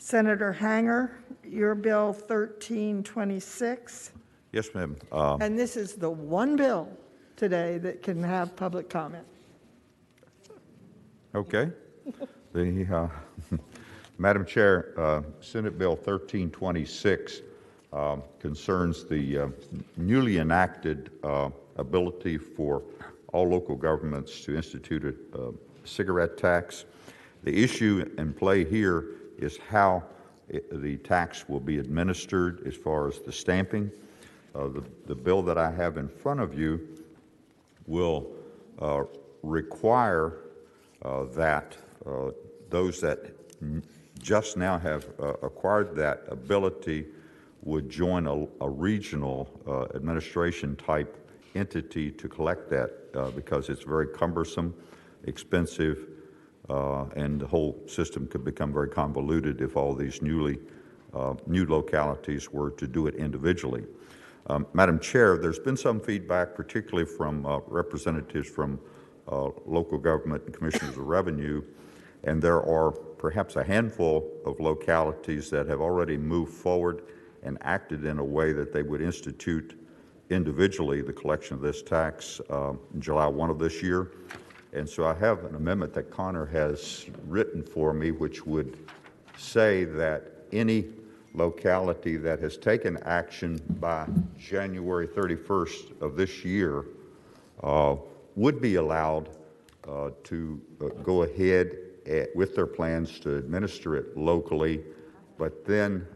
Senator Hanger, your bill 1326. Yes, ma'am. And this is the one bill today that can have public comment. Okay. The, Madam Chair, Senate Bill 1326 concerns the newly enacted ability for all local governments to institute a cigarette tax. The issue in play here is how the tax will be administered as far as the stamping. The bill that I have in front of you will require that those that just now have acquired that ability would join a regional administration type entity to collect that because it's very cumbersome, expensive, and the whole system could become very convoluted if all these new localities were to do it individually. Madam Chair, there's been some feedback, particularly from representatives from local government and commissioners of revenue, and there are perhaps a handful of localities that have already moved forward and acted in a way that they would institute individually the collection of this tax July 1 of this year. And so I have an amendment that Connor has written for me, which would say that any locality that has taken action by January 31st of this year would be allowed to go ahead with their plans to administer it locally, but then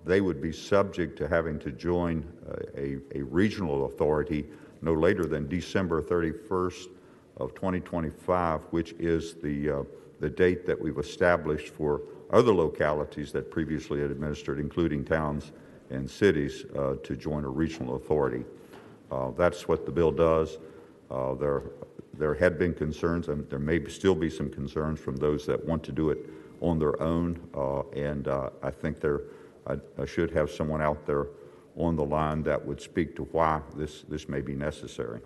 they would be subject to having to join a regional authority no later than December 31st of 2025, which is the date that we've established for other localities that previously had administered, including towns and cities, to join a regional authority. That's what the bill does. There had been concerns, and there may still be some concerns from those that want to do it on their own, and I think I should have someone out there on the line that would speak to why this may be necessary.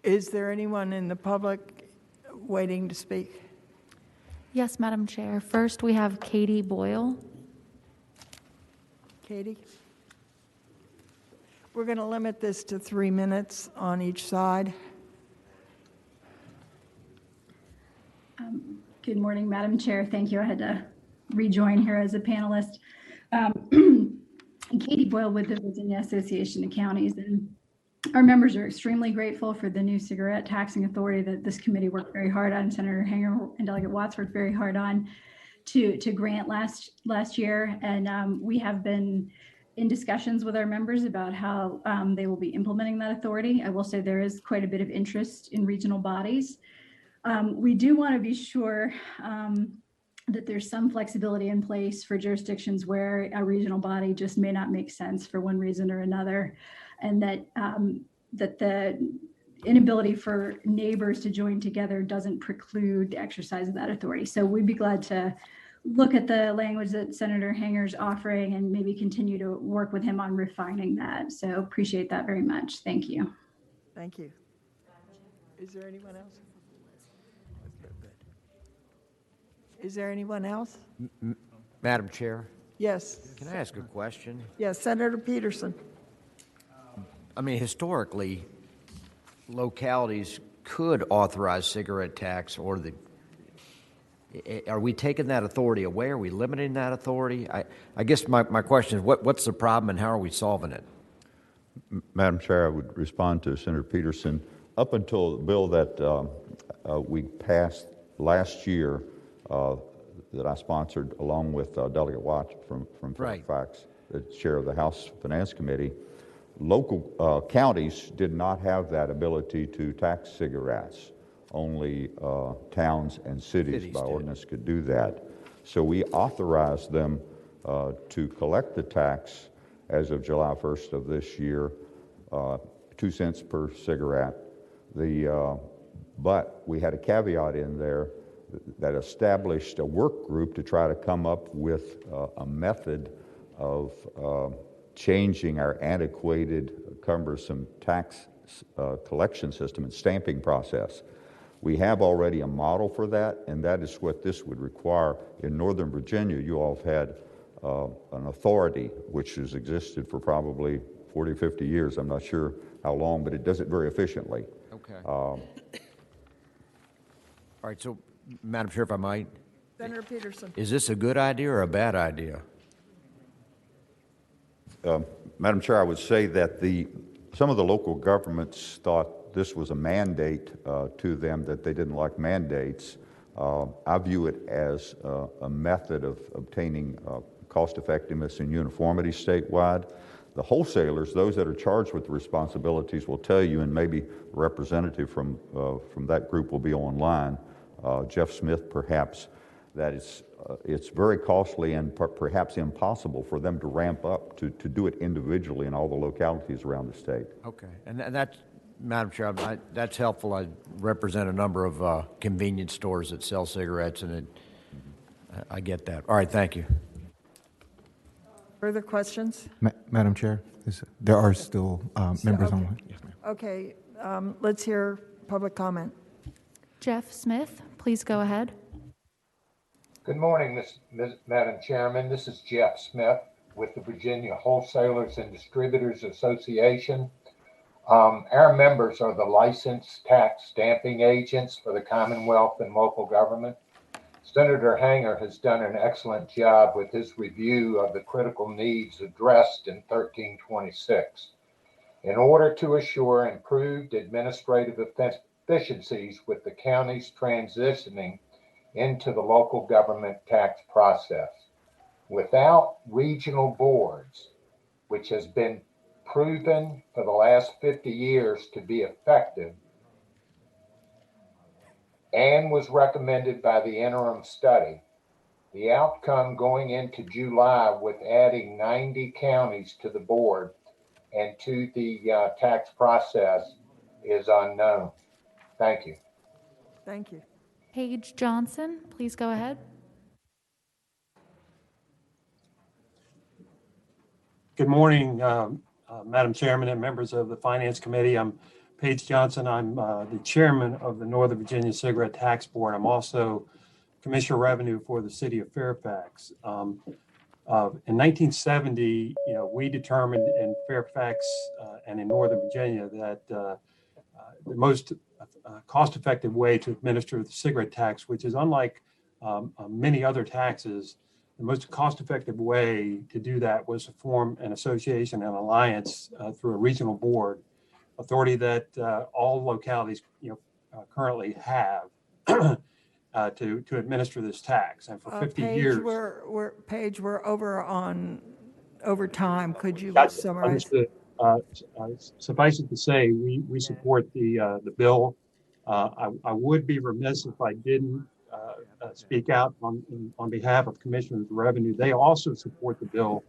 Is there anyone in the public waiting to speak? Yes, Madam Chair. First, we have Katie Boyle. Katie? We're going to limit this to 3 minutes on each side. Good morning, Madam Chair. Thank you. I had to rejoin here as a panelist. Katie Boyle with the Virginia Association of Counties, and our members are extremely grateful for the new cigarette taxing authority that this committee worked very hard on. Senator Hanger and Delegate Watts worked very hard on to grant last year, and we have been in discussions with our members about how they will be implementing that authority. I will say there is quite a bit of interest in regional bodies. We do want to be sure that there's some flexibility in place for jurisdictions where a regional body just may not make sense for one reason or another, and that the inability for neighbors to join together doesn't preclude the exercise of that authority. So we'd be glad to look at the language that Senator Hanger's offering and maybe continue to work with him on refining that. So appreciate that very much. Thank you. Thank you. Is there anyone else? Is there anyone else? Madam Chair, Yes. can I ask a question? Yes, Senator Peterson. I mean, historically, localities could authorize cigarette tax, or are we taking that authority away? Are we limiting that authority? I guess my question is, what's the problem and how are we solving it? Madam Chair, I would respond to Senator Peterson. Up until the bill that we passed last year, that I sponsored along with Delegate Watts from Fairfax, the chair of the House Finance Committee, local counties did not have that ability to tax cigarettes. Only towns and cities by ordinance could do that. So we authorized them to collect the tax as of July 1st of this year, 2 cents per cigarette. But we had a caveat in there that established a work group to try to come up with a method of changing our antiquated, cumbersome tax collection system and stamping process. We have already a model for that, and that is what this would require. In Northern Virginia, you all have had an authority which has existed for probably 40, 50 years. I'm not sure how long, but it does it very efficiently. Okay. All right, so, Madam Chair, if I might, Senator Peterson. is this a good idea or a bad idea? Madam Chair, I would say that some of the local governments thought this was a mandate to them, that they didn't like mandates. I view it as a method of obtaining cost effectiveness and uniformity statewide. The wholesalers, those that are charged with the responsibilities, will tell you, and maybe a representative from that group will be online, Jeff Smith perhaps, that it's very costly and perhaps impossible for them to ramp up to do it individually in all the localities around the state. Okay, and that's, Madam Chair, that's helpful. I represent a number of convenience stores that sell cigarettes, and I get that. All right, thank you. Further questions? Madam Chair, there are still members okay. online. Yes, ma'am. Okay, let's hear public comment. Jeff Smith, please go ahead. Good morning, Madam Chairman. This is Jeff Smith with the Virginia Wholesalers and Distributors Association. Our members are the licensed tax stamping agents for the Commonwealth and local government. Senator Hanger has done an excellent job with his review of the critical needs addressed in 1326. In order to assure improved administrative efficiencies with the counties transitioning into the local government tax process, without regional boards, which has been proven for the last 50 years to be effective, and was recommended by the interim study. The outcome going into July with adding 90 counties to the board and to the tax process is unknown. Thank you. Thank you. Paige Johnson, please go ahead. Good morning, Madam Chairman and members of the Finance Committee. I'm Paige Johnson. I'm the chairman of the Northern Virginia Cigarette Tax Board. I'm also Commissioner of Revenue for the city of Fairfax. In 1970, we determined in Fairfax and in Northern Virginia that the most cost-effective way to administer the cigarette tax, which is unlike many other taxes, the most cost-effective way to do that was to form an association, an alliance through a regional board authority that all localities currently have to administer this tax. And for 50 Paige, years, Paige, we're over time. Could you summarize? Suffice it to say, we support the bill. I would be remiss if I didn't speak out on behalf of Commissioners of Revenue. They also support the bill,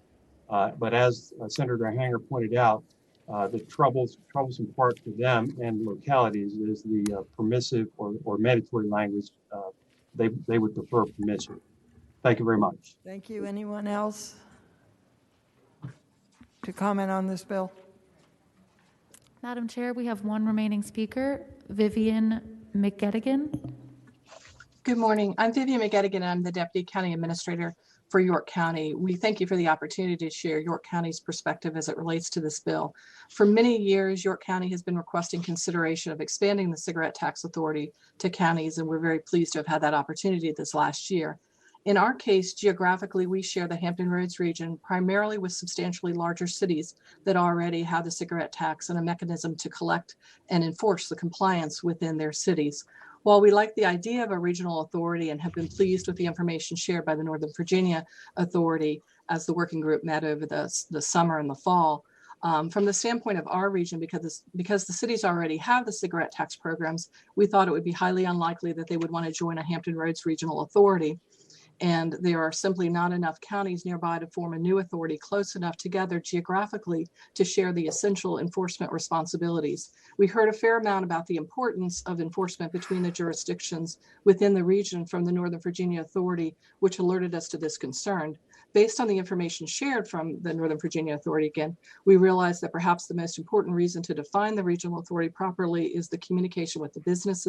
but as Senator Hanger pointed out, the troublesome part for them and localities is the permissive or mandatory language. They would prefer permissive. Thank you very much. Thank you. Anyone else to comment on this bill? Madam Chair, we have one remaining speaker, Vivian McGettigan. Good morning. I'm Vivian McGettigan. I'm the Deputy County Administrator for York County. We thank you for the opportunity to share York County's perspective as it relates to this bill. For many years, York County has been requesting consideration of expanding the cigarette tax authority to counties, and we're very pleased to have had that opportunity this last year. In our case, geographically, we share the Hampton Roads region primarily with substantially larger cities that already have the cigarette tax and a mechanism to collect and enforce the compliance within their cities. While we like the idea of a regional authority and have been pleased with the information shared by the Northern Virginia Authority as the working group met over the summer and the fall, from the standpoint of our region, because the cities already have the cigarette tax programs, we thought it would be highly unlikely that they would want to join a Hampton Roads Regional Authority. And there are simply not enough counties nearby to form a new authority close enough together geographically to share the essential enforcement responsibilities. We heard a fair amount about the importance of enforcement between the jurisdictions within the region from the Northern Virginia Authority, which alerted us to this concern. based on the information shared from the Northern Virginia Authority, again, we realized that perhaps the most important reason to define the regional authority properly is the communication with the business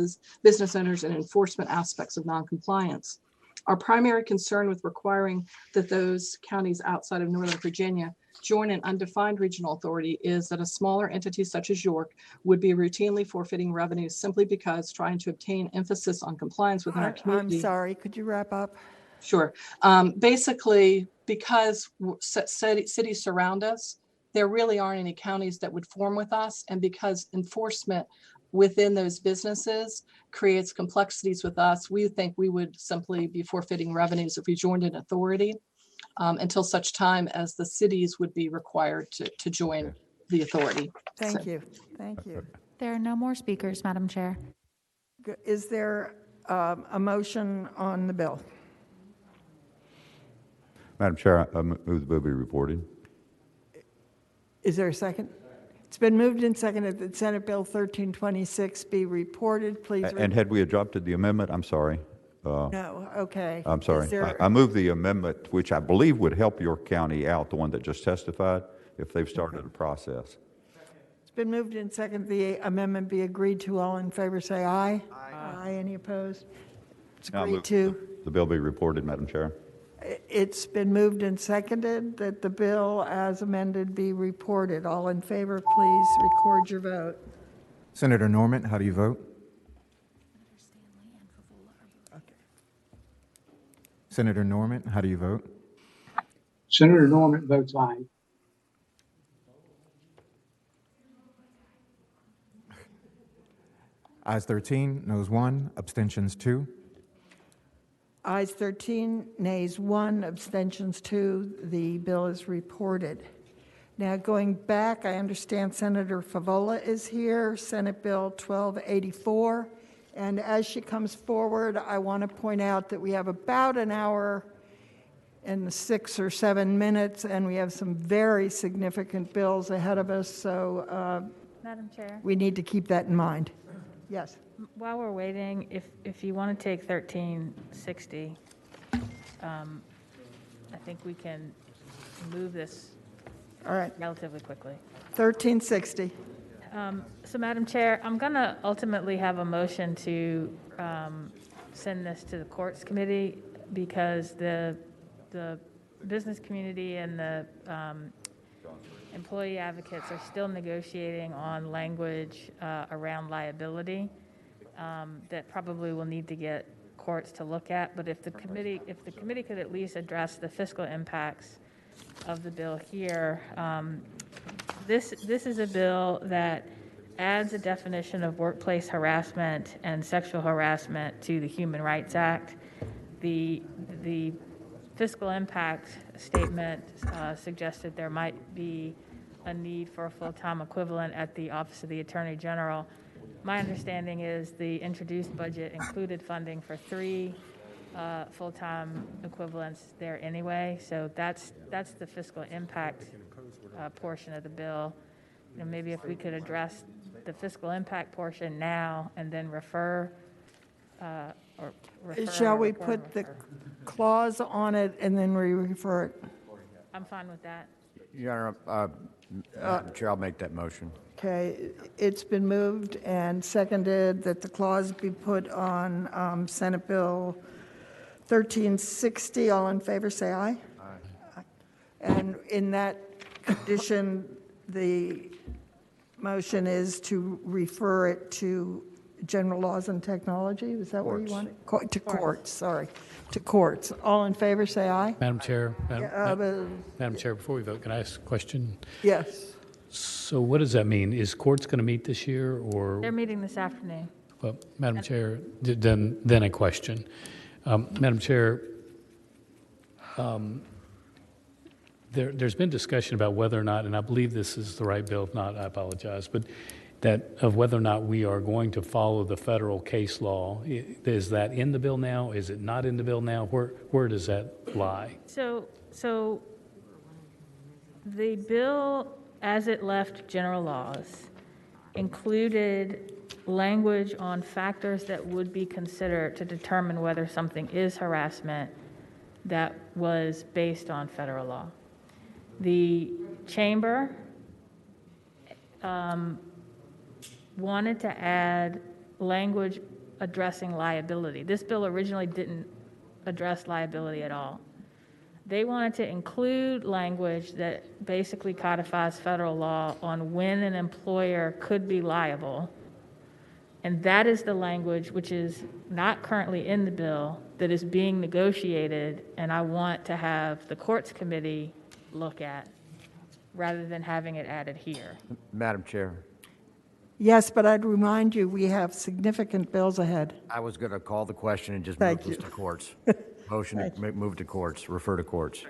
owners, and enforcement aspects of noncompliance. Our primary concern with requiring that those counties outside of Northern Virginia join an undefined regional authority is that a smaller entity such as York would be routinely forfeiting revenues simply because trying to obtain emphasis on compliance within our community. I'm sorry, could you wrap up? Sure. Basically, because cities surround us, there really aren't any counties that would form with us. And because enforcement within those businesses creates complexities with us, we think we would simply be forfeiting revenues if we joined an authority until such time as the cities would be required to join the authority. Thank you. Thank you. There are no more speakers, Madam Chair. Is there a motion on the bill? Madam Chair, I move the bill be reported. Is there a second? It's been moved and seconded that Senate Bill 1326 be reported. Please. And had we adopted the amendment? I'm sorry. No, okay. I'm sorry. Is there- I move the amendment, which I believe would help York County out, the one that just testified, if they've started a process. It's been moved and seconded the amendment be agreed to. All in favor say aye. Aye. Any opposed? It's Now I agreed move to. the bill be reported, Madam Chair. It's been moved and seconded that the bill as amended be reported. All in favor, please record your vote. Senator Norman, how do you vote? Senator Norman, how do you vote? Senator Norman votes aye. Ayes 13, noes 1, abstentions 2. Ayes 13, nays 1, abstentions 2. The bill is reported. Now, going back, I understand Senator Favola is here, Senate Bill 1284. And as she comes forward, I want to point out that we have about an hour and 6 or 7 minutes, and we have some very significant bills ahead of us. So Madam Chair, we need to keep that in mind. Yes. while we're waiting, if you want to take 1360, I think we can move this All right. relatively quickly. 1360. So, Madam Chair, I'm going to ultimately have a motion to send this to the Courts Committee because the business community and the employee advocates are still negotiating on language around liability that probably will need to get courts to look at. But if the committee could at least address the fiscal impacts of the bill here, this is a bill that adds a definition of workplace harassment and sexual harassment to the Human Rights Act. The fiscal impact statement suggested there might be a need for a full-time equivalent at the Office of the Attorney General. My understanding is the introduced budget included funding for 3 full-time equivalents there anyway. So that's the fiscal impact portion of the bill. You know, maybe if we could address the fiscal impact portion now and then refer. Shall we put the clause on it and then we refer it? I'm fine with that. Your Honor, Madam Chair, I'll make that motion. Okay, it's been moved and seconded that the clause be put on Senate Bill 1360. All in favor, say aye. Aye. And in that condition, the motion is to refer it to General Laws and Technology. Is that where you want it? To courts, sorry. To courts. All in favor, say aye. Madam Chair, Madam Chair, before we vote, can I ask a question? Yes. So what does that mean? Is courts going to meet this year, or? They're meeting this afternoon. Well, Madam Chair, then a question. Madam Chair, there's been discussion about whether or not, and I believe this is the right bill, if not, I apologize, but that of whether or not we are going to follow the federal case law. Is that in the bill now? Is it not in the bill now? Where does that lie? So the bill, as it left general laws, included language on factors that would be considered to determine whether something is harassment that was based on federal law. The chamber wanted to add language addressing liability. This bill originally didn't address liability at all. They wanted to include language that basically codifies federal law on when an employer could be liable. And that is the language which is not currently in the bill that is being negotiated, and I want to have the courts committee look at rather than having it added here. Madam Chair, Yes, but I'd remind you, we have significant bills ahead. I was going to call the question and just Thank move this you. to courts. Motion to move to courts, refer to courts.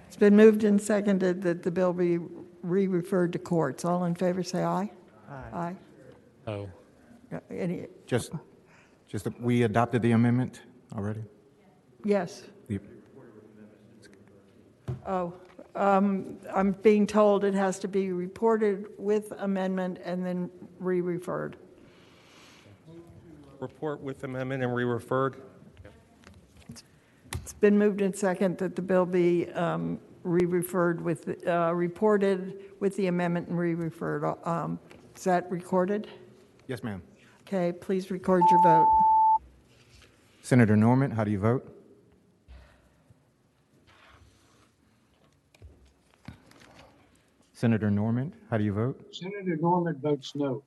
It's been moved and seconded that the bill be re-referred to courts. All in favor, say aye. Aye. Oh. Any, Just we adopted the amendment already? yes. The- Oh, I'm being told it has to be reported with amendment and then re-referred. Report with amendment and re-referred. It's been moved and seconded that the bill be re-referred with, reported with the amendment and re-referred. Is that recorded? Yes, ma'am. Okay, please record your vote. Senator Norman, how do you vote? Senator Norman, how do you vote? Senator Norman votes no.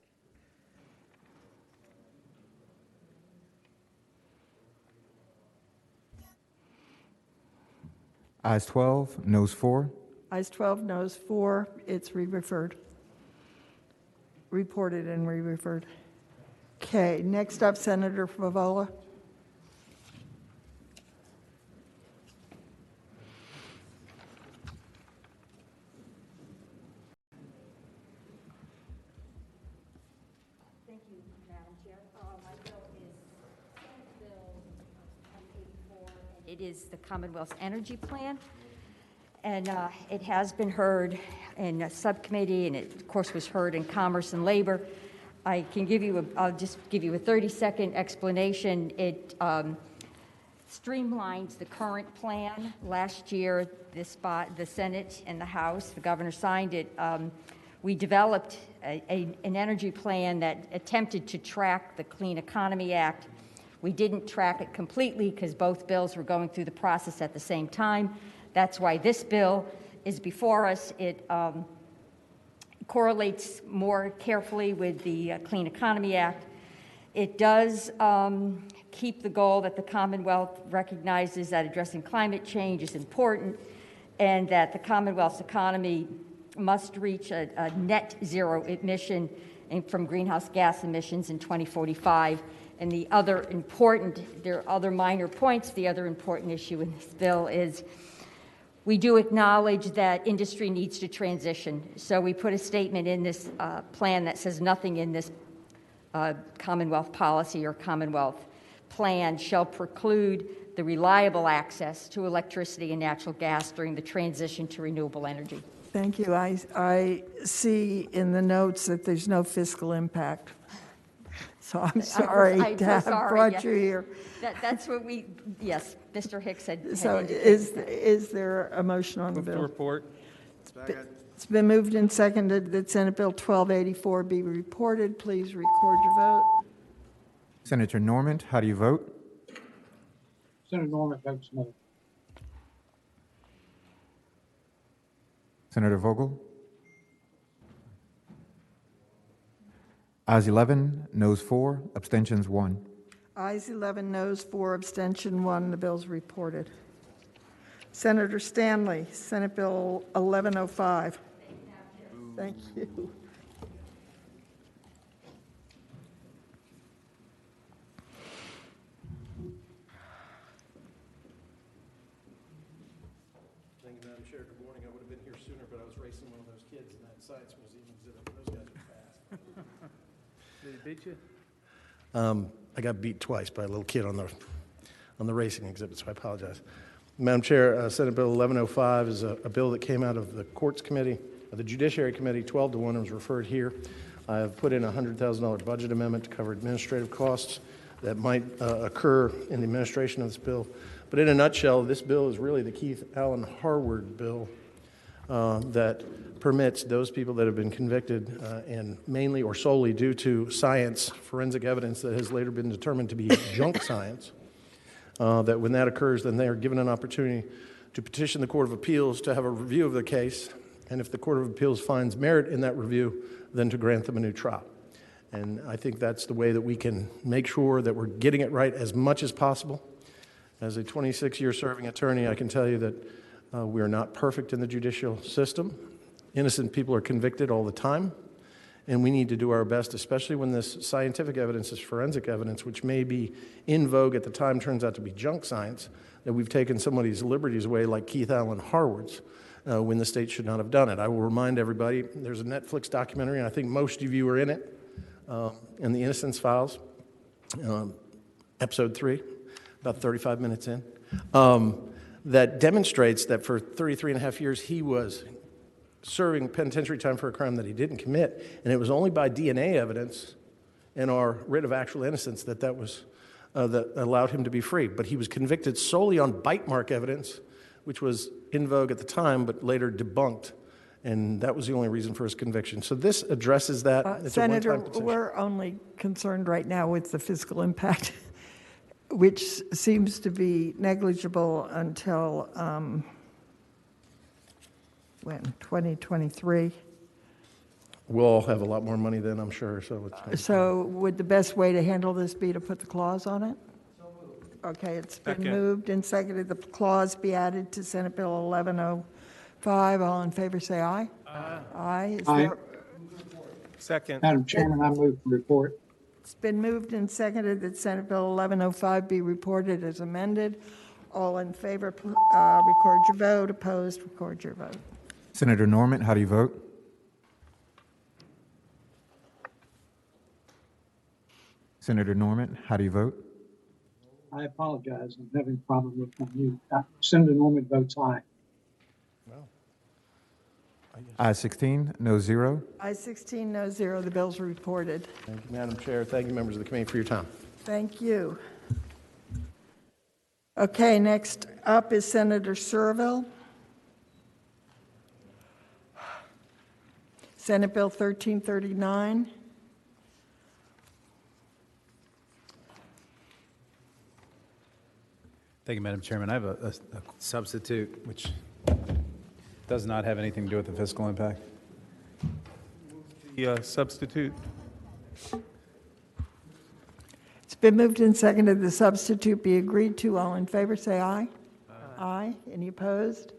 Ayes 12, noes 4. Ayes 12, noes 4. It's re-referred. Reported and re-referred. Okay, next up, Senator Favola. Thank you, Madam Chair. My bill is Senate Bill 1084. It is the Commonwealth's Energy Plan, and it has been heard in a subcommittee, and it, of course, was heard in Commerce and Labor. I can give you I'll just give you a 30-second explanation. It streamlines the current plan. Last year, the Senate and the House, the governor signed it. We developed an energy plan that attempted to track the Clean Economy Act. We didn't track it completely because both bills were going through the process at the same time. That's why this bill is before us. It correlates more carefully with the Clean Economy Act. It does keep the goal that the Commonwealth recognizes that addressing climate change is important and that the Commonwealth's economy must reach a net zero emission from greenhouse gas emissions in 2045. And the other important, there are other minor points, the other important issue in this bill is we do acknowledge that industry needs to transition. So we put a statement in this plan that says nothing in this Commonwealth policy or Commonwealth plan shall preclude the reliable access to electricity and natural gas during the transition to renewable energy. Thank you. I see in the notes that there's no fiscal impact. So I'm sorry to have brought you here. That's what we, yes, Mr. Hicks had So indicated that. is there a motion on the Move to bill? report. It's been moved and seconded that Senate Bill 1284 be reported. Please record your vote. Senator Norman, how do you vote? Senator Norman votes no. Senator Vogel? Ayes 11, noes 4, abstentions 1. Ayes 11, noes 4, abstention 1. The bill's reported. Senator Stanley, Senate Bill 1105. Thank you. Thank you, Madam Chair. Good morning. I would have been here sooner, but I was racing one of those kids in that science museum exhibit. Those guys are fast. Did he beat you? I got beat twice by a little kid on the racing exhibit, so I apologize. Madam Chair, Senate Bill 1105 is a bill that came out of the Courts Committee, the Judiciary Committee, 12 to 1, and was referred here. I have put in a $100,000 budget amendment to cover administrative costs that might occur in the administration of this bill. But in a nutshell, this bill is really the Keith Allen Harward bill that permits those people that have been convicted and mainly or solely due to science, forensic evidence that has later been determined to be junk science, that when that occurs, then they are given an opportunity to petition the Court of Appeals to have a review of the case, and if the Court of Appeals finds merit in that review, then to grant them a new trial. And I think that's the way that we can make sure that we're getting it right as much as possible. As a 26-year serving attorney, I can tell you that we are not perfect in the judicial system. Innocent people are convicted all the time, and we need to do our best, especially when this scientific evidence, this forensic evidence, which may be in vogue at the time, turns out to be junk science, that we've taken somebody's liberties away like Keith Allen Harward's when the state should not have done it. I will remind everybody, there's a Netflix documentary, and I think most of you are in it, in the Innocence Files, episode 3, about 35 minutes in, that demonstrates that for 33 and a half years he was serving penitentiary time for a crime that he didn't commit, and it was only by DNA evidence and our writ of actual innocence that was that allowed him to be free. But he was convicted solely on bite mark evidence, which was in vogue at the time, but later debunked, and that was the only reason for his conviction. So this addresses that. It's Senator, a one-time petition. we're only concerned right now with the fiscal impact, which seems to be negligible until, when, 2023? We'll all have a lot more money then, I'm sure. So would the best way to handle this be to put the clause on it? Okay, it's been Second. moved and seconded. The clause be added to Senate Bill 1105. All in favor, say aye. Aye. Aye. Is Aye. there- Second. Madam Chairman, I move for report. It's been moved and seconded that Senate Bill 1105 be reported as amended. All in favor, record your vote. Opposed, record your vote. Senator Norman, how do you vote? Senator Norman, how do you vote? I apologize. I'm having a problem with my mute. Senator Norman votes aye. Ayes 16, no 0. Ayes 16, no 0. The bill's reported. Thank you, Madam Chair. Thank you, members of the committee, for your time. Thank you. Okay, next up is Senator Serville. Senate Bill 1339. Thank you, Madam Chairman. I have a substitute which does not have anything to do with the fiscal impact. The substitute. It's been moved and seconded the substitute be agreed to. All in favor, say aye. Aye. Any opposed?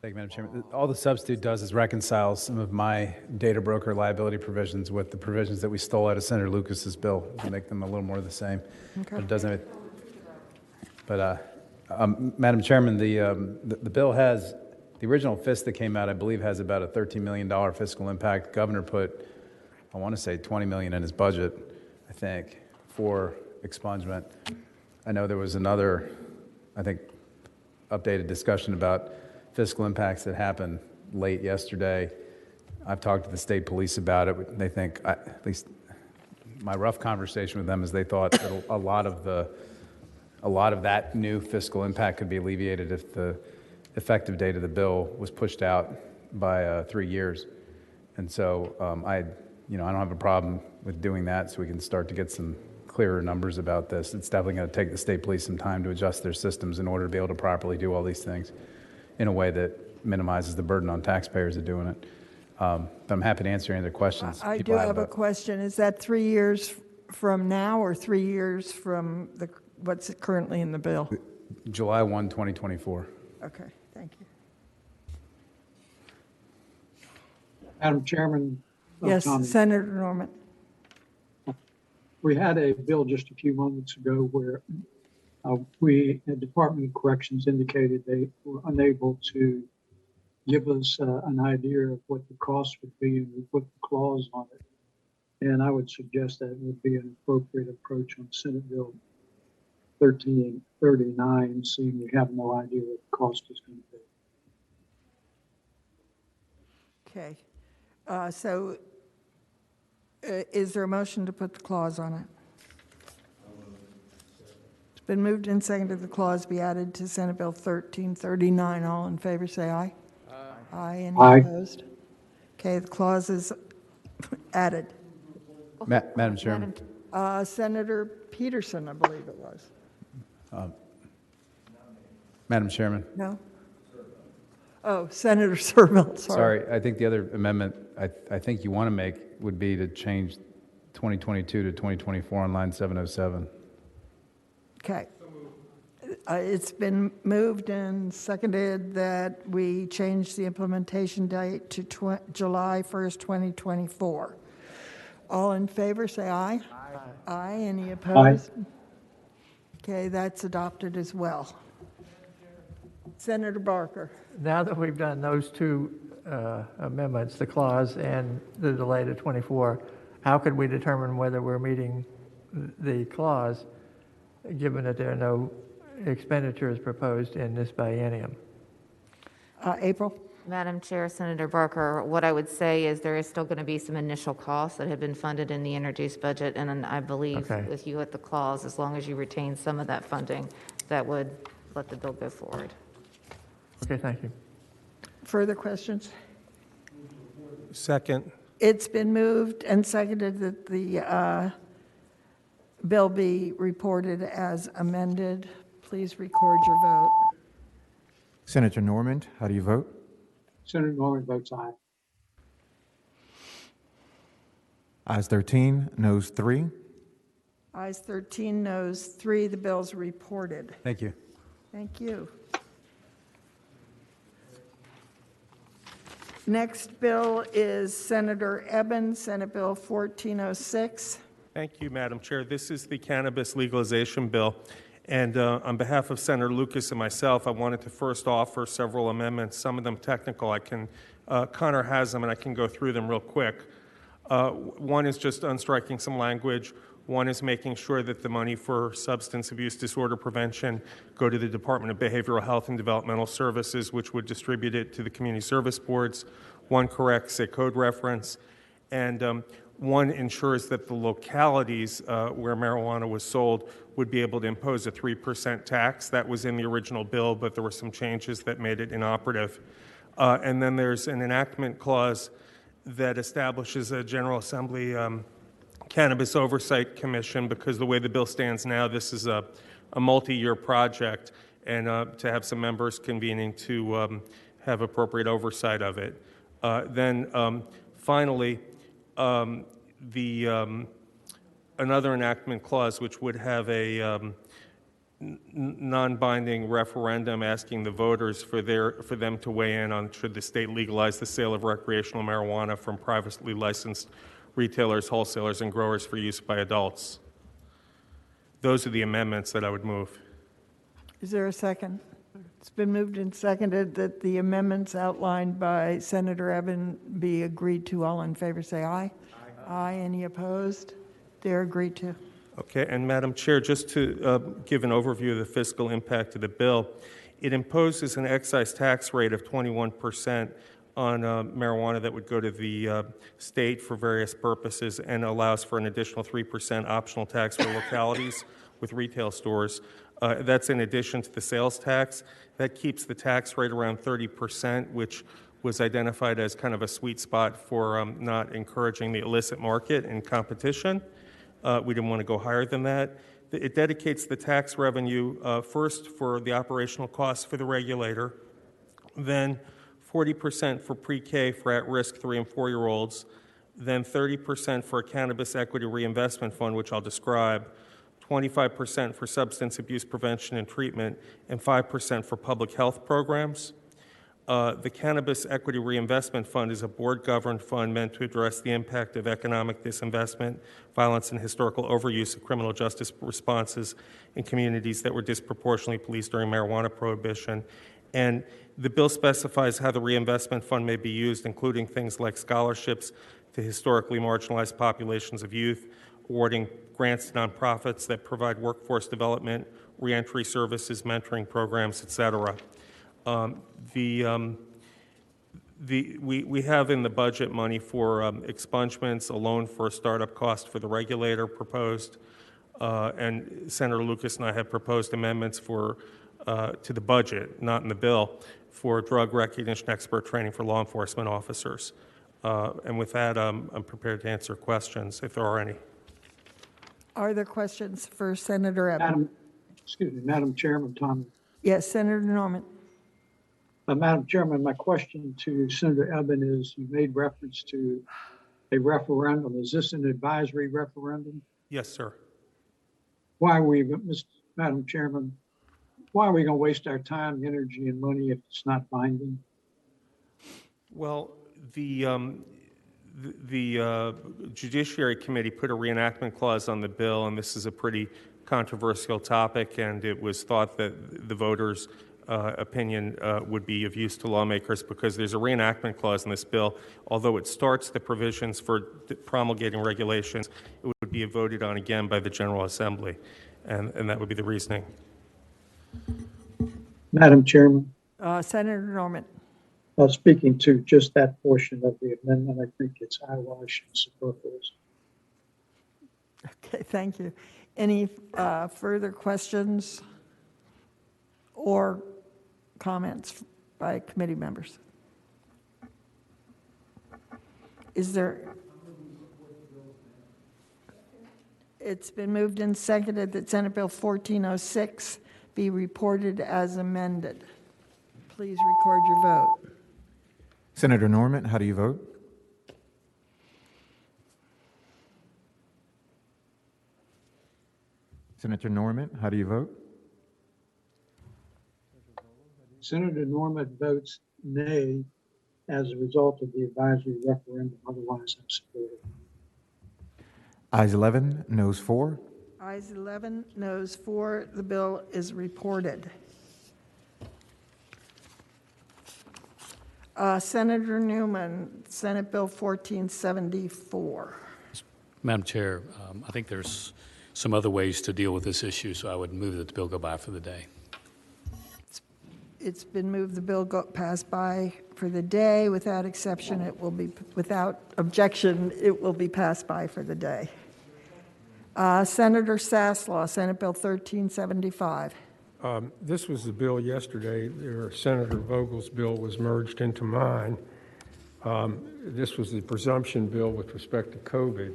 Thank you, Madam Chairman. All the substitute does is reconcile some of my data broker liability provisions with the provisions that we stole out of Senator Lucas's bill to make them a little more the same. Okay. But it doesn't. Madam Chairman, the bill has the original FIST that came out, I believe, has about a $13 million fiscal impact. Governor put, I want to say, $20 million in his budget, I think, for expungement. I know there was another, I think, updated discussion about fiscal impacts that happened late yesterday. I've talked to the state police about it. They think, at least my rough conversation with them is they thought that a lot of that new fiscal impact could be alleviated if the effective date of the bill was pushed out by 3 years. And so I don't have a problem with doing that, so we can start to get some clearer numbers about this. It's definitely going to take the state police some time to adjust their systems in order to be able to properly do all these things in a way that minimizes the burden on taxpayers of doing it. But I'm happy to answer any other questions. I do people have a question. Is that 3 years from now or 3 years from what's currently in the bill? July 1, 2024. Okay, thank you. Madam Chairman. Yes, comments. Senator Norman. We had a bill just a few moments ago where the Department of Corrections indicated they were unable to give us an idea of what the cost would be, and we put the clause on it. And I would suggest that would be an appropriate approach on Senate Bill 1339, seeing we have no idea what the cost is going to be. Okay. So is there a motion to put the clause on it? Been moved and seconded the clause be added to Senate Bill 1339. All in favor, say aye. Aye. Any Aye. opposed? Okay, the clause is added. Madam Chairman. Senator Peterson, I believe it was. Madam Chairman. No? Oh, Senator Serville, sorry. Sorry, I think the other amendment I think you want to make would be to change 2022 to 2024 on line 707. Okay. It's been moved and seconded that we change the implementation date to July 1st, 2024. All in favor, say aye. Aye. Aye. Any opposed? Aye. Okay, that's adopted as well. Senator Barker. Now that we've done those two amendments, the clause and the delay to 24, how could we determine whether we're meeting the clause, given that there are no expenditures proposed in this biennium? April? Madam Chair, Senator Barker, what I would say is there is still going to be some initial costs that have been funded in the introduced budget, and I believe if you hit the clause, as long as you retain some of that funding, that would let the bill go forward. Okay, thank you. Further questions? Second. It's been moved and seconded that the bill be reported as amended. Please record your vote. Senator Normand, how do you vote? Senator Norman votes aye. Ayes 13, noes 3. Ayes 13, noes 3. The bill's reported. Thank you. Thank you. Next bill is Senator Evans, Senate Bill 1406. Thank you, Madam Chair. This is the cannabis legalization bill. And on behalf of Senator Lucas and myself, I wanted to first offer several amendments, some of them technical. Connor has them, and I can go through them real quick. One is just unstriking some language. One is making sure that the money for substance abuse disorder prevention go to the Department of Behavioral Health and Developmental Services, which would distribute it to the community service boards. One corrects a code reference. And one ensures that the localities where marijuana was sold would be able to impose a 3% tax. That was in the original bill, but there were some changes that made it inoperative. And then there's an enactment clause that establishes a General Assembly Cannabis Oversight Commission, because the way the bill stands now, this is a multi-year project, and to have some members convening to have appropriate oversight of it. Finally, another enactment clause which would have a non-binding referendum asking the voters for them to weigh in on should the state legalize the sale of recreational marijuana from privately licensed retailers, wholesalers, and growers for use by adults. Those are the amendments that I would move. Is there a second? It's been moved and seconded that the amendments outlined by Senator Evans be agreed to. All in favor say aye. Aye. Aye. Any opposed? They're agreed to. Okay, and Madam Chair, just to give an overview of the fiscal impact of the bill, it imposes an excise tax rate of 21% on marijuana that would go to the state for various purposes, and allows for an additional 3% optional tax for localities with retail stores. That's in addition to the sales tax. That keeps the tax rate around 30%, which was identified as kind of a sweet spot for not encouraging the illicit market and competition. We didn't want to go higher than that. It dedicates the tax revenue first for the operational costs for the regulator, then 40% for pre-K for at-risk 3- and 4-year-olds, then 30% for a cannabis equity reinvestment fund, which I'll describe, 25% for substance abuse prevention and treatment, and 5% for public health programs. The Cannabis Equity Reinvestment Fund is a board-governed fund meant to address the impact of economic disinvestment, violence, and historical overuse of criminal justice responses in communities that were disproportionately policed during marijuana prohibition. And the bill specifies how the reinvestment fund may be used, including things like scholarships to historically marginalized populations of youth, awarding grants to nonprofits that provide workforce development, reentry services, mentoring programs, etc. We have in the budget money for expungements, a loan for a startup cost for the regulator proposed, and Senator Lucas and I have proposed amendments to the budget, not in the bill, for drug recognition expert training for law enforcement officers. And with that, I'm prepared to answer questions if there are any. Are there questions for Senator Eben? Madam Chairman, Tom. Yes, Senator Norman. Madam Chairman, my question to Senator Eben is, you made reference to a referendum. Is this an advisory referendum? Yes, sir. Madam Chairman, why are we going to waste our time, energy, and money if it's not binding? Well, the Judiciary Committee put a reenactment clause on the bill, and this is a pretty controversial topic, and it was thought that the voters' opinion would be of use to lawmakers because there's a reenactment clause in this bill. Although it starts the provisions for promulgating regulations, it would be voted on again by the General Assembly, and that would be the reasoning. Madam Chairman, Senator Norman. speaking to just that portion of the amendment, I think it's eyewash and superfluous. Okay, thank you. Any further questions or comments by committee members? Is there? It's been moved and seconded that Senate Bill 1406 be reported as amended. Please record your vote. Senator Norman, how do you vote? Senator Norman, how do you vote? Senator Norman votes nay as a result of the advisory referendum. Otherwise, I'm supportive. Ayes 11, noes 4. Ayes 11, noes 4. The bill is reported. Senator Newman, Senate Bill 1474. Madam Chair, I think there's some other ways to deal with this issue, so I would move that the bill go by for the day. It's been moved the bill pass by for the day. Without exception, it will be, without objection, it will be passed by for the day. Senator Saslaw, Senate Bill 1375. This was the bill yesterday. Senator Vogel's bill was merged into mine. This was the presumption bill with respect to COVID.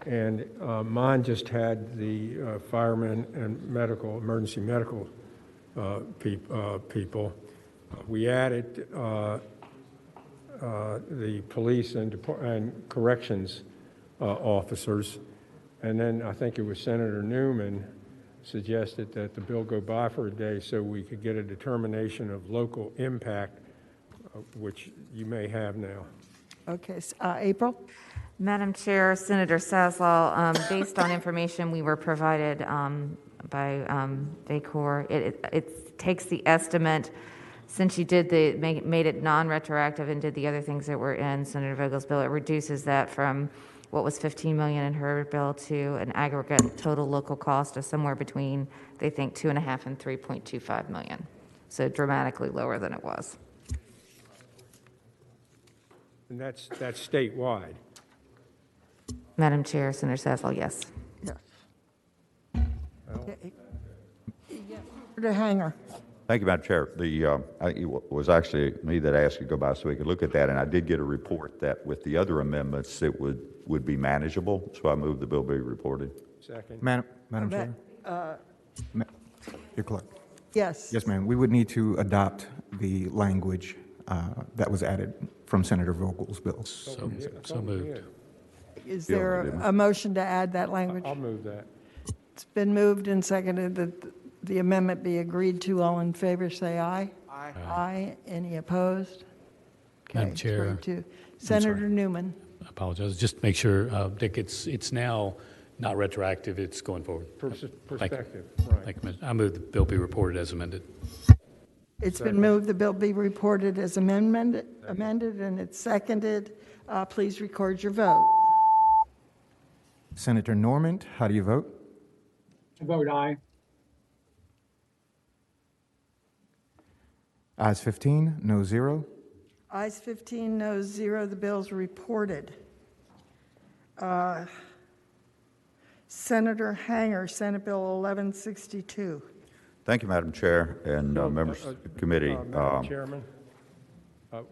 And mine just had the firemen and emergency medical people. We added the police and corrections officers. And then I think it was Senator Newman suggested that the bill go by for a day so we could get a determination of local impact, which you may have now. Okay, April? Madam Chair, Senator Saslaw, based on information we were provided by VACOR, it takes the estimate, since you did made it non-retroactive and did the other things that were in Senator Vogel's bill, it reduces that from what was $15 million in her bill to an aggregate total local cost of somewhere between, they think, $2.5 and $3.25 million. So dramatically lower than it was. And that's statewide. Madam Chair, Senator Saslaw, yes. Yes. Senator Hanger. Thank you, Madam Chair. It was actually me that asked you to go by so we could look at that, and I did get a report that with the other amendments, it would be manageable, so I moved the bill be reported. Second. Madam Chair? Your clerk. Yes. Yes, ma'am. We would need to adopt the language that was added from Senator Vogel's bill. So moved. Is there a motion to add that language? I'll move that. It's been moved and seconded that the amendment be agreed to. All in favor, say aye. Aye. Aye. Any opposed? Madam Chair. Senator Newman. I apologize. Just make sure, Dick, it's now not retroactive, it's going forward. Perspective, right. I move the bill be reported as amended. It's been moved the bill be reported as amended, and it's seconded. Please record your vote. Senator Norman, how do you vote? I vote aye. Ayes 15, no 0. Ayes 15, noes 0. The bill's reported. Senator Hanger, Senate Bill 1162. Thank you, Madam Chair and members of the committee. Madam Chairman,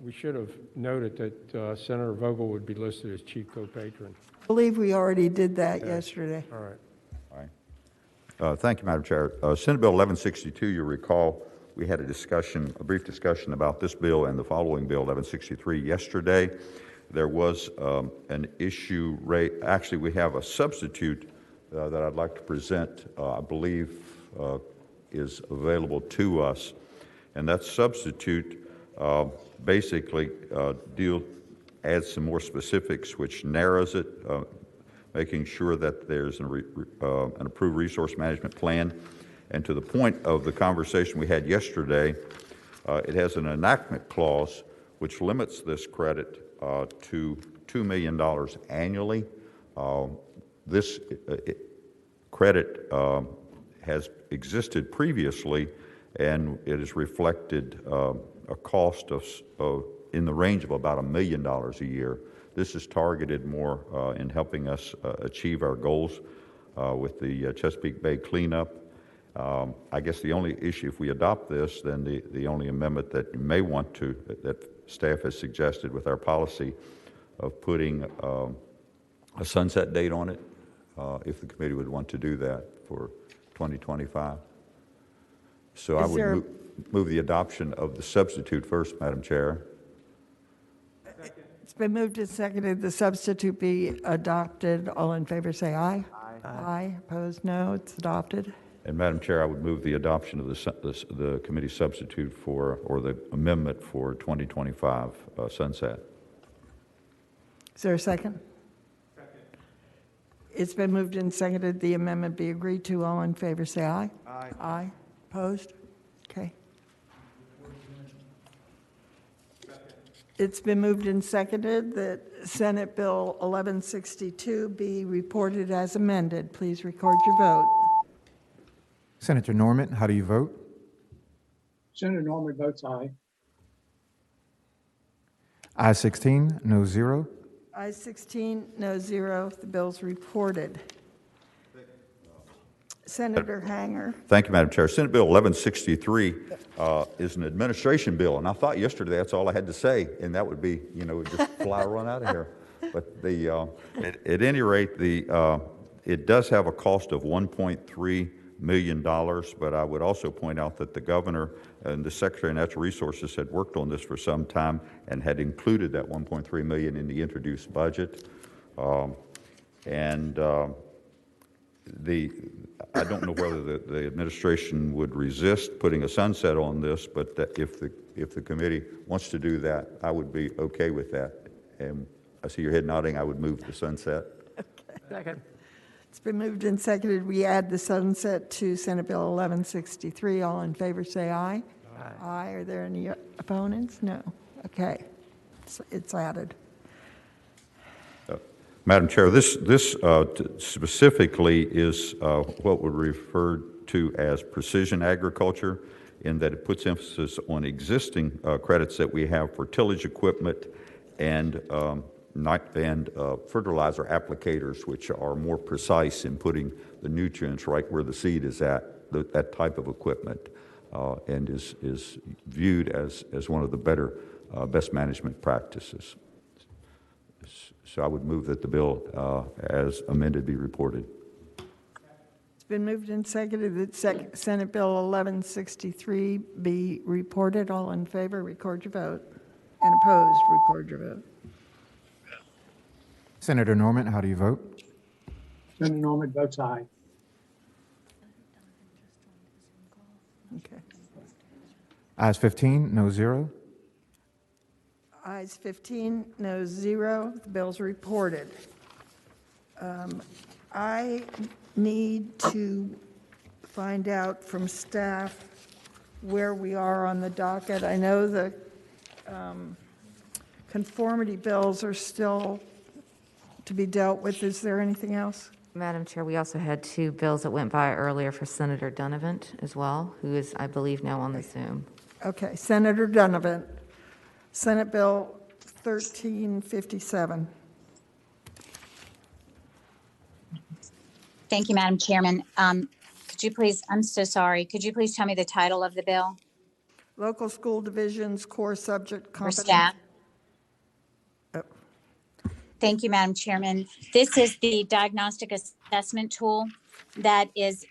we should have noted that Senator Vogel would be listed as chief co-patron. I believe we already did that yesterday. All right. Thank you, Madam Chair. Senate Bill 1162, you recall, we had a brief discussion about this bill and the following bill, 1163, yesterday. There was an issue, actually we have a substitute that I'd like to present, I believe is available to us. And that substitute basically adds some more specifics, which narrows it, making sure that there's an approved resource management plan. And to the point of the conversation we had yesterday, it has an enactment clause which limits this credit to $2 million annually. This credit has existed previously, and it has reflected a cost of in the range of about $1 million a year. This is targeted more in helping us achieve our goals with the Chesapeake Bay cleanup. I guess the only issue, if we adopt this, then the only amendment that you may want to, that staff has suggested with our policy of putting a sunset date on it, if the committee would want to do that for 2025. So I would move the adoption of the substitute first, Madam Chair. It's been moved and seconded the substitute be adopted. All in favor say aye. Aye. Aye. Opposed, no. It's adopted. And Madam Chair, I would move the adoption of the committee substitute or the amendment for 2025 sunset. Is there a second? Second. It's been moved and seconded the amendment be agreed to. All in favor say aye. Aye. Aye. Opposed? Okay. It's been moved and seconded that Senate Bill 1162 be reported as amended. Please record your vote. Senator Norman, how do you vote? Senator Norman votes aye. Ayes 16, no 0. Ayes 16, no 0. The bill's reported. Senator Hanger. Thank you, Madam Chair. Senate Bill 1163 is an administration bill, and I thought yesterday that's all I had to say, and that would be, just fly right out of here. But at any rate, it does have a cost of $1.3 million, but I would also point out that the governor and the Secretary of Natural Resources had worked on this for some time and had included that $1.3 million in the introduced budget. I don't know whether the administration would resist putting a sunset on this, but that if the committee wants to do that, I would be okay with that. And I see your head nodding. I would move the sunset. Okay. Second. It's been moved and seconded. We add the sunset to Senate Bill 1163. All in favor say aye. Aye. Aye. Are there any opponents? No. Okay. It's added. Madam Chair, this specifically is what would refer to as precision agriculture, in that it puts emphasis on existing credits that we have for tillage equipment and fertilizer applicators, which are more precise in putting the nutrients right where the seed is at, that type of equipment, and is viewed as one of the better, best management practices. So I would move that the bill as amended be reported. It's been moved and seconded that Senate Bill 1163 be reported. All in favor, record your vote. And opposed, record your vote. Senator Norman, how do you vote? Senator Norman votes aye. Okay. Ayes 15, no 0. Ayes 15, no 0. The bill's reported. I need to find out from staff where we are on the docket. I know the conformity bills are still to be dealt with. Is there anything else? Madam Chair, we also had 2 bills that went by earlier for Senator Donovan as well, who is, I believe, now on the Zoom. Okay, Senator Donovan. Senate Bill 1357. Thank you, Madam Chairman. Could you please, I'm so sorry, could you please tell me the title of the bill Local school divisions core subject for competence. staff? Thank you, Madam Chairman. This is the diagnostic assessment tool that is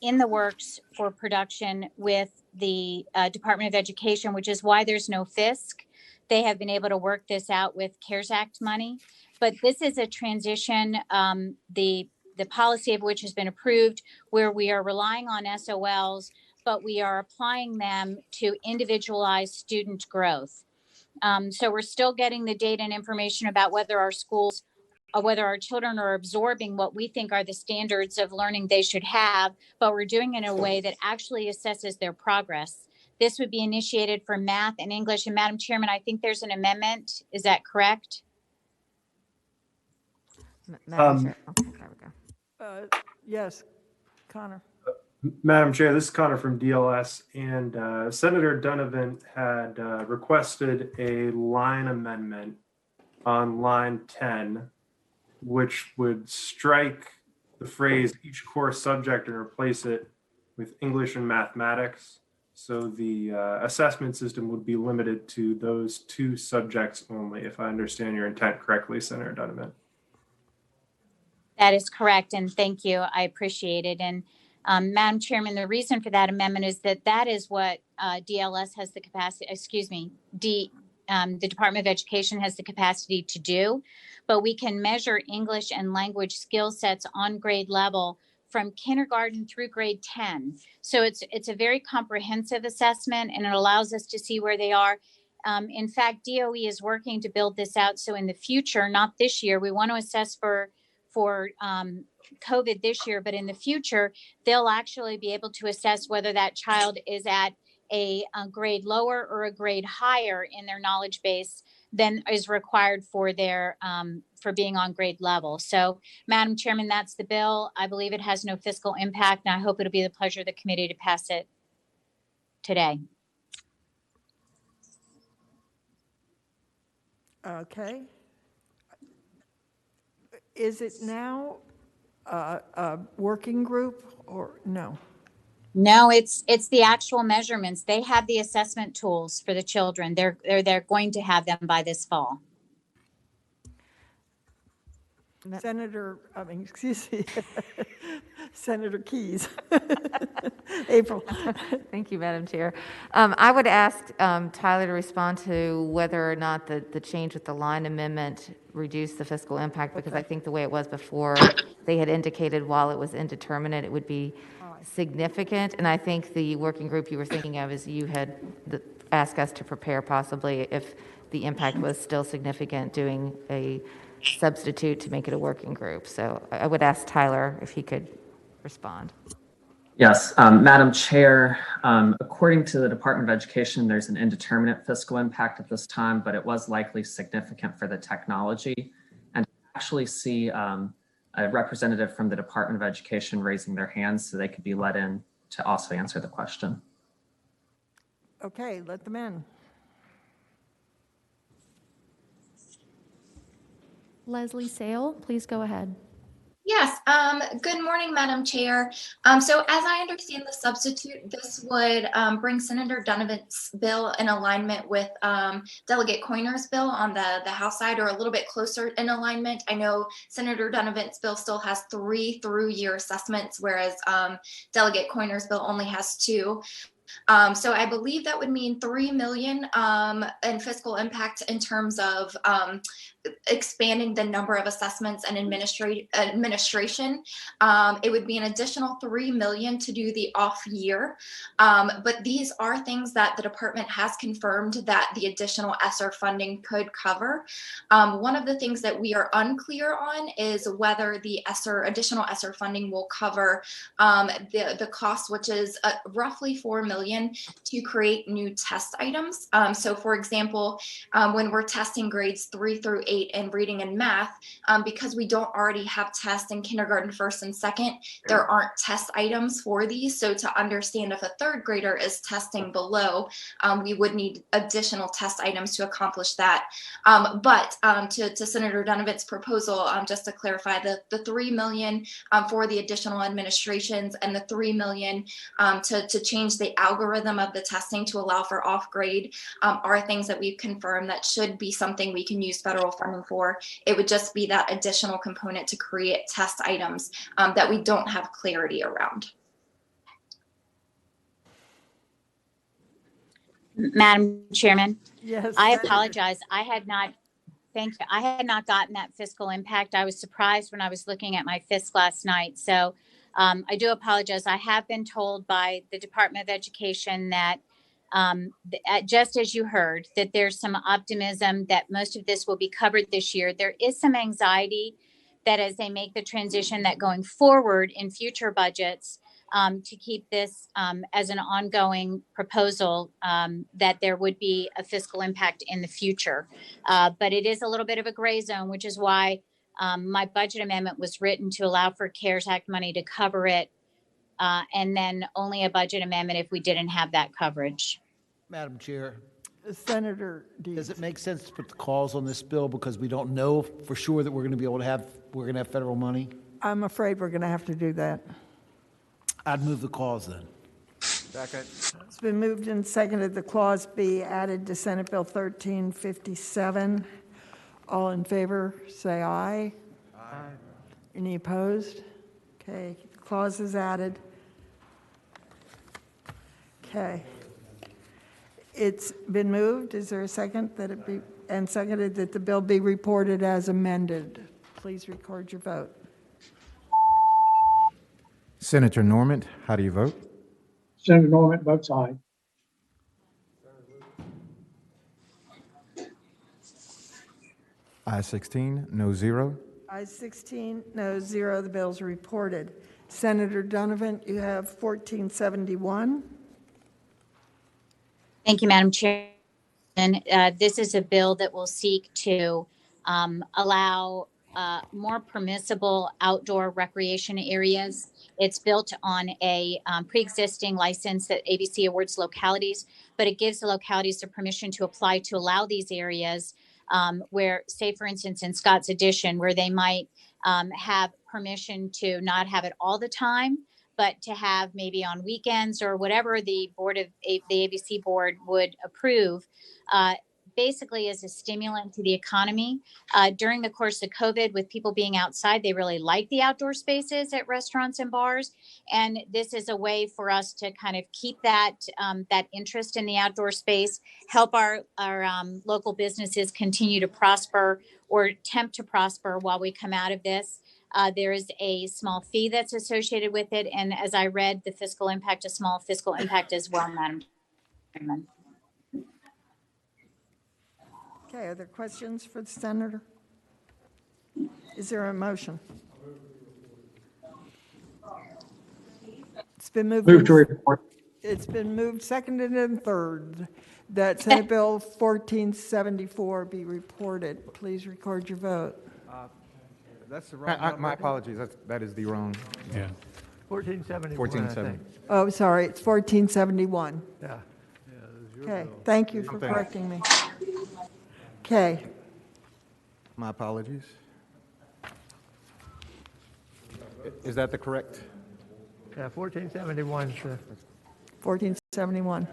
in the works for production with the Department of Education, which is why there's no FISC. They have been able to work this out with CARES Act money. But this is a transition, the policy of which has been approved, where we are relying on SOLs, but we are applying them to individualized student growth. So we're still getting the data and information about whether our schools, whether our children are absorbing what we think are the standards of learning they should have, but we're doing it in a way that actually assesses their progress. This would be initiated for math and English. And Madam Chairman, I think there's an amendment. Is that correct? Madam Chair. Okay, there we go. Yes, Connor. Madam Chair, this is Connor from DLS, and Senator Donovan had requested a line amendment on line 10, which would strike the phrase each core subject and replace it with English and mathematics. So the assessment system would be limited to those two subjects only, if I understand your intent correctly, Senator Donovan. That is correct, and thank you. I appreciate it. And Madam Chairman, the reason for that amendment is that is what DLS has the capacity, the Department of Education has the capacity to do, but we can measure English and language skill sets on grade level from kindergarten through grade 10. So it's a very comprehensive assessment, and it allows us to see where they are. In fact, DOE is working to build this out. So in the future, not this year, we want to assess for COVID this year, but in the future, they'll actually be able to assess whether that child is at a grade lower or a grade higher in their knowledge base than is required for their for being on grade level. So, Madam Chairman, that's the bill. I believe it has no fiscal impact, and I hope it'll be the pleasure of the committee to pass it today. Okay. Is it now a working group or no? No, it's the actual measurements. They have the assessment tools for the children. They're going to have them by this fall. Excuse me, Senator Keyes. April. Thank you, Madam Chair. I would ask Tyler to respond to whether or not the change with the line amendment reduced the fiscal impact, because I think the way it was before, they had indicated while it was indeterminate, it would be significant. And I think the working group you were thinking of is you had asked us to prepare possibly if the impact was still significant, doing a substitute to make it a working group. So I would ask Tyler if he could respond. Yes, Madam Chair, according to the Department of Education, there's an indeterminate fiscal impact at this time, but it was likely significant for the technology. And actually see a representative from the Department of Education raising their hands so they could be let in to also answer the question. Okay, let them in. Leslie Sale, please go ahead. Yes, good morning, Madam Chair. So as I understand the substitute, this would bring Senator Donovan's bill in alignment with Delegate Coiner's bill on the House side, or a little bit closer in alignment. I know Senator Donovan's bill still has 3 through-year assessments, whereas Delegate Coiner's bill only has 2. So I believe that would mean $3 million in fiscal impact in terms of expanding the number of assessments and administration. It would be an additional $3 million to do the off year. But these are things that the department has confirmed that the additional ESSER funding could cover. One of the things that we are unclear on is whether the additional ESSER funding will cover the cost, which is roughly $4 million million to create new test items. So for example, when we're testing grades 3 through 8 in reading and math, because we don't already have tests in kindergarten, first and second, there aren't test items for these. So to understand if a third grader is testing below, we would need additional test items to accomplish that. But to Senator Dunavant's proposal, just to clarify, the $3 million for the additional administrations and the $3 million to change the algorithm of the testing to allow for off grade are things that we've confirmed that should be something we can use federal funding for. It would just be that additional component to create test items that we don't have clarity around. Madam Chairman? Yes. I Senator. apologize. Thank you. I had not gotten that fiscal impact. I was surprised when I was looking at my fisc last night. So I do apologize. I have been told by the Department of Education that just as you heard, that there's some optimism that most of this will be covered this year. There is some anxiety that as they make the transition, that going forward in future budgets, to keep this as an ongoing proposal, that there would be a fiscal impact in the future. But it is a little bit of a gray zone, which is why my budget amendment was written to allow for CARES Act money to cover it, and then only a budget amendment if we didn't have that coverage. Madam Chair, Senator Deeds. does it make sense to put the cause on this bill because we don't know for sure that we're going to have federal money? I'm afraid we're going to have to do that. I'd move the cause then. Second. It's been moved and seconded the clause be added to Senate Bill 1357. All in favor, say aye. Aye. Any opposed? Okay, the clause is added. Okay. It's been moved. Is there a second that it be, and seconded that the bill be reported as amended? Please record your vote. Senator Norman, how do you vote? Senator Norman votes aye. Ayes 16, no 0. Ayes 16, no 0. The bill's reported. Senator Dunavant, you have 1471. Thank you, Madam Chair. And this is a bill that will seek to allow more permissible outdoor recreation areas. It's built on a pre-existing license that ABC awards localities, but it gives the localities the permission to apply to allow these areas where, say, for instance, in Scott's Addition, where they might have permission to not have it all the time, but to have maybe on weekends or whatever the ABC board would approve, basically as a stimulant to the economy. During the course of COVID, with people being outside, they really like the outdoor spaces at restaurants and bars. And this is a way for us to kind of keep that interest in the outdoor space, help our local businesses continue to prosper or attempt to prosper while we come out of this. There is a small fee that's associated with it. And as I read the fiscal impact, a small fiscal impact as well, Madam Chairman. Okay, are there questions for the senator? Is there a motion? It's been moved. Move to report. It's been moved, seconded, and third that Senate Bill 1474 be reported. Please record your vote. That's the wrong. My apologies. That is the wrong. Yeah. 1471, 1470. Oh, sorry, it's 1471. Yeah. Okay, thank you for correcting me. Okay. My apologies. Is that the correct? Yeah, 1471. 1471.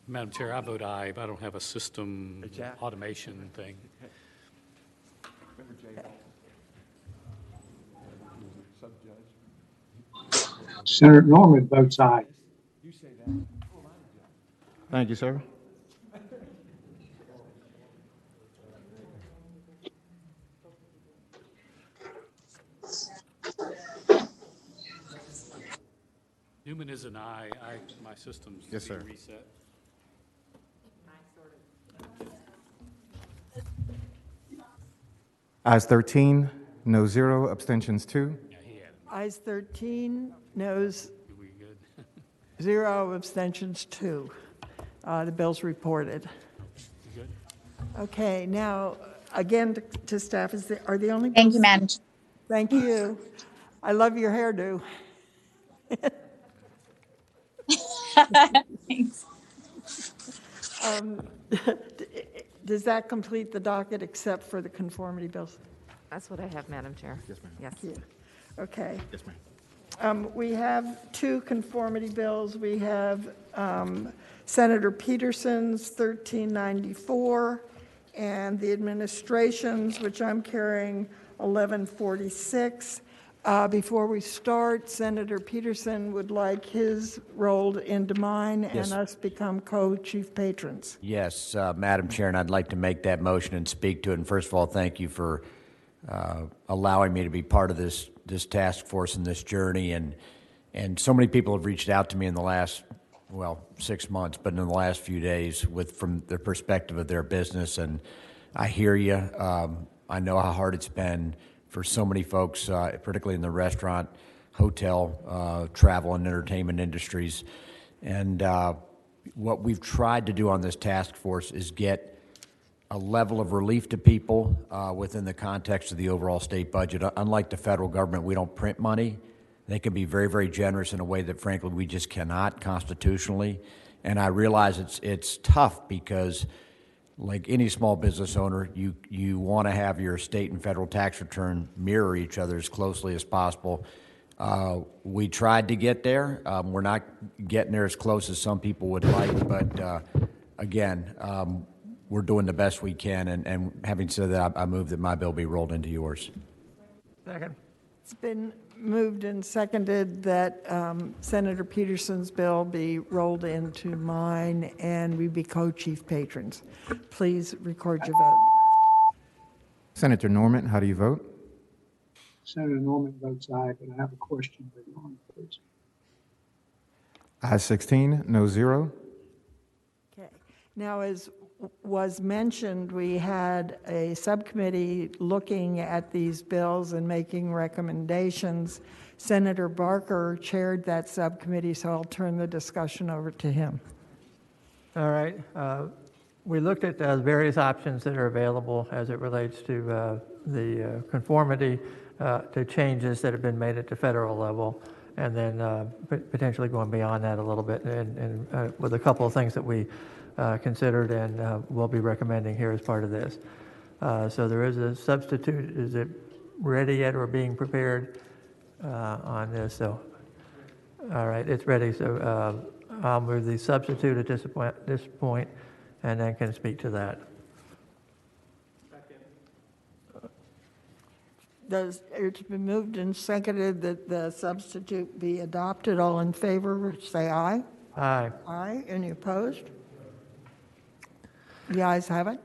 Madam Chair, I vote aye, but I don't have a system automation thing. Senator Norman votes aye. Thank you, sir. Newman is an aye. My system's Yes, sir. being reset. Ayes 13, no 0, abstentions 2. Ayes 13, noes 0, abstentions 2. The bill's reported. Okay, now, again, to staff, are the only bills? Thank you, Madam. Thank you. I love your hairdo. Thanks. Does that complete the docket except for the conformity bills? That's what I have, Madam Chair. Yes, ma'am. Yes. Thank you. Okay. Yes, ma'am. We have two conformity bills. We have Senator Peterson's 1394 and the administration's, which I'm carrying, 1146. Before we start, Senator Peterson would like his rolled into mine Yes. and us become co-chief patrons. Yes, Madam Chair, and I'd like to make that motion and speak to it. And first of all, thank you for allowing me to be part of this task force and this journey. And so many people have reached out to me in the last, 6 months, but in the last few days from the perspective of their business. And I hear you. I know how hard it's been for so many folks, particularly in the restaurant, hotel, travel, and entertainment industries. And what we've tried to do on this task force is get a level of relief to people within the context of the overall state budget. Unlike the federal government, we don't print money. They can be very, very generous in a way that, frankly, we just cannot constitutionally. And I realize it's tough because, like any small business owner, you want to have your state and federal tax return mirror each other as closely as possible. We tried to get there. We're not getting there as close as some people would like, but again, we're doing the best we can. And having said that, I move that my bill be rolled into yours. Second. It's been moved and seconded that Senator Peterson's bill be rolled into mine and we be co-chief patrons. Please record your vote. Senator Norman, how do you vote? Senator Norman votes aye, but I have a question for Norman, please. Ayes 16, no 0. Okay. Now, as was mentioned, we had a subcommittee looking at these bills and making recommendations. Senator Barker chaired that subcommittee, so I'll turn the discussion over to him. All right. We looked at various options that are available as it relates to the conformity to changes that have been made at the federal level, and then potentially going beyond that a little bit, and with a couple of things that we considered and will be recommending here as part of this. So there is a substitute. Is it ready yet or being prepared on this? So, all right, it's ready. So I'll move the substitute at this point and then can speak to that. It's been moved and seconded that the substitute be adopted. All in favor, say aye. Aye. Aye. Any opposed? The ayes have it.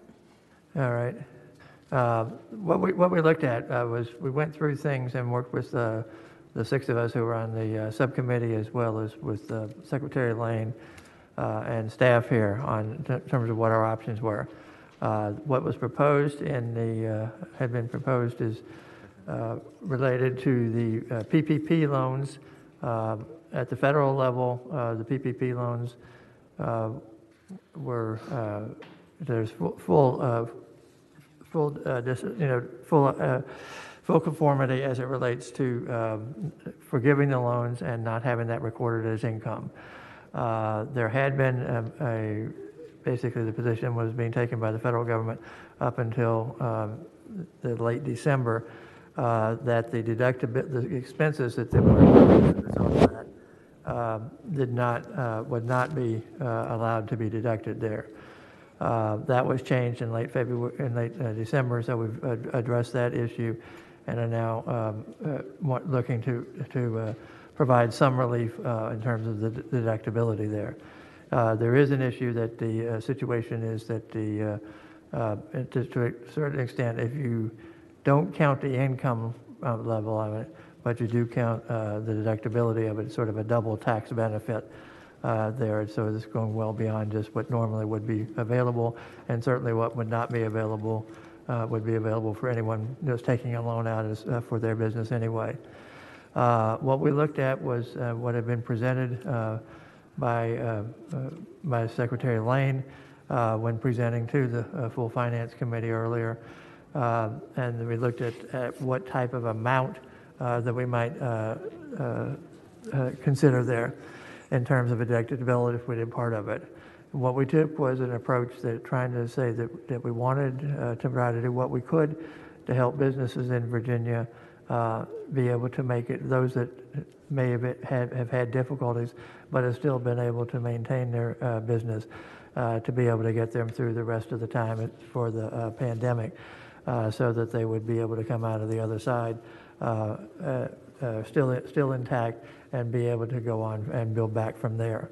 All right. What we looked at was we went through things and worked with the six of us who were on the subcommittee, as well as with Secretary Lane and staff here in terms of what our options were. What was proposed had been proposed is related to the PPP loans. At the federal level, the PPP loans were there's full conformity as it relates to forgiving the loans and not having that recorded as income. There had been basically the position was being taken by the federal government up until the late December that the expenses that they were would not be allowed to be deducted there. That was changed in late December, so we've addressed that issue and are now looking to provide some relief in terms of the deductibility there. There is an issue that the situation is that to a certain extent, if you don't count the income level of it, but you do count the deductibility of it, it's sort of a double tax benefit there. So it's going well beyond just what normally would be available, and certainly what would not be available would be available for anyone just taking a loan out as, for their business anyway. What we looked at was what had been presented by Secretary Lane when presenting to the full Finance Committee earlier. And we looked at what type of amount that we might consider there in terms of deductibility if we did part of it. What we took was an approach that trying to say that we wanted to try to do what we could to help businesses in Virginia be able to make it, those that may have had difficulties but have still been able to maintain their business, to be able to get them through the rest of the time for the pandemic, so that they would be able to come out of the other side still intact and be able to go on and build back from there.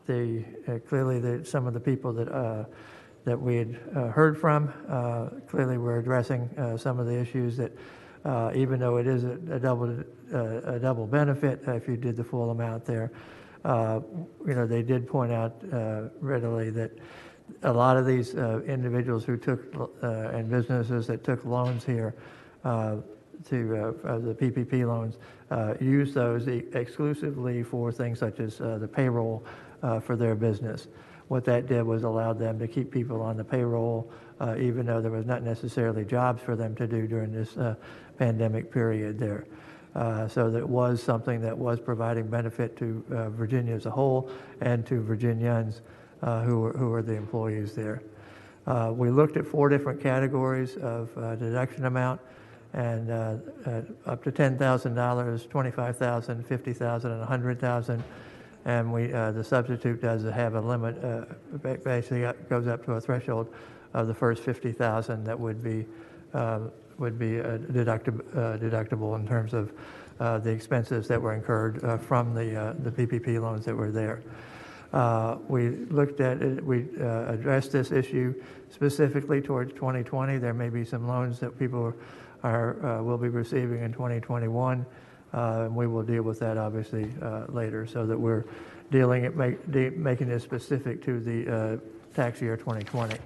Clearly, some of the people that we had heard from clearly were addressing some of the issues that, even though it is a double benefit if you did the full amount there, they did point out readily that a lot of these individuals who took and businesses that took loans here to the PPP loans use those exclusively for things such as the payroll for their business. What that did was allowed them to keep people on the payroll, even though there was not necessarily jobs for them to do during this pandemic period there. So that was something that was providing benefit to Virginia as a whole and to Virginians who are the employees there. We looked at 4 different categories of deduction amount, and up to $10,000, $25,000, $50,000, and $100,000. And the substitute does have a limit. Basically, it goes up to a threshold of the first $50,000 that would be deductible in terms of the expenses that were incurred from the PPP loans that were there. We looked at it. We addressed this issue specifically towards 2020. There may be some loans that people will be receiving in 2021. And we will deal with that obviously later, so that we're making this specific to the tax year 2020.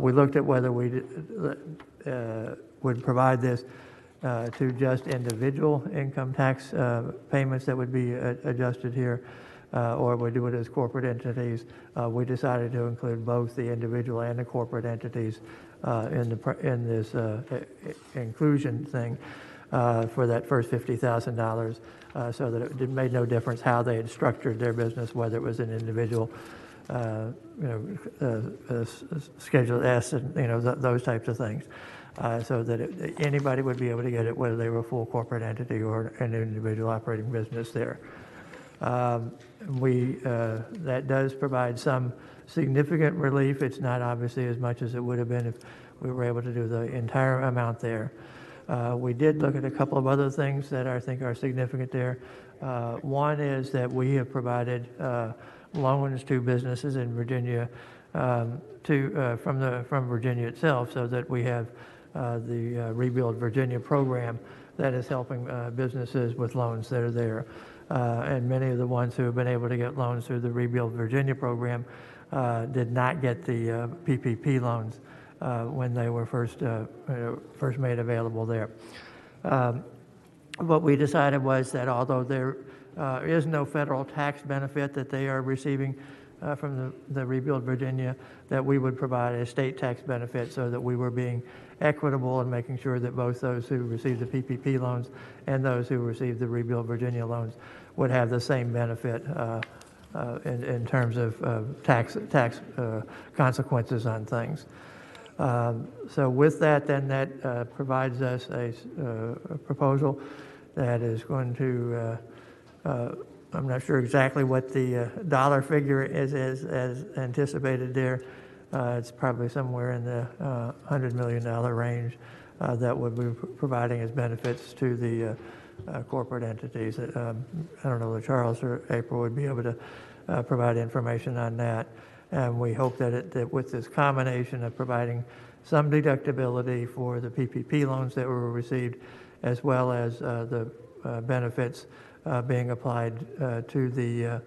We looked at whether we would provide this to just individual income tax payments that would be adjusted here, or we do it as corporate entities. We decided to include both the individual and the corporate entities in this inclusion thing. For that first $50,000, so that it made no difference how they had structured their business, whether it was an individual, Schedule S, and those types of things, so that anybody would be able to get it, whether they were a full corporate entity or an individual operating business there. That does provide some significant relief. It's not obviously as much as it would have been if we were able to do the entire amount there. We did look at a couple of other things that I think are significant there. One is that we have provided loans to businesses in Virginia from Virginia itself, so that we have the Rebuild Virginia program that is helping businesses with loans that are there. And many of the ones who have been able to get loans through the Rebuild Virginia program did not get the PPP loans when they were first made available there. What we decided was that although there is no federal tax benefit that they are receiving from the Rebuild Virginia, that we would provide a state tax benefit, so that we were being equitable and making sure that both those who received the PPP loans and those who received the Rebuild Virginia loans would have the same benefit in terms of tax consequences on things. So with that, then that provides us a proposal that is going to, I'm not sure exactly what the dollar figure is as anticipated there. It's probably somewhere in the $100 million range that would be providing as benefits to the corporate entities. I don't know if Charles or April would be able to provide information on that. And we hope that with this combination of providing some deductibility for the PPP loans that were received, as well as the benefits being applied to the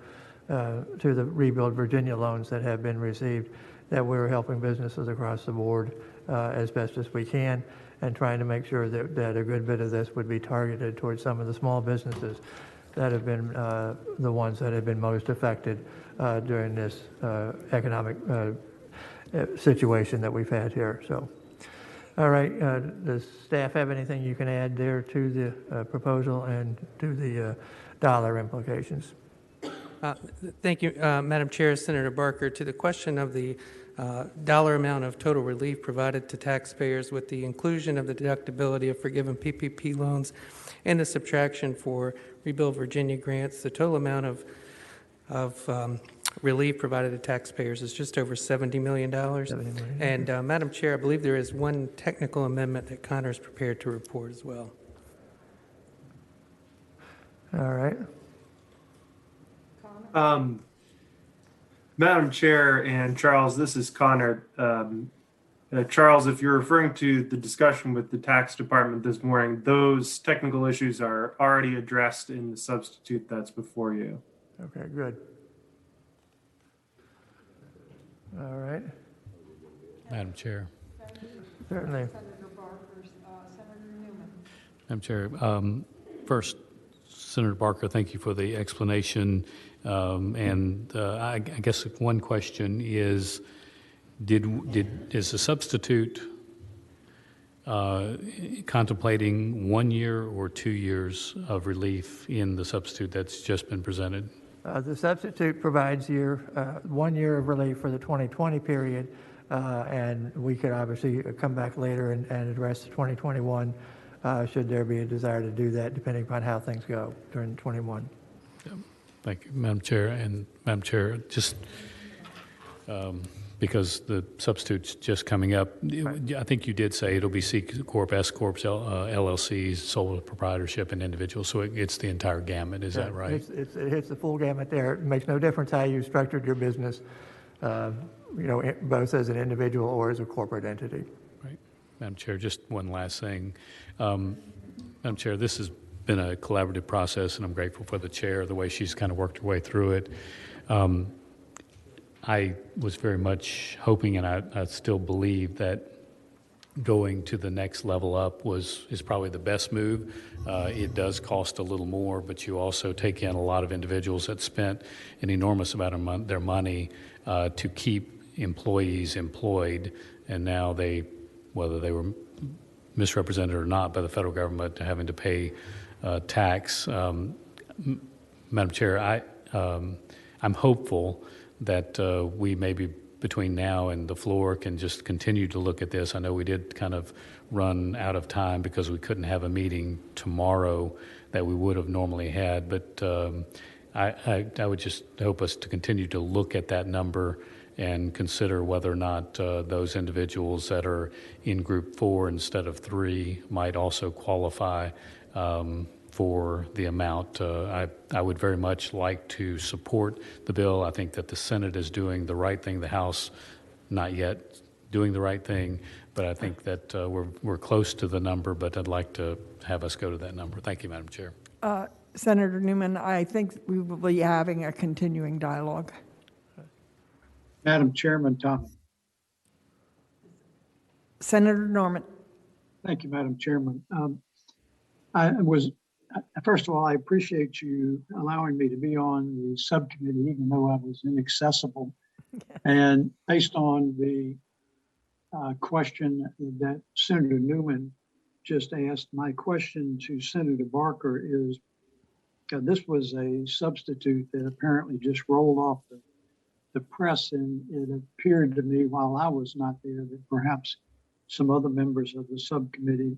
Rebuild Virginia loans that have been received, that we're helping businesses across the board as best as we can, and trying to make sure that a good bit of this would be targeted towards some of the small businesses that have been the ones that have been most affected during this economic situation that we've had here. So, all right, does staff have anything you can add there to the proposal and to the dollar implications? Thank you, Madam Chair, Senator Barker. To the question of the dollar amount of total relief provided to taxpayers with the inclusion of the deductibility of forgiven PPP loans and the subtraction for Rebuild Virginia grants, the total amount of relief provided to taxpayers is just over $70 million. And Madam Chair, I believe there is one technical amendment that Connor is prepared to report as well. All right. Madam Chair and Charles, this is Connor. Charles, if you're referring to the discussion with the tax department this morning, those technical issues are already addressed in the substitute that's before you. Okay, good. All right. Madam Chair. Certainly. Madam Chair, first, Senator Barker, thank you for the explanation. I guess one question is, is the substitute contemplating 1 year or 2 years of relief in the substitute that's just been presented? The substitute provides 1 year of relief for the 2020 period, and we could obviously come back later and address the 2021 should there be a desire to do that, depending upon how things go during 21. Thank you, Madam Chair. And Madam Chair, just because the substitute's just coming up, I think you did say it'll be C Corp, S Corp, LLCs, sole proprietorship, and individuals. So it's the entire gamut. Is that right? It hits the full gamut there. It makes no difference how you structured your business, both as an individual or as a corporate entity. Right. Madam Chair, just one last thing. Madam Chair, this has been a collaborative process, and I'm grateful for the chair, the way she's kind of worked her way through it. I was very much hoping, and I still believe, that going to the next level up is probably the best move. It does cost a little more, but you also take in a lot of individuals that spent an enormous amount of their money to keep employees employed, and now whether they were misrepresented or not by the federal government, having to pay tax. Madam Chair, I'm hopeful that we maybe between now and the floor can just continue to look at this. I know we did kind of run out of time because we couldn't have a meeting tomorrow that we would have normally had, but I would just hope us to continue to look at that number and consider whether or not those individuals that are in Group 4 instead of 3 might also qualify for the amount. I would very much like to support the bill. I think that the Senate is doing the right thing, the House not yet doing the right thing, but I think that we're close to the number, but I'd like to have us go to that number. Thank you, Madam Chair. Senator Newman, I think we will be having a continuing dialogue. Madam Chairman Thomas. Senator Norman. Thank you, Madam Chairman. First of all, I appreciate you allowing me to be on the subcommittee, even though I was inaccessible. And based on the question that Senator Newman just asked, my question to Senator Barker is, this was a substitute that apparently just rolled off the press, and it appeared to me while I was not there that perhaps some other members of the subcommittee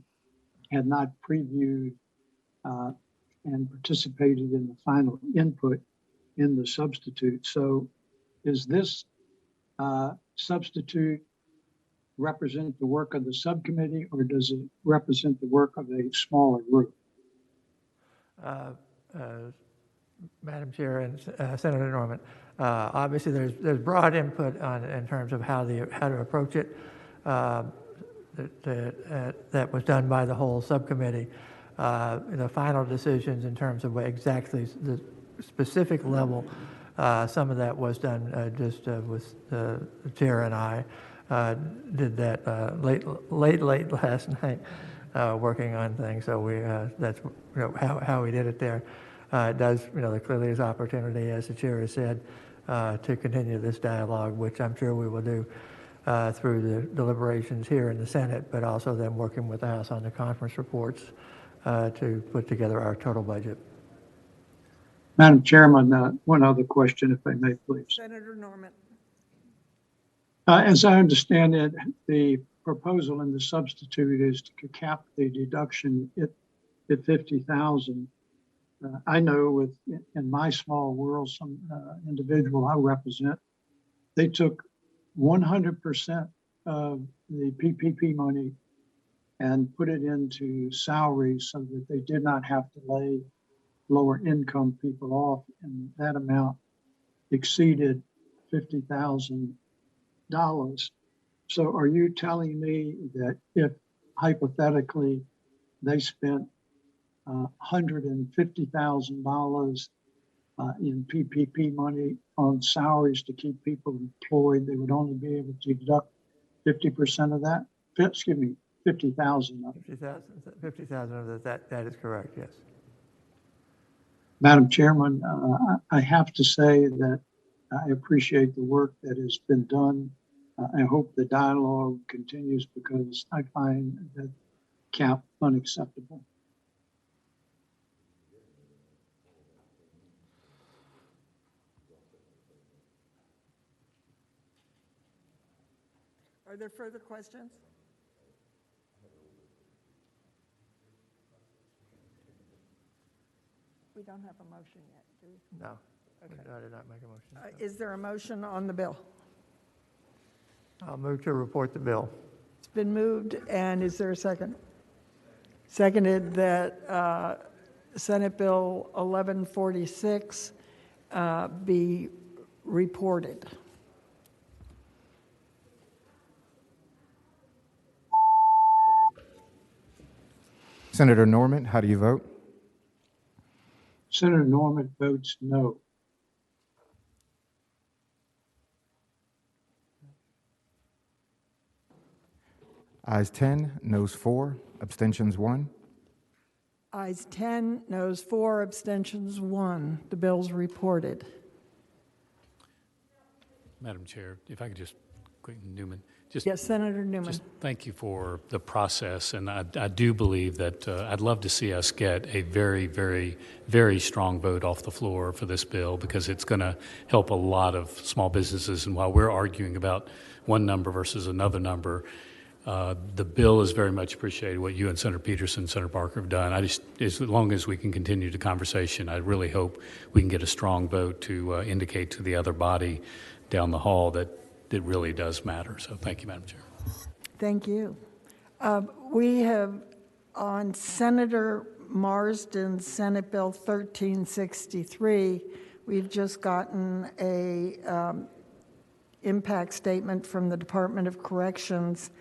had not previewed and participated in the final input in the substitute. So is this substitute represent the work of the subcommittee, or does it represent the work of a smaller group? Madam Chair and Senator Norman, obviously there's broad input in terms of how to approach it. That was done by the whole subcommittee. The final decisions in terms of exactly the specific level Some of that was done just with the chair and I did that late last night, working on things. So that's how we did it there. It does, there clearly is opportunity, as the chair has said, to continue this dialogue, which I'm sure we will do through the deliberations here in the Senate, but also then working with the House on the conference reports to put together our total budget. Madam Chairman, one other question, if I may, please. Senator Norman. As I understand it, the proposal in the substitute is to cap the deduction at 50,000. I know in my small world, some individual I represent, they took 100% of the PPP money and put it into salaries so that they did not have to lay lower income people off, and that amount exceeded $50,000. So are you telling me that if hypothetically they spent $150,000 in PPP money on salaries to keep people employed, they would only be able to deduct 50% of that? Excuse me, 50,000 of it. 50,000 of that is correct, yes. Madam Chairman, I have to say that I appreciate the work that has been done. I hope the dialogue continues because I find that cap unacceptable. Are there further questions? We don't have a motion yet, do we? No, Okay. I did not make a motion. Is there a motion on the bill? I'll move to report the bill. It's been moved, and is there a second? Seconded that Senate Bill 1146 be reported. Senator Norman, how do you vote? Senator Norman votes no. Ayes 10, noes 4, abstentions 1. Ayes 10, noes 4, abstentions 1. The bill's reported. Madam Chair, if I could just, quick, Newman. Just, Yes, Senator Newman. Just thank you for the process, and I do believe that I'd love to see us get a very, very, very strong vote off the floor for this bill because it's going to help a lot of small businesses. And while we're arguing about one number versus another number, the bill is very much appreciated. What you and Senator Peterson, Senator Barker have done. As long as we can continue the conversation, I really hope we can get a strong vote to indicate to the other body down the hall that it really does matter. So thank you, Madam Chair. Thank you. We have on Senator Marsden's Senate Bill 1363, we've just gotten a impact statement from the Department of Corrections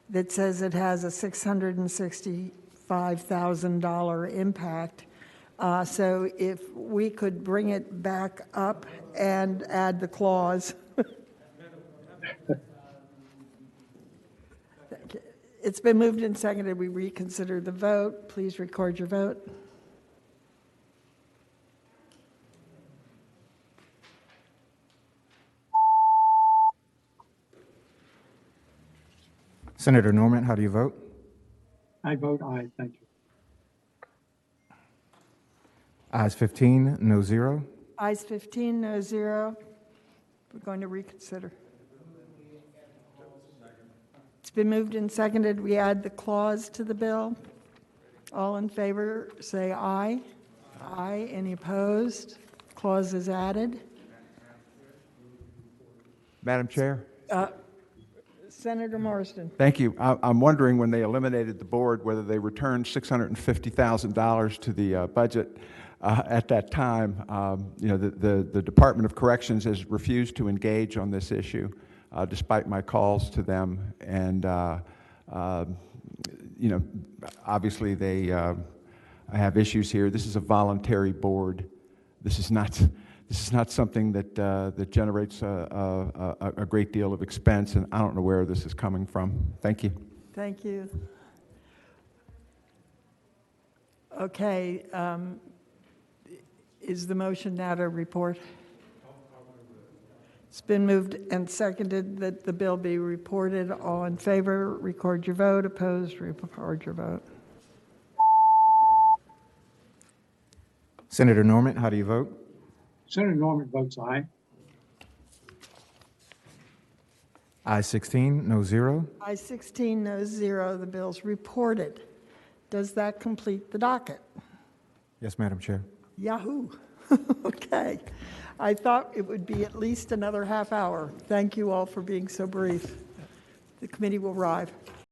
that says it has a $665,000 impact. So if we could bring it back up and add the clause. It's been moved and seconded. We reconsider the vote. Please record your vote. Senator Norman, how do you vote? I vote aye. Thank you. Ayes 15, no 0. Ayes 15, no 0. We're going to reconsider. It's been moved and seconded. We add the clause to the bill. All in favor, say aye. Aye. Any opposed? Clause is added. Madam Chair? Senator Marsden. Thank you. I'm wondering when they eliminated the board whether they returned $650,000 to the budget at that time. The Department of Corrections has refused to engage on this issue despite my calls to them. And, obviously they have issues here. This is a voluntary board. This is not this is not something that, that generates a great deal of expense, and I don't know where this is coming from. Thank you. Thank you. Okay, is the motion now to report? It's been moved and seconded that the bill be reported. All in favor, record your vote. Opposed, record your vote. Senator Norman, how do you vote? Senator Norman votes aye. Aye 16, no 0. Aye 16, no 0. The bill's reported. Does that complete the docket? Yes, Madam Chair. Yahoo! Okay. I thought it would be at least another half hour. Thank you all for being so brief. The committee will rise.